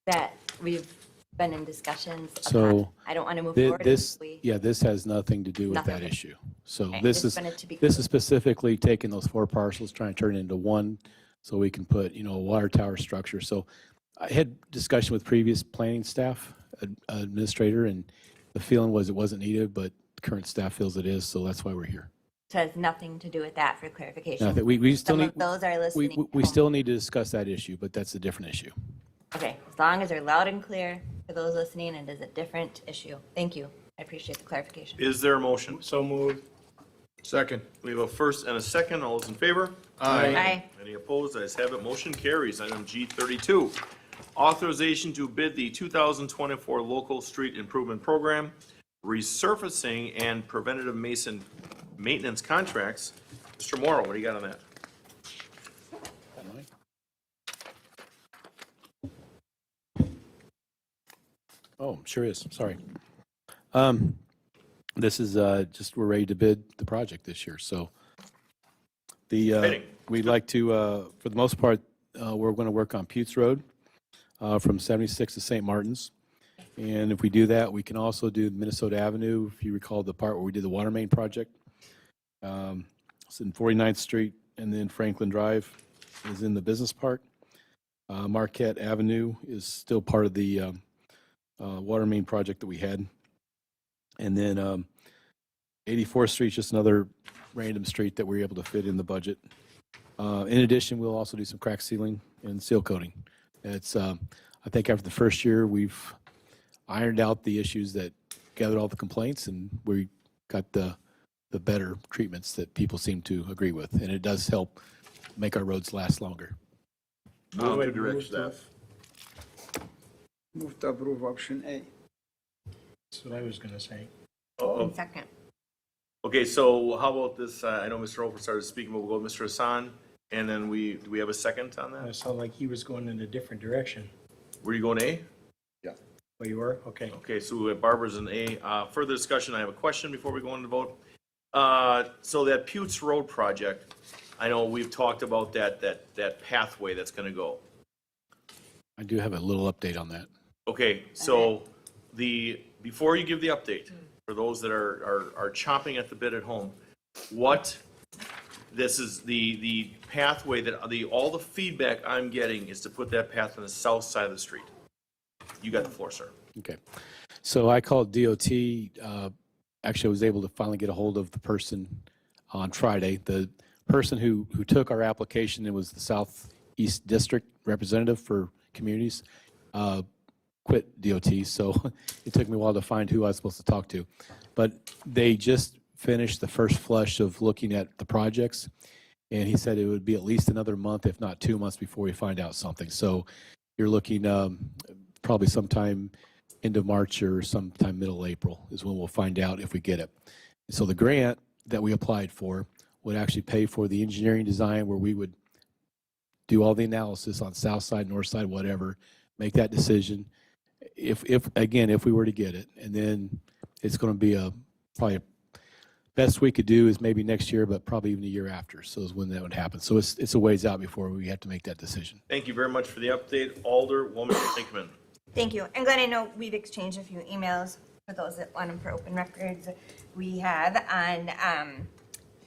that we've been in discussions upon? So I don't want to move thi- forward. this, if we- yeah, this has nothing to do with that Nothing. issue. So Okay, this just is, wanted to be this clear. is specifically taking those 4 parcels, trying to turn it into one, so we can put, a water tower structure. So I had discussion with previous planning staff, administrator, and the feeling was it wasn't needed, but current staff feels it is, so that's why we're here. So it has nothing to do with that for clarification. Now, we still Some need, of those are we, listening. we still need to discuss that issue, but that's a different issue. Okay, as long as they're loud and clear for those listening, it is a different issue. Thank you. I appreciate the clarification. Is there a motion? So moved. Second. We have a first and a second. All those in favor? Aye. Any opposed? Ayes have it. Motion carries. Item G32, authorization to bid the 2024 local street improvement program, resurfacing and preventative maintenance contracts. Mr. Morrow, what do you got on that? Oh, sure is. Sorry. This is just, we're ready to bid the project this year. So Exciting. we'd like to, for the most part, we're going to work on Putes Road from 76 to St. Martin's. And if we do that, we can also do Minnesota Avenue, if you recall the part where we did the water main project. It's in 49th Street, and then Franklin Drive is in the business park. Marquette Avenue is still part of the water main project that we had. And then 84th Street is just another random street that we were able to fit in the budget. In addition, we'll also do some crack sealing and seal coating. It's, I think after the first year, we've ironed out the issues that gathered all the complaints, and we got the better treatments that people seem to agree with. And it does help make our roads last longer. To direct staff. Move to approve option A. That's what I was going to say. Second. Okay, so how about this? I know Mr. Ofer started speaking, but we'll go with Mr. Hassan. And then do we have a second on that? It sounded like he was going in a different direction. Were you going A? Oh, you were? Okay. Okay, so we have Barbara's an A. Further discussion, I have a question before we go into the vote. So that Putes Road project, I know we've talked about that pathway that's gonna go. I do have a little update on that. Okay, so before you give the update, for those that are chomping at the bit at home, this is the pathway that, all the feedback I'm getting is to put that path on the south side of the street. You got the floor, sir. Okay. So I called DOT. Actually, I was able to finally get a hold of the person on Friday. The person who took our application, it was the Southeast District representative for communities, quit DOT. So it took me a while to find who I was supposed to talk to. But they just finished the first flush of looking at the projects. And he said it would be at least another month, if not 2 months, before we find out something. So you're looking probably sometime end of March or sometime middle April is when we'll find out if we get it. So the grant that we applied for would actually pay for the engineering design, where we would do all the analysis on south side, north side, whatever, make that decision. If we were to get it, and then it's going to be probably best we could do is maybe next year, but probably even a year after. So is when that would happen. So it's a ways out before we have to make that decision. Thank you very much for the update. Alderwoman Hickman. Thank you. And Glenn, I know we've exchanged a few emails for those that want them for open records. We have on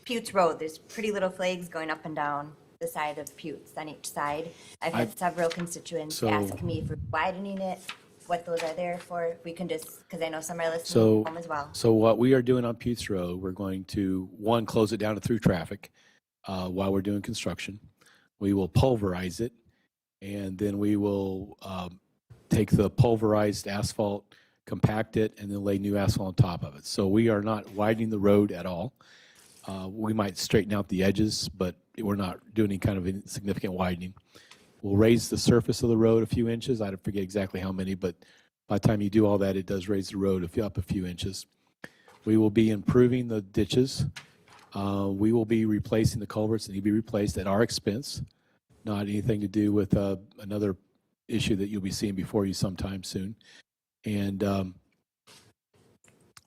Putes Road, there's pretty little flags going up and down the side of Putes on each side. I've had several constituents ask me for widening it, what those are there for. If we can just, because I know some are listening at home as well. So what we are doing on Putes Road, we're going to, one, close it down to through traffic while we're doing construction. We will pulverize it, and then we will take the pulverized asphalt, compact it, and then lay new asphalt on top of it. So we are not widening the road at all. We might straighten out the edges, but we're not doing any kind of significant widening. We'll raise the surface of the road a few inches. I forget exactly how many, but by the time you do all that, it does raise the road up a few inches. We will be improving the ditches. We will be replacing the culverts that need to be replaced at our expense, not anything to do with another issue that you'll be seeing before you sometime soon. And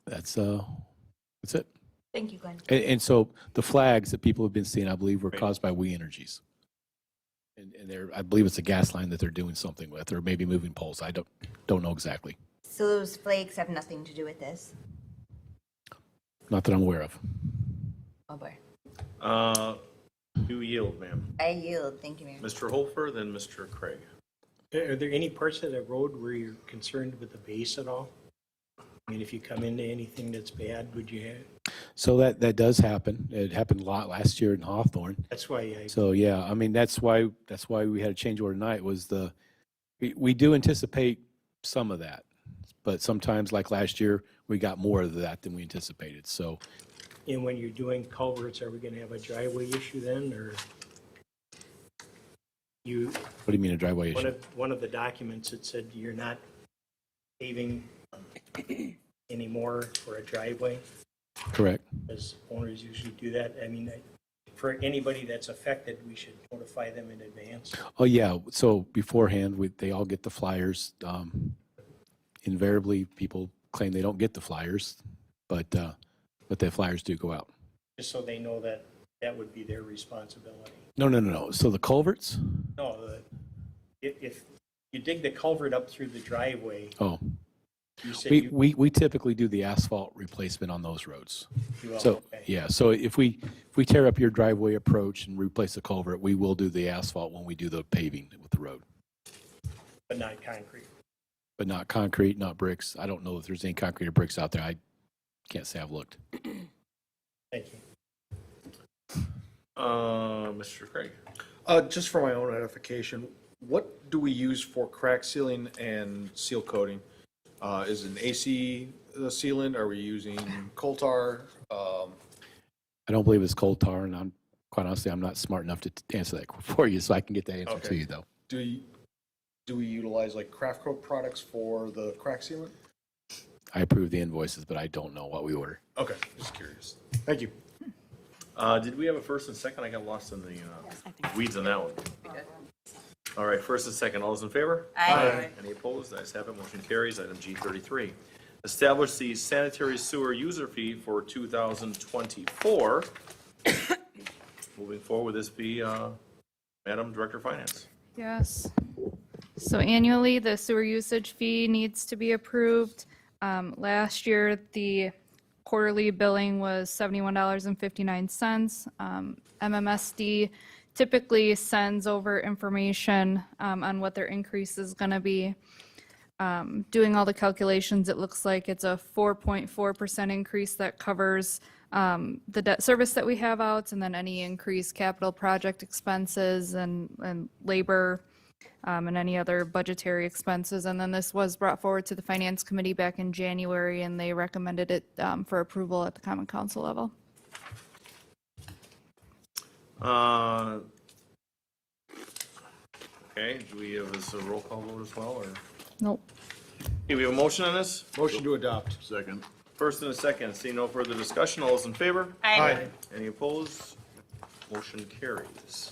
that's it. Thank you, Glenn. And so the flags that people have been seeing, I believe, were caused by We Energies. And I believe it's a gas line that they're doing something with, or maybe moving poles. I don't know exactly. So those flakes have nothing to do with this? Not that I'm aware of. Oh, boy. You yield, ma'am. I yield. Thank you, Mayor. Mr. Holfer, then Mr. Craig. Are there any parts of the road where you're concerned with the base at all? I mean, if you come into anything that's bad, would you have? So that does happen. It happened a lot last year in Hawthorne. That's why So yeah, I mean that's why we had a change order tonight. Was we do anticipate some of that, but sometimes like last year we got more of that than we anticipated. So and when you're doing culverts, are we going to have a driveway issue then, or you? what do you mean a driveway issue? One of the documents, it said you're not paving anymore for a driveway, Correct. as owners usually do that. I mean, for anybody that's affected, we should notify them in advance. Oh yeah. So beforehand, they all get the flyers. Invariably, people claim they don't get the flyers, but the flyers do go out. Just so they know that that would be their responsibility. No. So the culverts? No, if you dig the culvert up through the driveway, Oh, you say we typically do the asphalt replacement on those roads. you will, So okay. yeah, so if we tear up your driveway approach and replace the culvert, we will do the asphalt when we do the paving with the road, But not concrete. but not concrete, not bricks. I don't know if there's any concrete or bricks out there. I can't say I've looked. Thank you. Mr. Craig. Just for my own edification, what do we use for crack sealing and seal coating? Is it an AC sealant? Are we using coal tar? I don't believe it's coal tar, and quite honestly, I'm not smart enough to answer that for you, so I can get that answer to Okay. you though. Do we utilize like craft coat products for the crack sealant? I approve the invoices, but I don't know what we order. Okay, just curious. Thank you. Did we have a first and second? I got lost in the weeds on that one. All right, first and second, all those in favor? Aye. Any opposed? Ayes have it, motion carries. Item G33, establish the sanitary sewer user fee for 2024. Moving forward, would this be Madam Director of Finance? Yes. So annually, the sewer usage fee needs to be approved. Last year, the quarterly billing was $71.59. MMSD typically sends over information on what their increase is going to be. Doing all the calculations, it looks like it's a 4.4% increase that covers the debt service that we have out, and then any increased capital project expenses and labor and any other budgetary expenses. And then this was brought forward to the Finance Committee back in January, and they recommended it for approval at the Common Council level. Okay, do we have this a roll call vote as well, or? Nope. Okay, we have a motion on this? Motion to adopt. Second. First and a second, seeing no further discussion, all those in favor? Aye. Any opposed? Motion carries.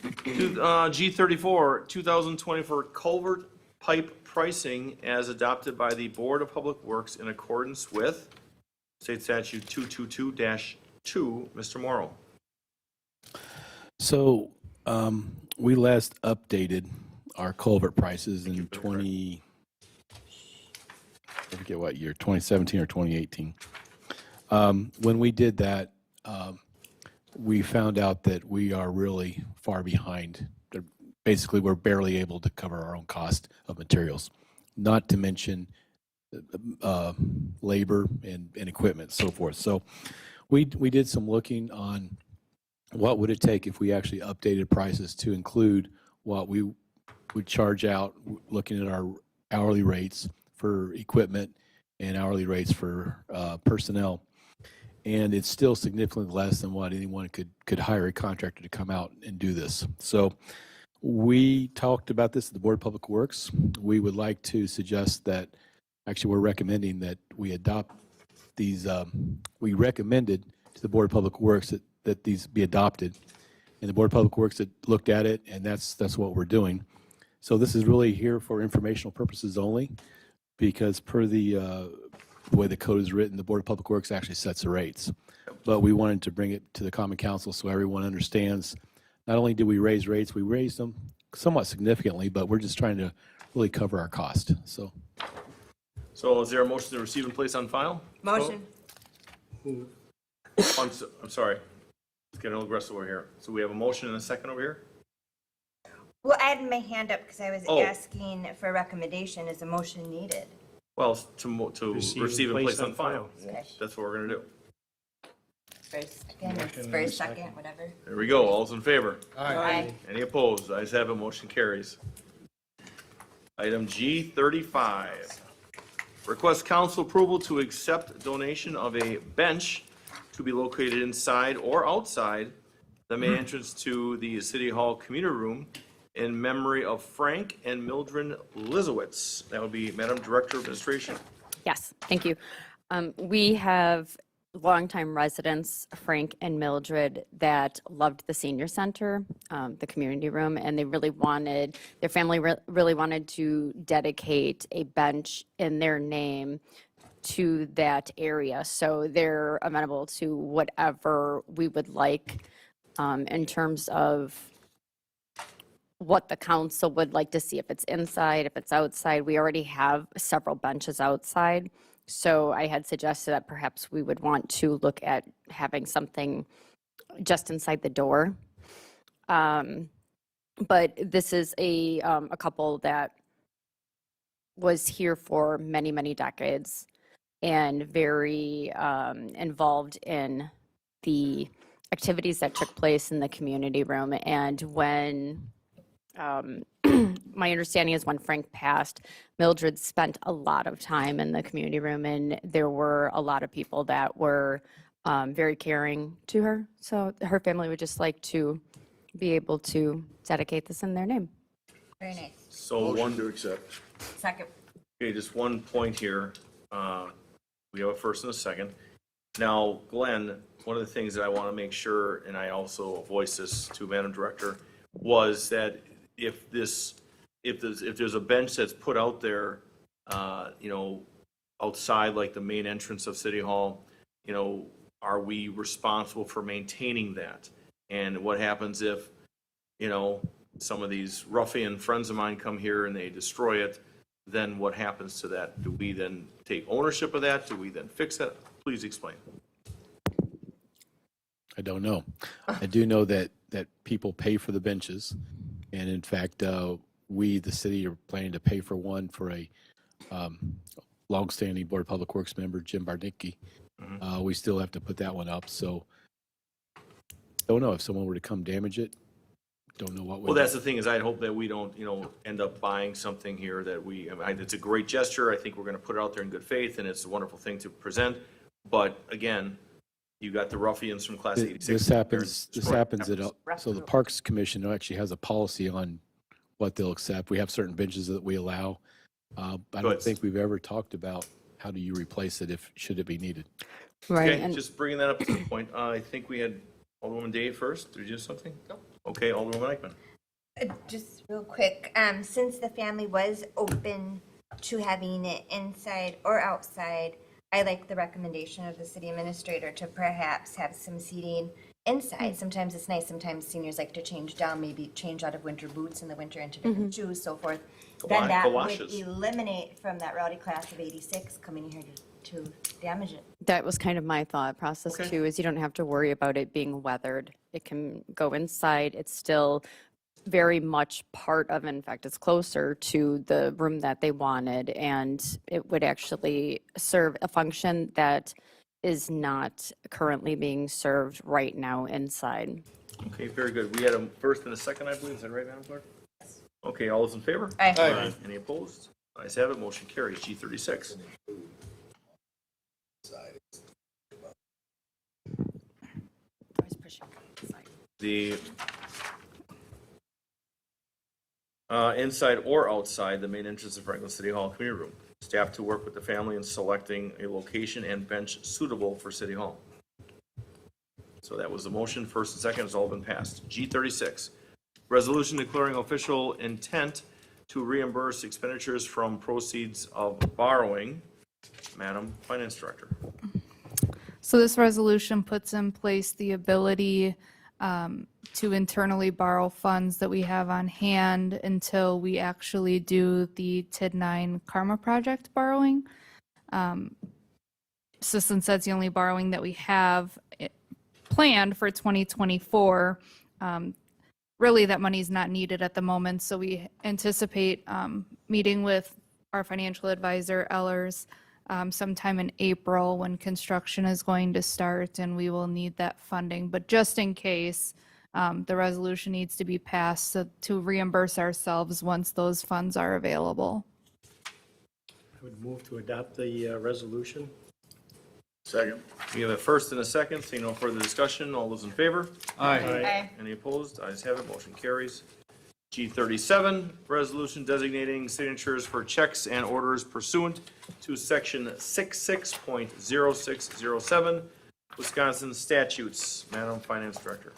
G34, 2024 culvert pipe pricing as adopted by the Board of Public Works in accordance with State Statute 222-2. Mr. Morrow. So we last updated our culvert prices in I forget what year, 2017 or 2018. When we did that, we found out that we are really far behind. Basically, we're barely able to cover our own cost of materials, not to mention labor and equipment, so forth. So we did some looking on what would it take if we actually updated prices to include what we would charge out, looking at our hourly rates for equipment and hourly rates for personnel. and it's still significantly less than what anyone could hire a contractor to come out and do this. So we talked about this at the Board of Public Works. We would like to suggest that, actually, we're recommending that we adopt these, we recommended to the Board of Public Works that these be adopted. And the Board of Public Works had looked at it, and that's what we're doing. So this is really here for informational purposes only, because per the way the code is written, the Board of Public Works actually sets the rates. But we wanted to bring it to the Common Council so everyone understands, not only did we raise rates, we raised them somewhat significantly, but we're just trying to really cover our cost, so. So is there a motion to receive and place on file? Motion. I'm sorry. Let's get a little aggressive over here. So we have a motion and a second over here? Well, I had my hand up because I was Oh. asking for a recommendation. Is a motion needed? Well, to receive and place on file. Okay. That's what we're gonna do. First, again, it's first, second, whatever. There we go. All's in favor? Aye. Any opposed? Ayes have it, motion carries. Item G35. Request council approval to accept donation of a bench to be located inside or outside the main entrance to the City Hall Community Room in memory of Frank and Mildred Lizowitz. That would be Madam Director of Administration. Yes, thank you. We have longtime residents, Frank and Mildred, that loved the senior center, the community room, and they really wanted, their family really wanted to dedicate a bench in their name to that area. So they're amenable to whatever we would like in terms of what the council would like to see, if it's inside, if it's outside. We already have several benches outside. So I had suggested that perhaps we would want to look at having something just inside the door. But this is a couple that was here for many, many decades and very involved in the activities that took place in the community room. And when my understanding is when Frank passed, Mildred spent a lot of time in the community room, and there were a lot of people that were very caring to her. So her family would just like to be able to dedicate this in their name. Very nice. So Motion to accept. Second. Okay, just one point here. We have a first and a second. Now, Glenn, one of the things that I want to make sure, and I also voiced this to Madam Director, was that if there's a bench that's put out there, outside like the main entrance of City Hall, are we responsible for maintaining that? And what happens if, some of these ruffian friends of mine come here and they destroy it? Then what happens to that? Do we then take ownership of that? Do we then fix that? Please explain. I don't know. I do know that people pay for the benches. And in fact, we, the city, are planning to pay for one for a longstanding Board of Public Works member, Jim Barnicki. We still have to put that one up. So don't know if someone were to come damage it. Don't know what would. Well, that's the thing, is I'd hope that we don't, end up buying something here that it's a great gesture. I think we're gonna put it out there in good faith, and it's a wonderful thing to present. But again, you got the ruffians from Class 86. This happens at, so the Parks Commission actually has a policy on what they'll accept. We have certain benches that we allow. I don't think we've ever talked about how do you replace it should it be needed. Right. Okay, And just bringing that up to the point. I think we had Alderwoman Day first. Did you do something? No. Okay, Alderwoman Eichmann. Just real quick, since the family was open to having it inside or outside, I like the recommendation of the city administrator to perhaps have some seating inside. Sometimes it's nice, sometimes seniors like to change down, maybe change out of winter boots in the winter into different shoes, so forth. Then that would Galoshes. eliminate from that rowdy class of 86 coming here to damage it. that was kind of my thought process Okay. too, is you don't have to worry about it being weathered. It can go inside. It's still very much part of, in fact, it's closer to the room that they wanted, and it would actually serve a function that is not currently being served right now inside. Okay, very good. We had a first and a second, I believe. Is that right, Madam Clerk? Okay, all those in favor? Aye. Any opposed? Ayes have it, motion carries. G36. the inside or outside the main entrance of Franklin City Hall Community Room. Staff to work with the family in selecting a location and bench suitable for City Hall. So that was the motion. First and second has all been passed. G36, resolution declaring official intent to reimburse expenditures from proceeds of borrowing. Madam Finance Director. So this resolution puts in place the ability to internally borrow funds that we have on hand until we actually do the TID9 Karma project borrowing. So since that's the only borrowing that we have planned for 2024, really that money is not needed at the moment. So we anticipate meeting with our financial advisor, Ellers, sometime in April when construction is going to start, and we will need that funding. But just in case, the resolution needs to be passed to reimburse ourselves once those funds are available. I would move to adopt the resolution. Second. We have a first and a second, seeing no further discussion. All those in favor? Aye. Any opposed? Ayes have it, motion carries. G37, resolution designating signatures for checks and orders pursuant to section 66.0607 Wisconsin statutes. Madam Finance Director.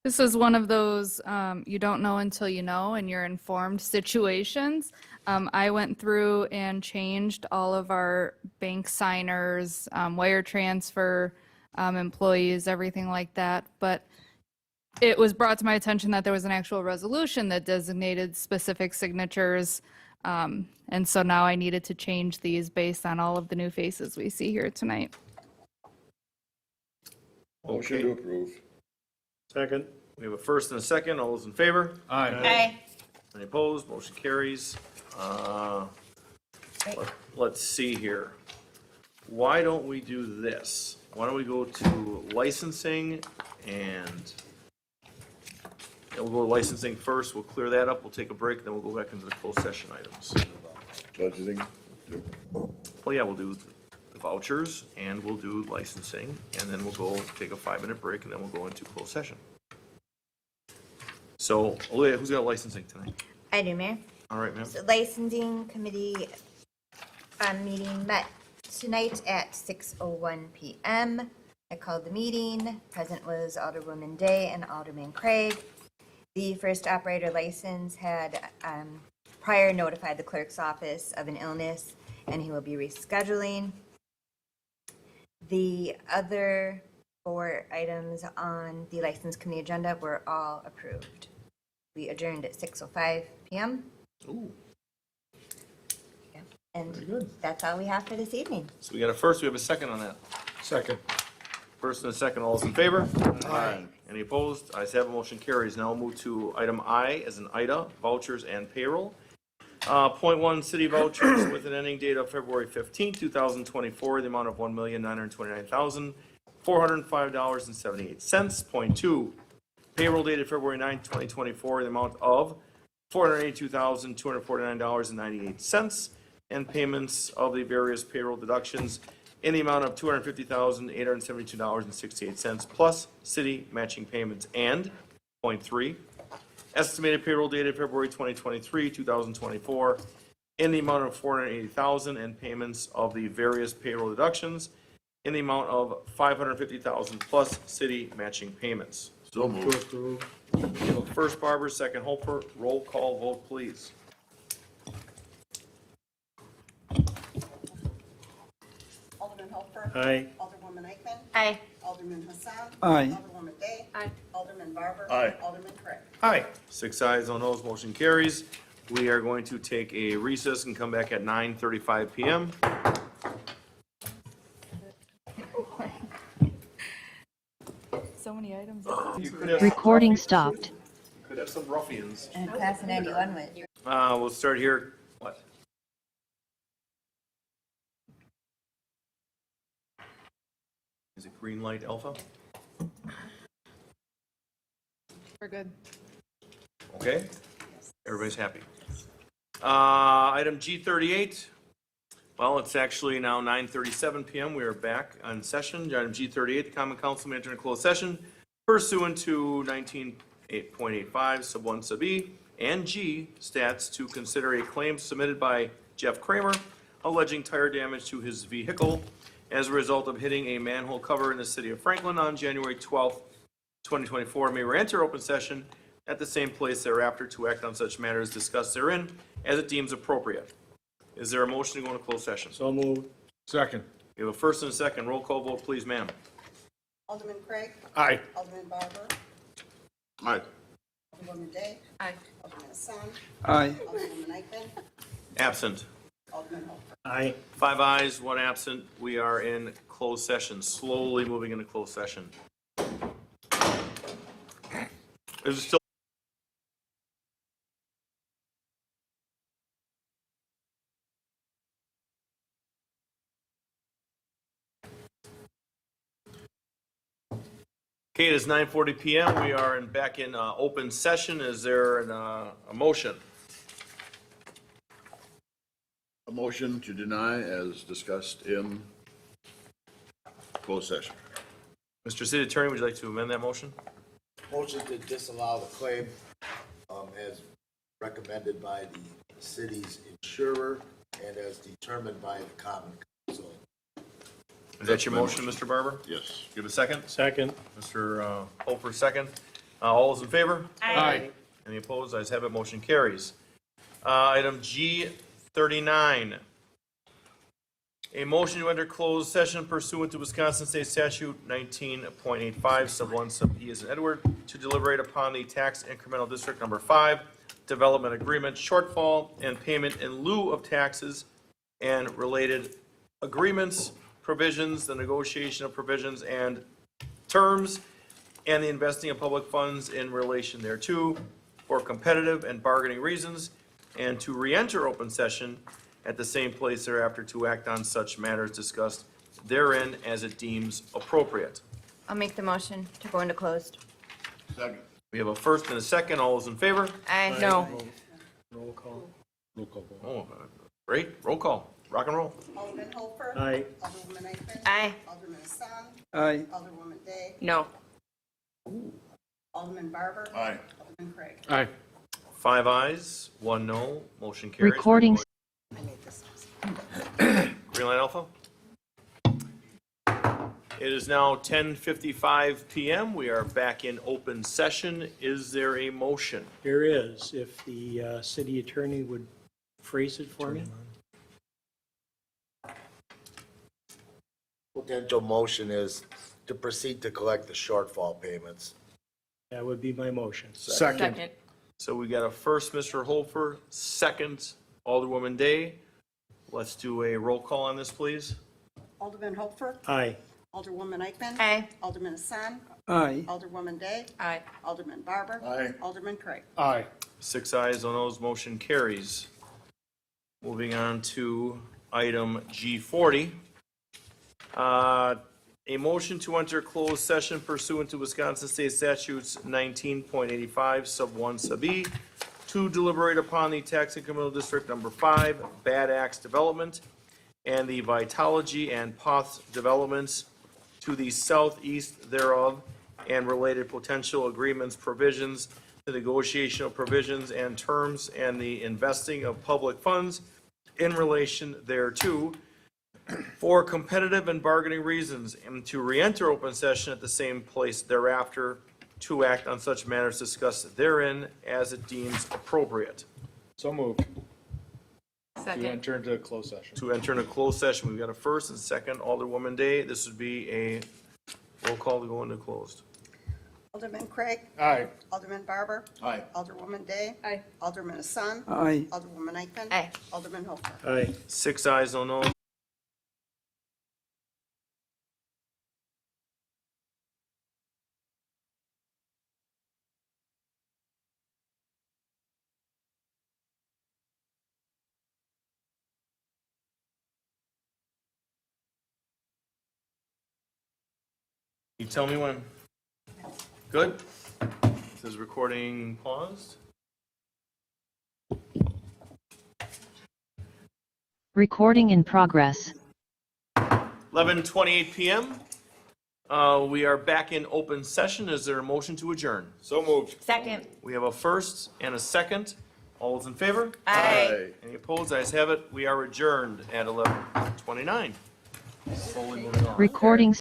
This is one of those you don't know until you know and you're informed situations. I went through and changed all of our bank signers, wire transfer employees, everything like that. But it was brought to my attention that there was an actual resolution that designated specific signatures. And so now I needed to change these based on all of the new faces we see here tonight. Motion to approve. Second. We have a first and a second. All those in favor? Aye. Any opposed? Motion carries. Let's see here. Why don't we do this? Why don't we go to licensing and we'll go to licensing first. We'll clear that up. We'll take a break, then we'll go back into the closed session items. Budgeting. Well, yeah, we'll do the vouchers and we'll do licensing, and then we'll go take a 5-minute break, and then we'll go into closed session. So, Olivia, who's got licensing tonight? I do, Mayor. All right, ma'am. So licensing committee meeting met tonight at 6:01 PM. I called the meeting. Present was Alderwoman Day and Alderman Craig. The first operator license had prior notified the clerk's office of an illness, and he will be rescheduling. The other 4 items on the license committee agenda were all approved. We adjourned at 6:05 PM. Ooh, Yeah. And very good. that's all we have for this evening. So we got a first, we have a second on that. Second. First and a second, all those in favor? Aye. Any opposed? Ayes have it, motion carries. Now we'll move to item I as an IDA, vouchers and payroll. Point 1, city vouchers with an ending date of February 15, 2024, the amount of $1,929,405.78. Point 2, payroll dated February 9, 2024, the amount of $482,249.98, and payments of the various payroll deductions in the amount of $250,872.68 plus city matching payments. And point 3, estimated payroll dated February 2023, 2024, in the amount of $480,000 and payments of the various payroll deductions in the amount of $550,000 plus city matching payments. So moved. approve. First Barber, second Holper, roll call vote, please. Alderman Hofer. Aye. Alderwoman Eichman. Aye. Alderman Hassan. Aye. Alderwoman Day. Aye. Alderman Barber. Aye. Alderman Craig. Aye. 6 ayes, no noes, motion carries. We are going to take a recess and come back at 9:35 PM. So many items. Recording stopped. Could have some ruffians. And class of 91 went. We'll start here. What? Is it green light alpha? We're good. Okay, everybody's happy. Item G38, well, it's actually now 9:37 PM. We are back on session. Item G38, the Common Council may enter in closed session pursuant to 19.85 sub 1 sub E and G stats to consider a claim submitted by Jeff Kramer alleging tire damage to his vehicle as a result of hitting a manhole cover in the city of Franklin on January 12th, 2024, may enter open session at the same place thereafter to act on such matters discussed therein as it deems appropriate. Is there a motion to go into closed session? So moved. Second. We have a first and a second. Roll call vote, please, ma'am. Alderman Craig. Aye. Alderman Barber. Aye. Alderwoman Day. Aye. Alderman Hassan. Aye. Alderwoman Eichman. Absent. Alderman Holfer. Aye. 5 ayes, 1 absent. We are in closed session, slowly moving into closed session. Is it still? Okay, it is 9:40 PM. We are back in open session. Is there a motion? A motion to deny as discussed in closed session. Mr. City Attorney, would you like to amend that motion? Motion to disallow the claim, as recommended by the city's insurer and as determined by the common council. Is that your motion, Mr. Barber? Yes. Give a second. Second. Mr. Hofer, second. All those in favor? Aye. Any opposed? Ayes have it, motion carries. Item G39. A motion to enter closed session pursuant to Wisconsin State Statute 19.85 sub 1 sub E as in Edward to deliberate upon the tax incremental district number 5 development agreement shortfall and payment in lieu of taxes and related agreements, provisions, the negotiation of provisions and terms, and the investing of public funds in relation thereto for competitive and bargaining reasons, and to re-enter open session at the same place thereafter to act on such matters discussed therein as it deems appropriate. I'll make the motion to go into closed. Second. We have a first and a second. All those in favor? Aye. No. Roll call. Oh, great. Roll call. Rock and roll. Alderman Holfer. Aye. Alderwoman Eichman. Aye. Alderman Hassan. Aye. Alderwoman Day. No. Alderman Barber. Aye. Alderman Craig. Aye. 5 ayes, 1 no. Motion carries. Recording. I made this. Green Light Alpha. It is now 10:55 PM. We are back in open session. Is there a motion? Here is, if the city attorney would phrase it for me. Potential motion is to proceed to collect the shortfall payments. That would be my motion. Second. So we got a first, Mr. Holfer, second, Alderwoman Day. Let's do a roll call on this, please. Alderman Holfer. Aye. Alderwoman Eichman. Aye. Alderman Hassan. Aye. Alderwoman Day. Aye. Alderman Barber. Aye. Alderman Craig. Aye. 6 ayes on those, motion carries. Moving on to item G40. A motion to enter closed session pursuant to Wisconsin State Statutes 19.85 sub 1 sub E to deliberate upon the tax incremental district number 5 Bad Axe Development and the Vitology and Poth developments to the southeast thereof and related potential agreements, provisions, the negotiation of provisions and terms, and the investing of public funds in relation thereto for competitive and bargaining reasons, and to re-enter open session at the same place thereafter to act on such matters discussed therein as it deems appropriate. So moved. To Second. enter into closed session. To enter into closed session, we've got a first and second, Alderwoman Day. This would be a roll call to go into closed. Alderman Craig. Aye. Alderman Barber. Aye. Alderwoman Day. Aye. Alderman Hassan. Aye. Alderwoman Eichman. Aye. Alderman Holfer. Aye. 6 ayes, no nos. You tell me when. Good? Is recording paused? Recording in progress. 11:28 PM. We are back in open session. Is there a motion to adjourn? So moved. Second. We have a first and a second. All those in favor? Aye. Any opposed? Ayes have it. We are adjourned at 11:29. Slowly moving on. Recording